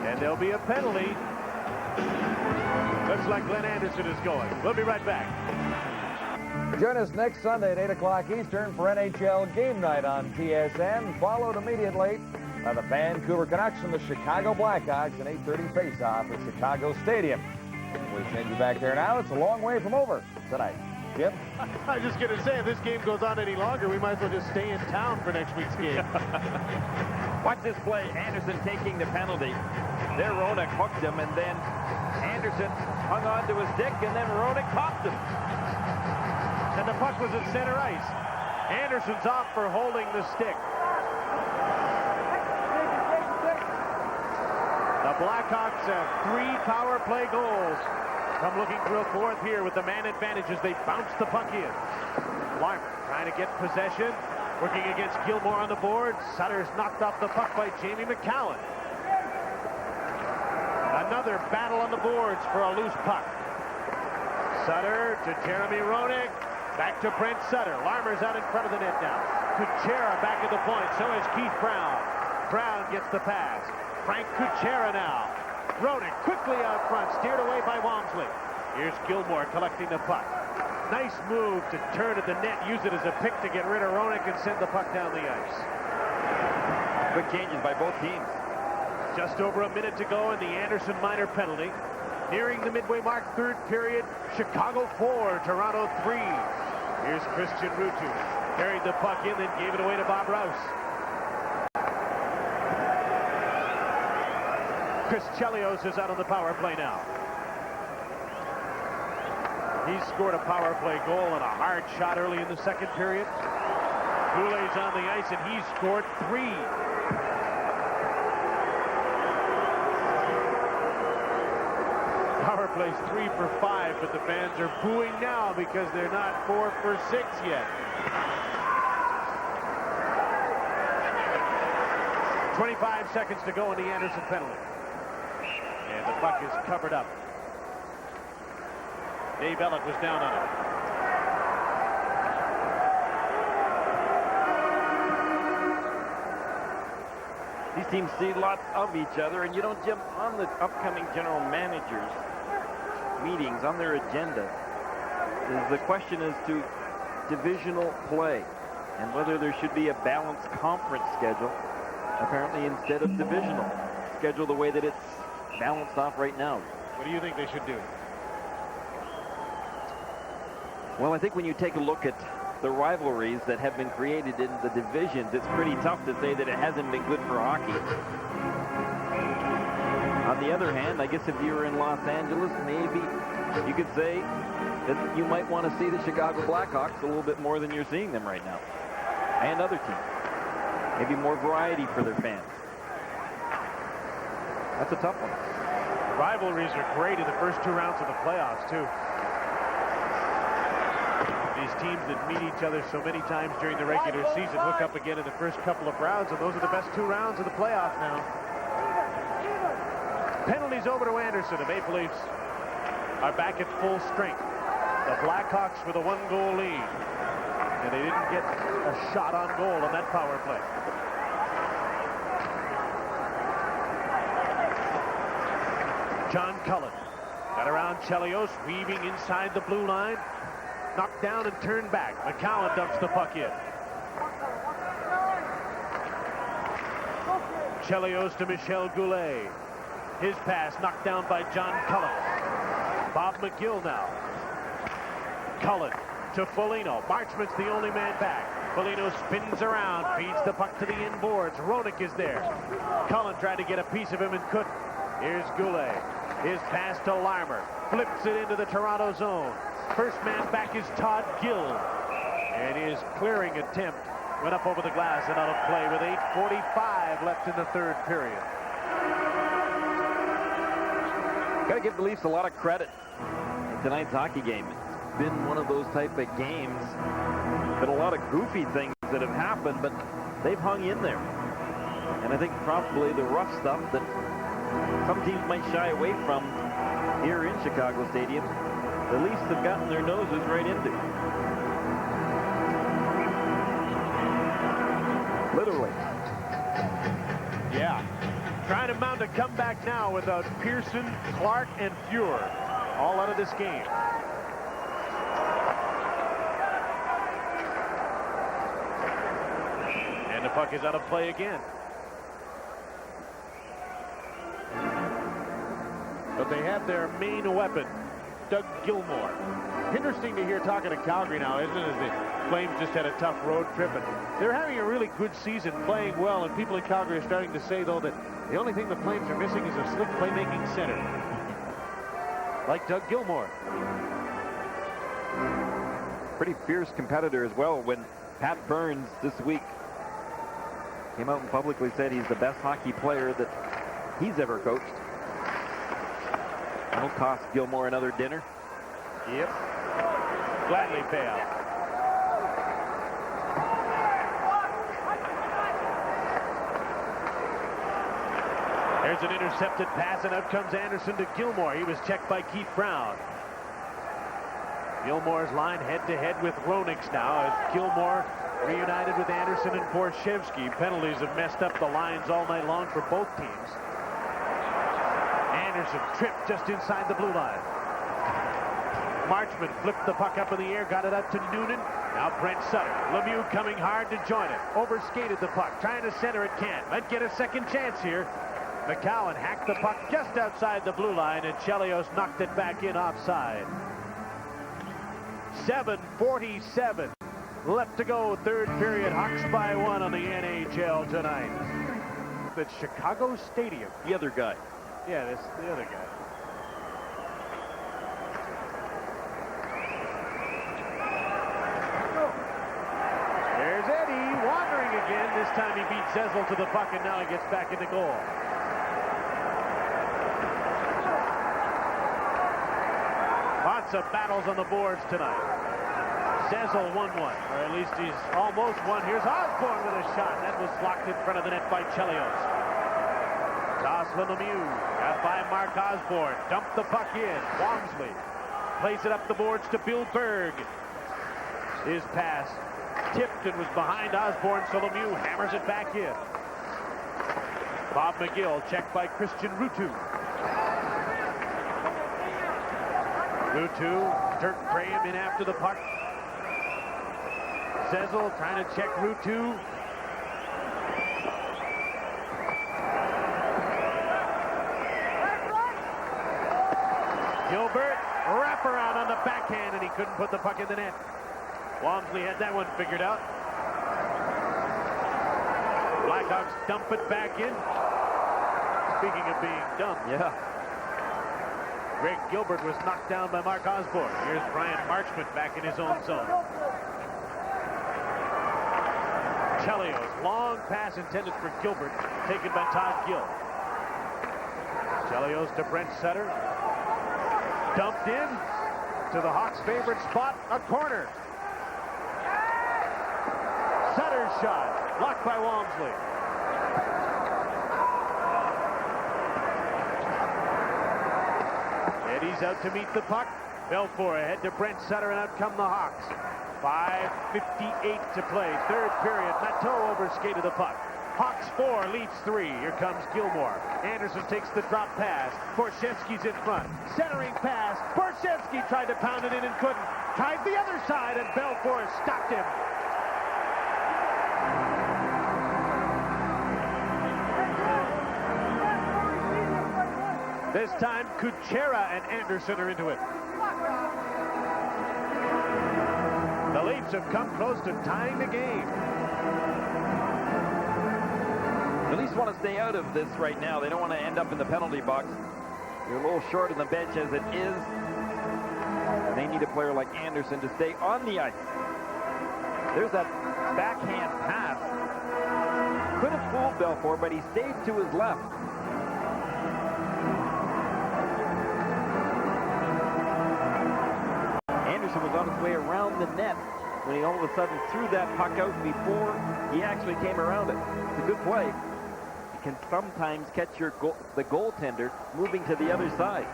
And there'll be a penalty. Looks like Glenn Anderson is going. We'll be right back. Join us next Sunday at 8 o'clock Eastern for NHL Game Night on TSN, followed immediately by the Vancouver Canucks and the Chicago Blackhawks, an 8:30 face-off at Chicago Stadium. We send you back there now. It's a long way from over tonight. Jim? I was just going to say, if this game goes on any longer, we might as well just stay in town for next week's game. Watch this play. Anderson taking the penalty. There Roenick hooked him, and then Anderson hung on to his stick, and then Roenick popped him. And the puck was at center ice. Anderson's off for holding the stick. The Blackhawks have 3 power play goals. Come looking for a 4th here with the man advantage as they bounce the puck in. Larmer trying to get possession. Working against Gilmore on the board. Sutter's knocked off the puck by Jamie McCowan. Another battle on the boards for a loose puck. Sutter to Jeremy Roenick. Back to Brent Sutter. Larmer's out in front of the net now. Kuchera back at the point. So is Keith Brown. Brown gets the pass. Frank Kuchera now. Roenick quickly out front, steered away by Walmsley. Here's Gilmore collecting the puck. Nice move to turn at the net, use it as a pick to get rid of Roenick and send the puck down the ice. Quick changes by both teams. Just over a minute to go in the Anderson minor penalty. Nearing the midway mark, 3rd period. Chicago 4, Toronto 3. Here's Christian Ruutu. Carried the puck in, then gave it away to Bob Rouse. Chris Chelios is out on the power play now. He scored a power play goal and a hard shot early in the 2nd period. Goulet's on the ice, and he scored 3. Power plays 3 for 5, but the fans are booing now because they're not 4 for 6 yet. 25 seconds to go in the Anderson penalty. And the puck is covered up. Dave Ellett was down on it. These teams see lots of each other, and you don't jump on the upcoming general managers' meetings on their agenda. The question is to divisional play and whether there should be a balanced conference schedule, apparently instead of divisional schedule the way that it's balanced off right now. What do you think they should do? Well, I think when you take a look at the rivalries that have been created in the divisions, it's pretty tough to say that it hasn't been good for hockey. On the other hand, I guess if you were in Los Angeles, maybe you could say that you might want to see the Chicago Blackhawks a little bit more than you're seeing them right now. And other teams. Maybe more variety for their fans. That's a tough one. Rivalries are great in the first 2 rounds of the playoffs, too. These teams that meet each other so many times during the regular season hook up again in the first couple of rounds, and those are the best 2 rounds of the playoffs now. Penalties over to Anderson. The Maple Leafs are back at full strength. The Blackhawks with a 1-goal lead. And they didn't get a shot on goal on that power play. John Cullen got around Chelios, weaving inside the blue line. Knocked down and turned back. McCowan dumps the puck in. Chelios to Michel Goulet. His pass knocked down by John Cullen. Bob McGill now. Cullen to Foligno. Marchment's the only man back. Foligno spins around, feeds the puck to the inboards. Roenick is there. Cullen tried to get a piece of him and couldn't. Here's Goulet. His pass to Larmer. Flips it into the Toronto zone. First man back is Todd Gill. And his clearing attempt went up over the glass and out of play with 8:45 left in the third period. Got to give the Leafs a lot of credit in tonight's hockey game. It's been one of those type of games. Been a lot of goofy things that have happened, but they've hung in there. And I think probably the rough stuff that some teams might shy away from here in Chicago Stadium, the Leafs have gotten their noses right into. Literally. Yeah. Trying to mount a comeback now without Pearson, Clark, and Fuhr all out of this game. And the puck is out of play again. But they have their main weapon, Doug Gilmour. Interesting to hear talking to Calgary now, isn't it? The Flames just had a tough road trip, and they're having a really good season, playing well, and people in Calgary are starting to say, though, that the only thing the Flames are missing is a slick playmaking center. Like Doug Gilmour. Pretty fierce competitor as well when Pat Burns this week came out and publicly said he's the best hockey player that he's ever coached. That'll cost Gilmour another dinner. Yep. Gladly pay out. There's an intercepted pass, and out comes Anderson to Gilmour. He was checked by Keith Brown. Gilmour's line head-to-head with Roenick's now as Gilmour reunited with Anderson and Borshevsky. Penalties have messed up the lines all night long for both teams. Anderson tripped just inside the blue line. Marchment flipped the puck up in the air, got it up to Noonan. Now Brent Sutter. Lemieux coming hard to join it. Overskated the puck, trying to center it, can't. Might get a second chance here. McCowan hacked the puck just outside the blue line, and Chelios knocked it back in offside. 7:47 left to go, third period. Hawks by 1 on the NHL tonight. At Chicago Stadium. The other guy. Yeah, that's the other guy. There's Eddie wandering again. This time he beat Zezel to the puck, and now he gets back into goal. Lots of battles on the boards tonight. Zezel won one, or at least he's almost won. Here's Osborne with a shot. That was blocked in front of the net by Chelios. Jocelyn Lemieux got by Mark Osborne. Dumped the puck in. Walmsley plays it up the boards to Bill Berg. His pass tipped and was behind Osborne, so Lemieux hammers it back in. Bob McGill checked by Christian Ruutu. Ruutu, Dirk Graham in after the puck. Zezel trying to check Ruutu. Gilbert, wraparound on the backhand, and he couldn't put the puck in the net. Walmsley had that one figured out. Blackhawks dump it back in. Speaking of being dumped. Yeah. Greg Gilbert was knocked down by Mark Osborne. Here's Brian Marchment back in his own zone. Chelios, long pass intended for Gilbert, taken by Todd Gill. Chelios to Brent Sutter. Dumped in to the Hawks' favorite spot, a corner. Sutter's shot, blocked by Walmsley. Eddie's out to meet the puck. Belfour ahead to Brent Sutter, and out come the Hawks. 5:58 to play. Third period. Matteau overskated the puck. Hawks 4, Leafs 3. Here comes Gilmore. Anderson takes the drop pass. Borshevsky's in front. Centering pass. Borshevsky tried to pound it in and couldn't. Tried the other side, and Belfour stopped him. This time, Kuchera and Anderson are into it. The Leafs have come close to tying the game. The Leafs want to stay out of this right now. They don't want to end up in the penalty box. They're a little short on the bench as it is. And they need a player like Anderson to stay on the ice. There's that backhand pass. Could have fooled Belfour, but he stayed to his left. Anderson was on his way around the net when he all of a sudden threw that puck out before he actually came around it. It's a good play. You can sometimes catch the goaltender moving to the other side.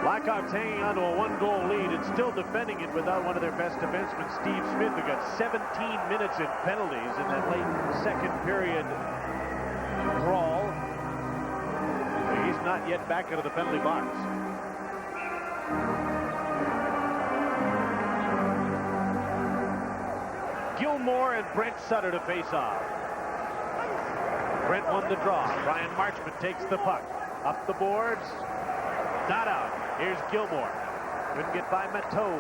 Blackhawks hanging on to a one-goal lead and still defending it without one of their best defensemen, Steve Smith, who got 17 minutes in penalties in that late second period brawl. He's not yet back out of the penalty box. Gilmore and Brent Sutter to face off. Brent won the draw. Brian Marchment takes the puck. Up the boards. Not out. Here's Gilmore. Couldn't get by Matteau.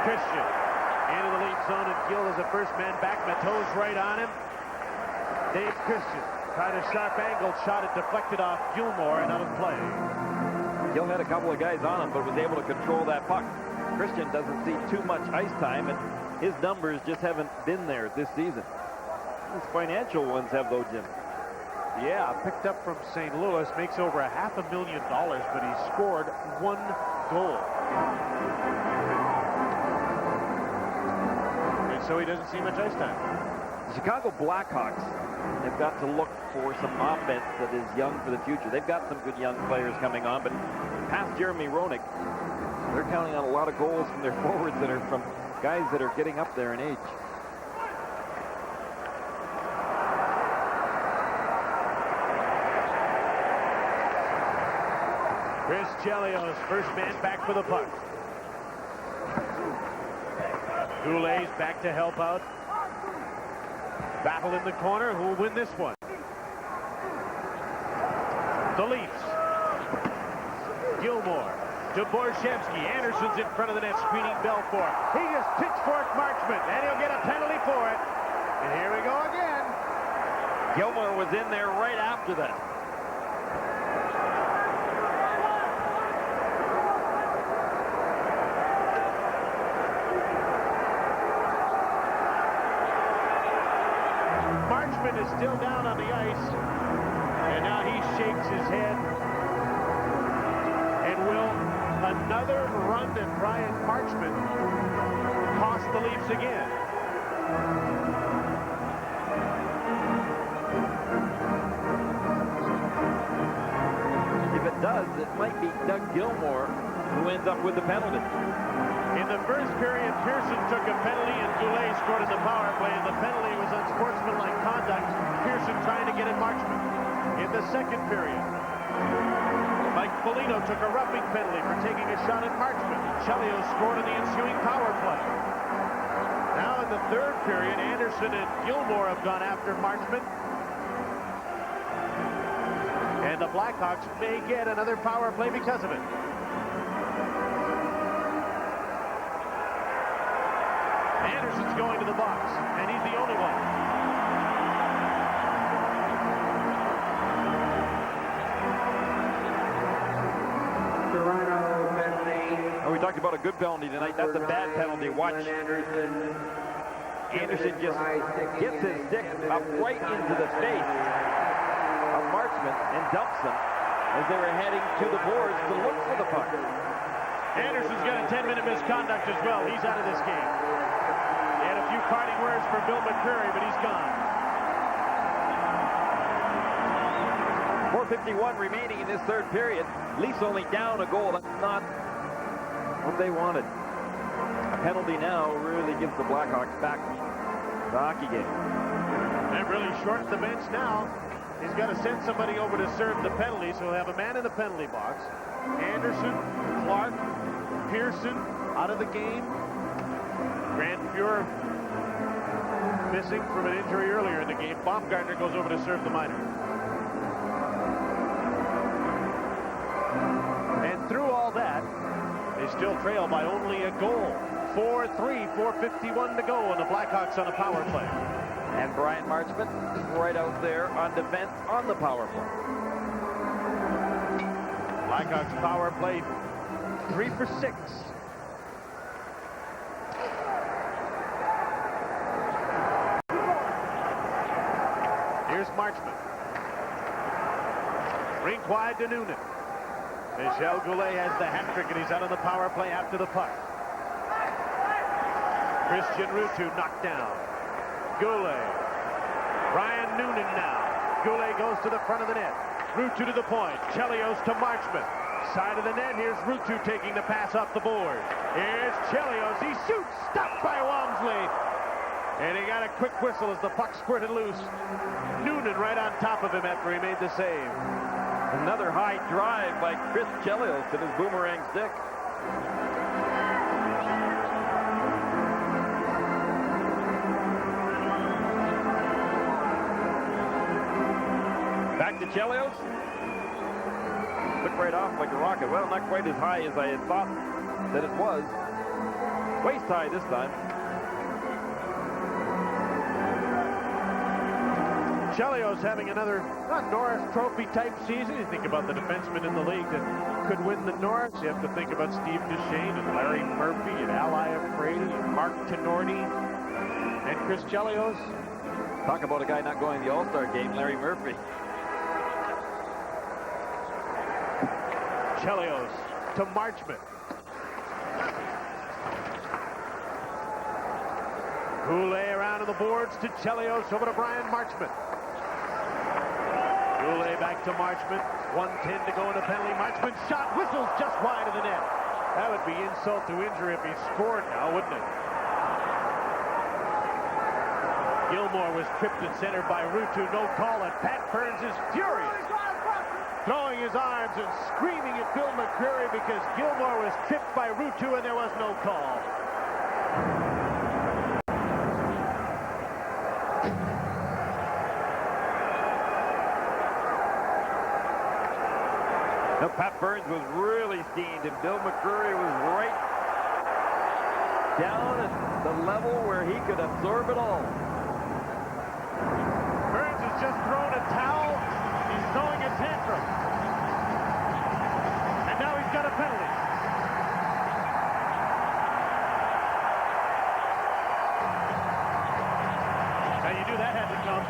Christian into the lead zone, and Gill is the first man back. Matteau's right on him. Dave Christian tried a sharp angle shot. It deflected off Gilmore and out of play. Gill had a couple of guys on him, but was able to control that puck. Christian doesn't see too much ice time, and his numbers just haven't been there this season. His financial ones have, though, Jim. Yeah, picked up from St. Louis, makes over $500,000, but he scored 1 goal. And so he doesn't see much ice time. The Chicago Blackhawks have got to look for some offense that is young for the future. They've got some good young players coming on, but past Jeremy Roenick, they're counting on a lot of goals from their forwards that are from guys that are getting up there in age. Chris Chelios, first man back for the puck. Goulet's back to help out. Battle in the corner. Who will win this one? The Leafs. Gilmore to Borshevsky. Anderson's in front of the net, screening Belfour. He just pitchforked Marchment, and he'll get a penalty for it. And here we go again. Gilmore was in there right after that. Marchment is still down on the ice, and now he shakes his head. And will another run at Brian Marchment cost the Leafs again? If it does, it might be Doug Gilmore who ends up with the penalty. In the first period, Pearson took a penalty and Goulet scored in the power play, and the penalty was unsportsmanlike conduct. Pearson trying to get at Marchment. In the second period, Mike Foligno took a roughing penalty for taking a shot at Marchment. Chelios scored in the ensuing power play. Now in the third period, Anderson and Gilmore have gone after Marchment. And And the Blackhawks may get another power play because of it. Anderson's going to the box, and he's the only one. Toronto penalty. Oh, we talked about a good penalty tonight. That's a bad penalty. Watch. Anderson just gets his stick up right into the face of Marchment and dumps him as they were heading to the boards to look for the puck. Anderson's got a 10-minute misconduct as well. He's out of this game. He had a few parting words for Bill McCreary, but he's gone. 4:51 remaining in this third period. Leafs only down a goal. That's not what they wanted. A penalty now really gives the Blackhawks back the hockey game. And really short the bench now. He's got to send somebody over to serve the penalty, so he'll have a man in the penalty box. Anderson, Clark, Pearson out of the game. Grant Fuhr missing from an injury earlier in the game. Baumgartner goes over to serve the minor. And through all that, they still trail by only a goal. 4-3, 4:51 to go, and the Blackhawks on a power play. And Brian Marchment right out there on defense on the power play. Blackhawks power play 3 for 6. Here's Marchment. Rink wide to Noonan. Michel Goulet has the hat trick, and he's out on the power play after the puck. Christian Ruutu knocked down. Goulet. Ryan Noonan now. Goulet goes to the front of the net. Ruutu to the point. Chelios to Marchment. Side of the net. Here's Ruutu taking the pass off the board. Here's Chelios. He shoots. Stopped by Walmsley. And he got a quick whistle as the puck squirted loose. Noonan right on top of him after he made the save. Another high drive by Chris Chelios to his boomerang stick. Back to Chelios. Took right off like a rocket. Well, not quite as high as I had thought that it was. Waist high this time. Chelios having another Norris Trophy type season. You think about the defensemen in the league that could win the Norris. You have to think about Steve Duchesne and Larry Murphy and Al Iafrate and Mark Tenorti and Chris Chelios. Talk about a guy not going to the All-Star game, Larry Murphy. Chelios to Marchment. Goulet around on the boards to Chelios, over to Brian Marchment. Goulet back to Marchment. 1:10 to go in a penalty. Marchment shot whistles just wide of the net. That would be insult to injury if he scored now, wouldn't it? Gilmore was tripped and centered by Ruutu. No call, and Pat Burns is furious. Throwing his arms and screaming at Bill McCreary because Gilmore was tripped by Ruutu and there was no call. Now, Pat Burns was really steamed, and Bill McCreary was right down at the level where he could absorb it all. Burns has just thrown a towel. He's throwing a tantrum. And now he's got a penalty. Now you knew that had to come.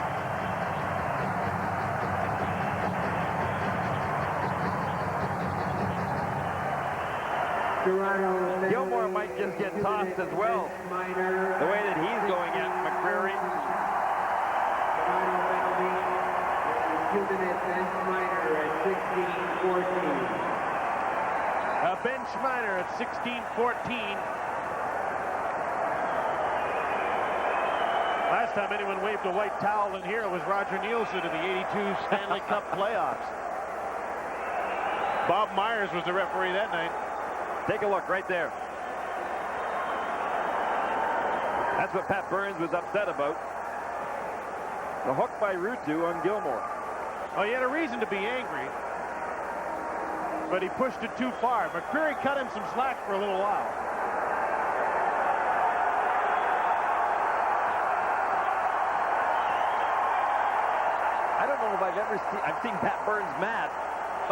Gilmore might just get tossed as well. The way that he's going at McCreary. Ben Schneider at 16-14. Last time anyone waved a white towel in here was Roger Nielsen in the 82 Stanley Cup playoffs. Bob Myers was the referee that night. Take a look right there. That's what Pat Burns was upset about. The hook by Ruutu on Gilmore. Well, he had a reason to be angry, but he pushed it too far. McCreary cut him some slack for a little while. I don't know if I've seen Pat Burns mad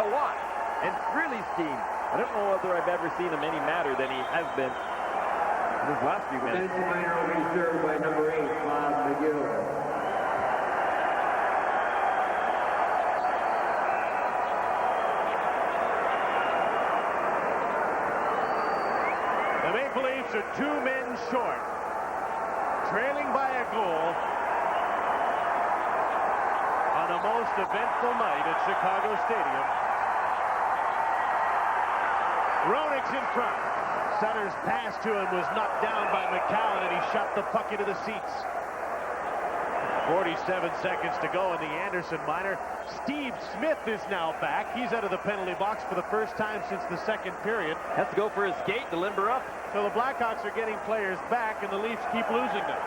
a lot and really steamed. I don't know whether I've ever seen him any madder than he has been in his last few minutes. Bench minor will be served by number 8, Bob McGill. The Maple Leafs are 2 men short, trailing by a goal on the most eventful night at Chicago Stadium. Hronek's in front. Sutter's pass to him was knocked down by McCallum, and he shot the puck into the seats. 47 seconds to go in the Anderson minor. Steve Smith is now back. He's out of the penalty box for the first time since the second period. Has to go for his skate to limber up. So the Blackhawks are getting players back, and the Leafs keep losing them.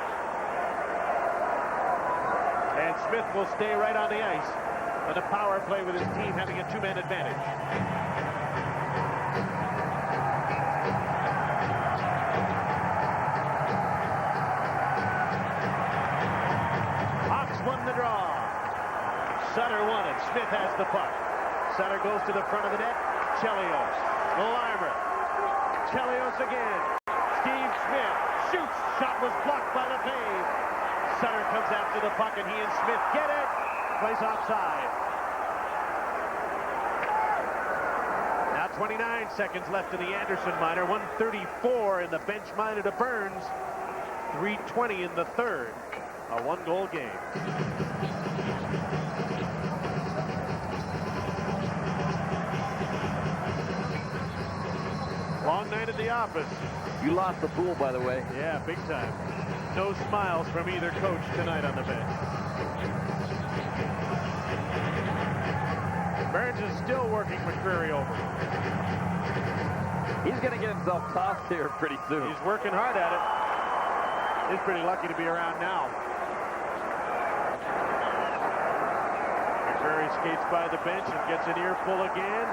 And Smith will stay right on the ice on the power play with his team having a 2-man advantage. Hawks won the draw. Sutter won it. Smith has the puck. Sutter goes to the front of the net. Chelios. Larmer. Chelios again. Steve Smith shoots. Shot was blocked by LeFave. Sutter comes after the puck, and he and Smith get it. Plays offside. Now 29 seconds left in the Anderson minor. 1:34 in the bench minor to Burns. 3:20 in the third. A 1-goal game. Long night at the office. You lost the pool, by the way. Yeah, big time. No smiles from either coach tonight on the bench. Burns is still working McCreary over. He's going to get himself tossed here pretty soon. He's working hard at it. He's pretty lucky to be around now. McCreary skates by the bench and gets an earful again.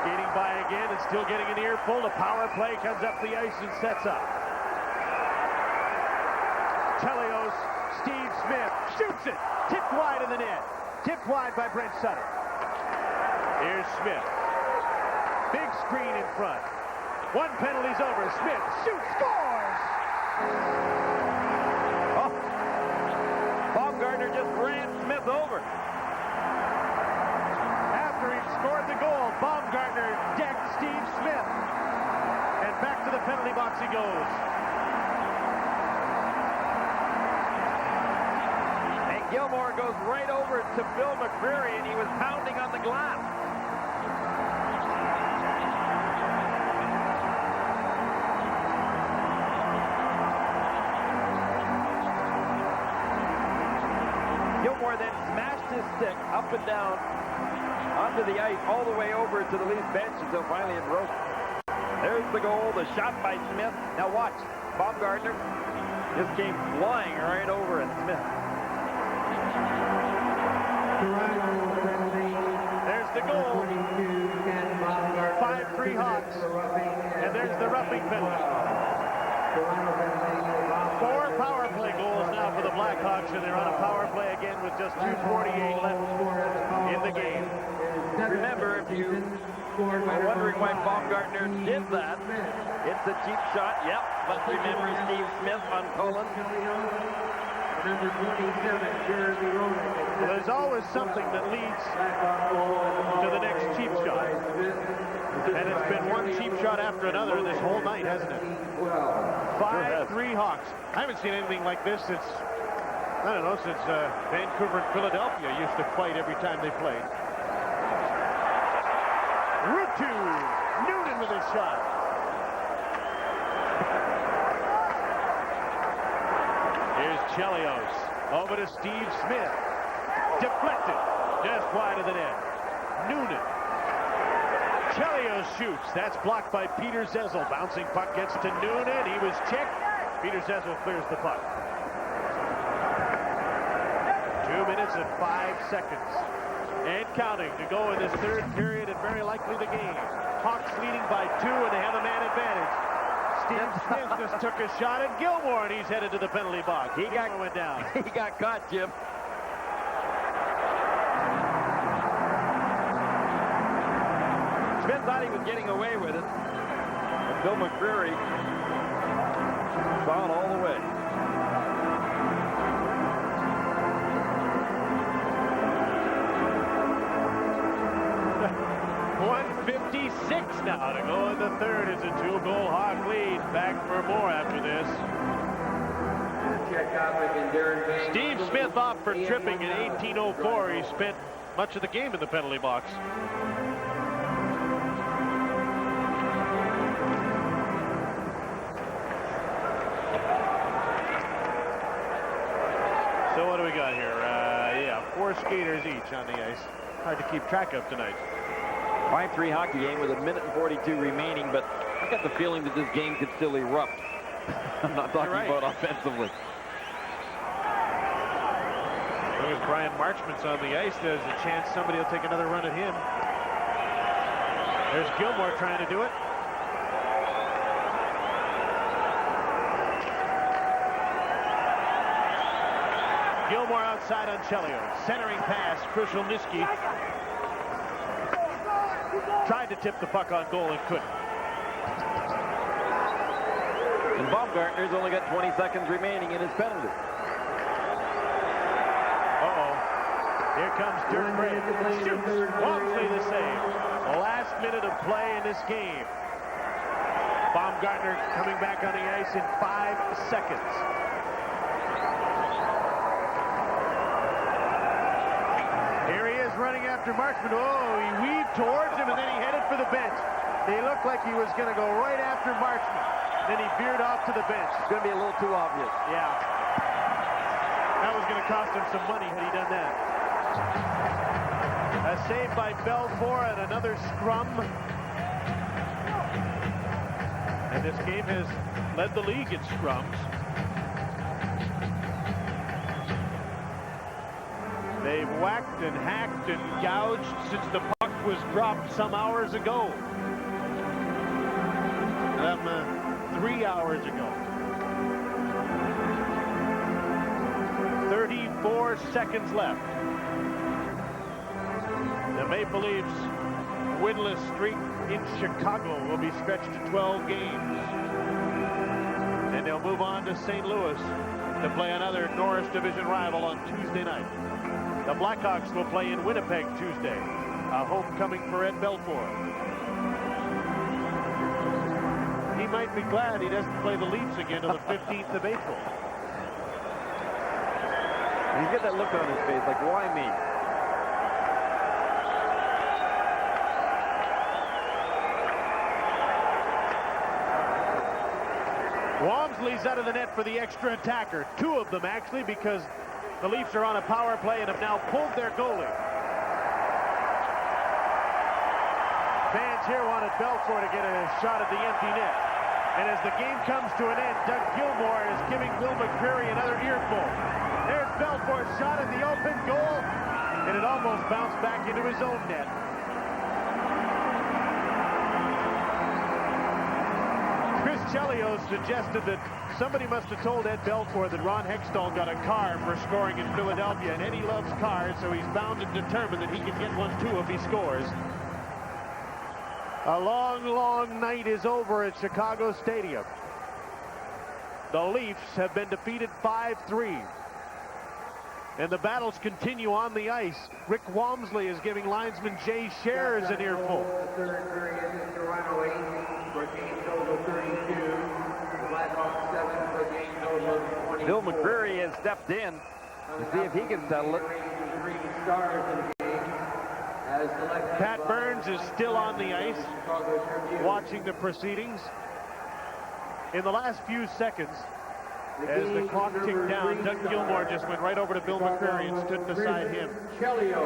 Skating by again and still getting an earful. The power play comes up the ice and sets up. Chelios, Steve Smith shoots it. Tipped wide in the net. Tipped wide by Brent Sutter. Here's Smith. Big screen in front. One penalty's over. Smith shoots, scores! Oh. Baumgartner just ran Smith over. After he scored the goal, Baumgartner decked Steve Smith. And back to the penalty box he goes. And Gilmore goes right over to Bill McCreary, and he was pounding on the glass. Gilmore then smashed his stick up and down onto the ice all the way over to the Leafs bench until finally it broke. There's the goal, the shot by Smith. Now watch, Baumgartner just came flying right over at Smith. There's the goal. 5-3 Hawks. And there's the roughing penalty. 4 power play goals now for the Blackhawks, and they're on a power play again with just 2:48 left in the game. Remember, if you were wondering why Baumgartner did that, it's a cheap shot, yep, but remember Steve Smith on Cullen. Number 27, Jeremy Hronek. Well, there's always something that leads to the next cheap shot. And it's been one cheap shot after another this whole night, hasn't it? 5-3 Hawks. I haven't seen anything like this since, I don't know, since Vancouver and Philadelphia used to fight every time they played. Rutu! Noonan with his shot. Here's Chelios. Over to Steve Smith. Deflected. Just wide of the net. Noonan. Chelios shoots. That's blocked by Peter Zezel. Bouncing puck gets to Noonan. He was checked. Peter Zezel clears the puck. 2 minutes and 5 seconds. And counting to go in this third period and very likely the game. Hawks leading by 2 and they have a man advantage. Steve Smith just took a shot at Gilmore and he's headed to the penalty box. Gilmore went down. He got caught, Jim. Smith thought he was getting away with it. And Bill McCreary saw it all the way. 1:56 now to go in the third. It's a 2-goal Hawk lead. Back for more after this. Steve Smith off for tripping in 18:04. He spent much of the game in the penalty box. So what do we got here? Yeah, 4 skaters each on the ice. Hard to keep track of tonight. 5-3 hockey game with 1:42 remaining, but I've got the feeling that this game could still erupt. I'm not talking about offensively. As long as Brian Marchment's on the ice, there's a chance somebody will take another run at him. There's Gilmore trying to do it. Gilmore outside on Chelio. Centering pass, Crucial Niski. Tried to tip the puck on goal and couldn't. And Baumgartner's only got 20 seconds remaining in his penalty. Uh-oh. Here comes Dirk Bray. Shoots. Walmsley the save. The last minute of play in this game. Baumgartner coming back on the ice in 5 seconds. Here he is running after Marchment. Oh, he weaved towards him and then he headed for the bench. He looked like he was going to go right after Marchment. Then he veered off to the bench. It's going to be a little too obvious. Yeah. That was going to cost him some money had he done that. A save by Belfour and another scrum. And this game has led the league in scrums. They've whacked and hacked and gouged since the puck was dropped some hours ago. 3 hours ago. 34 seconds left. The Maple Leafs winless streak in Chicago will be stretched to 12 games. And they'll move on to St. Louis to play another Norris Division rival on Tuesday night. The Blackhawks will play in Winnipeg Tuesday. A homecoming for Ed Belfour. He might be glad he doesn't play the Leafs again until the 15th of April. He's got that look on his face, like, why me? Walmsley's out of the net for the extra attacker. 2 of them, actually, because the Leafs are on a power play and have now pulled their goalie. Fans here wanted Belfour to get a shot at the empty net. And as the game comes to an end, Doug Gilmore is giving Will McCreary another earful. There's Belfour's shot at the open goal, and it almost bounced back into his own net. Chris Chelio suggested that somebody must have told Ed Belfour that Ron Hextall got a car for scoring in Philadelphia, and Eddie loves cars, so he's bound and determined that he can get one too if he scores. A long, long night is over at Chicago Stadium. The Leafs have been defeated 5-3. And the battles continue on the ice. Rick Walmsley is giving linesman Jay Shares an earful. Third period in Toronto 8 for a game total of 32. The Blackhawks 7 for a game total of 24. Bill McCreary has stepped in to see if he can settle it. Pat Burns is still on the ice, watching the proceedings. In the last few seconds, as the clock ticked down, Doug Gilmore just went right over to Bill McCreary and stood beside him. Chelio.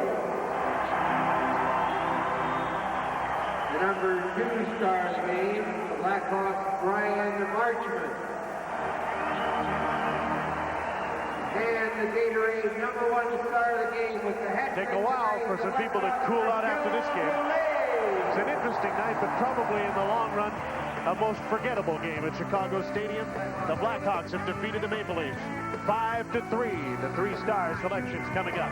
The number 2 star of the game, the Blackhawks, Brian Marchment. And the Gatorade #1 star of the game with the hat trick. Take a while for some people to cool out after this game. It's an interesting night, but probably in the long run, a most forgettable game at Chicago Stadium. The Blackhawks have defeated the Maple Leafs 5-3. The 3 star selections coming up.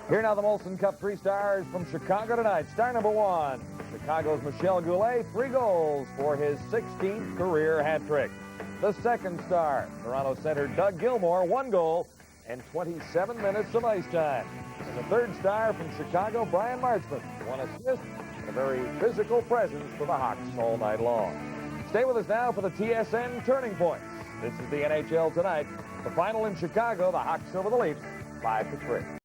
Here now the Molson Cup 3 stars from Chicago tonight. Star number 1, Chicago's Michel Goulet, 3 goals for his 16th career hat trick. The second star, Toronto center Doug Gilmour, 1 goal and 27 minutes of ice time. And the third star from Chicago, Brian Marchment, 1 assist and a very physical presence for the Hawks all night long. Stay with us now for the TSN Turning Points. This is the NHL tonight. The final in Chicago, the Hawks over the Leafs, 5-3.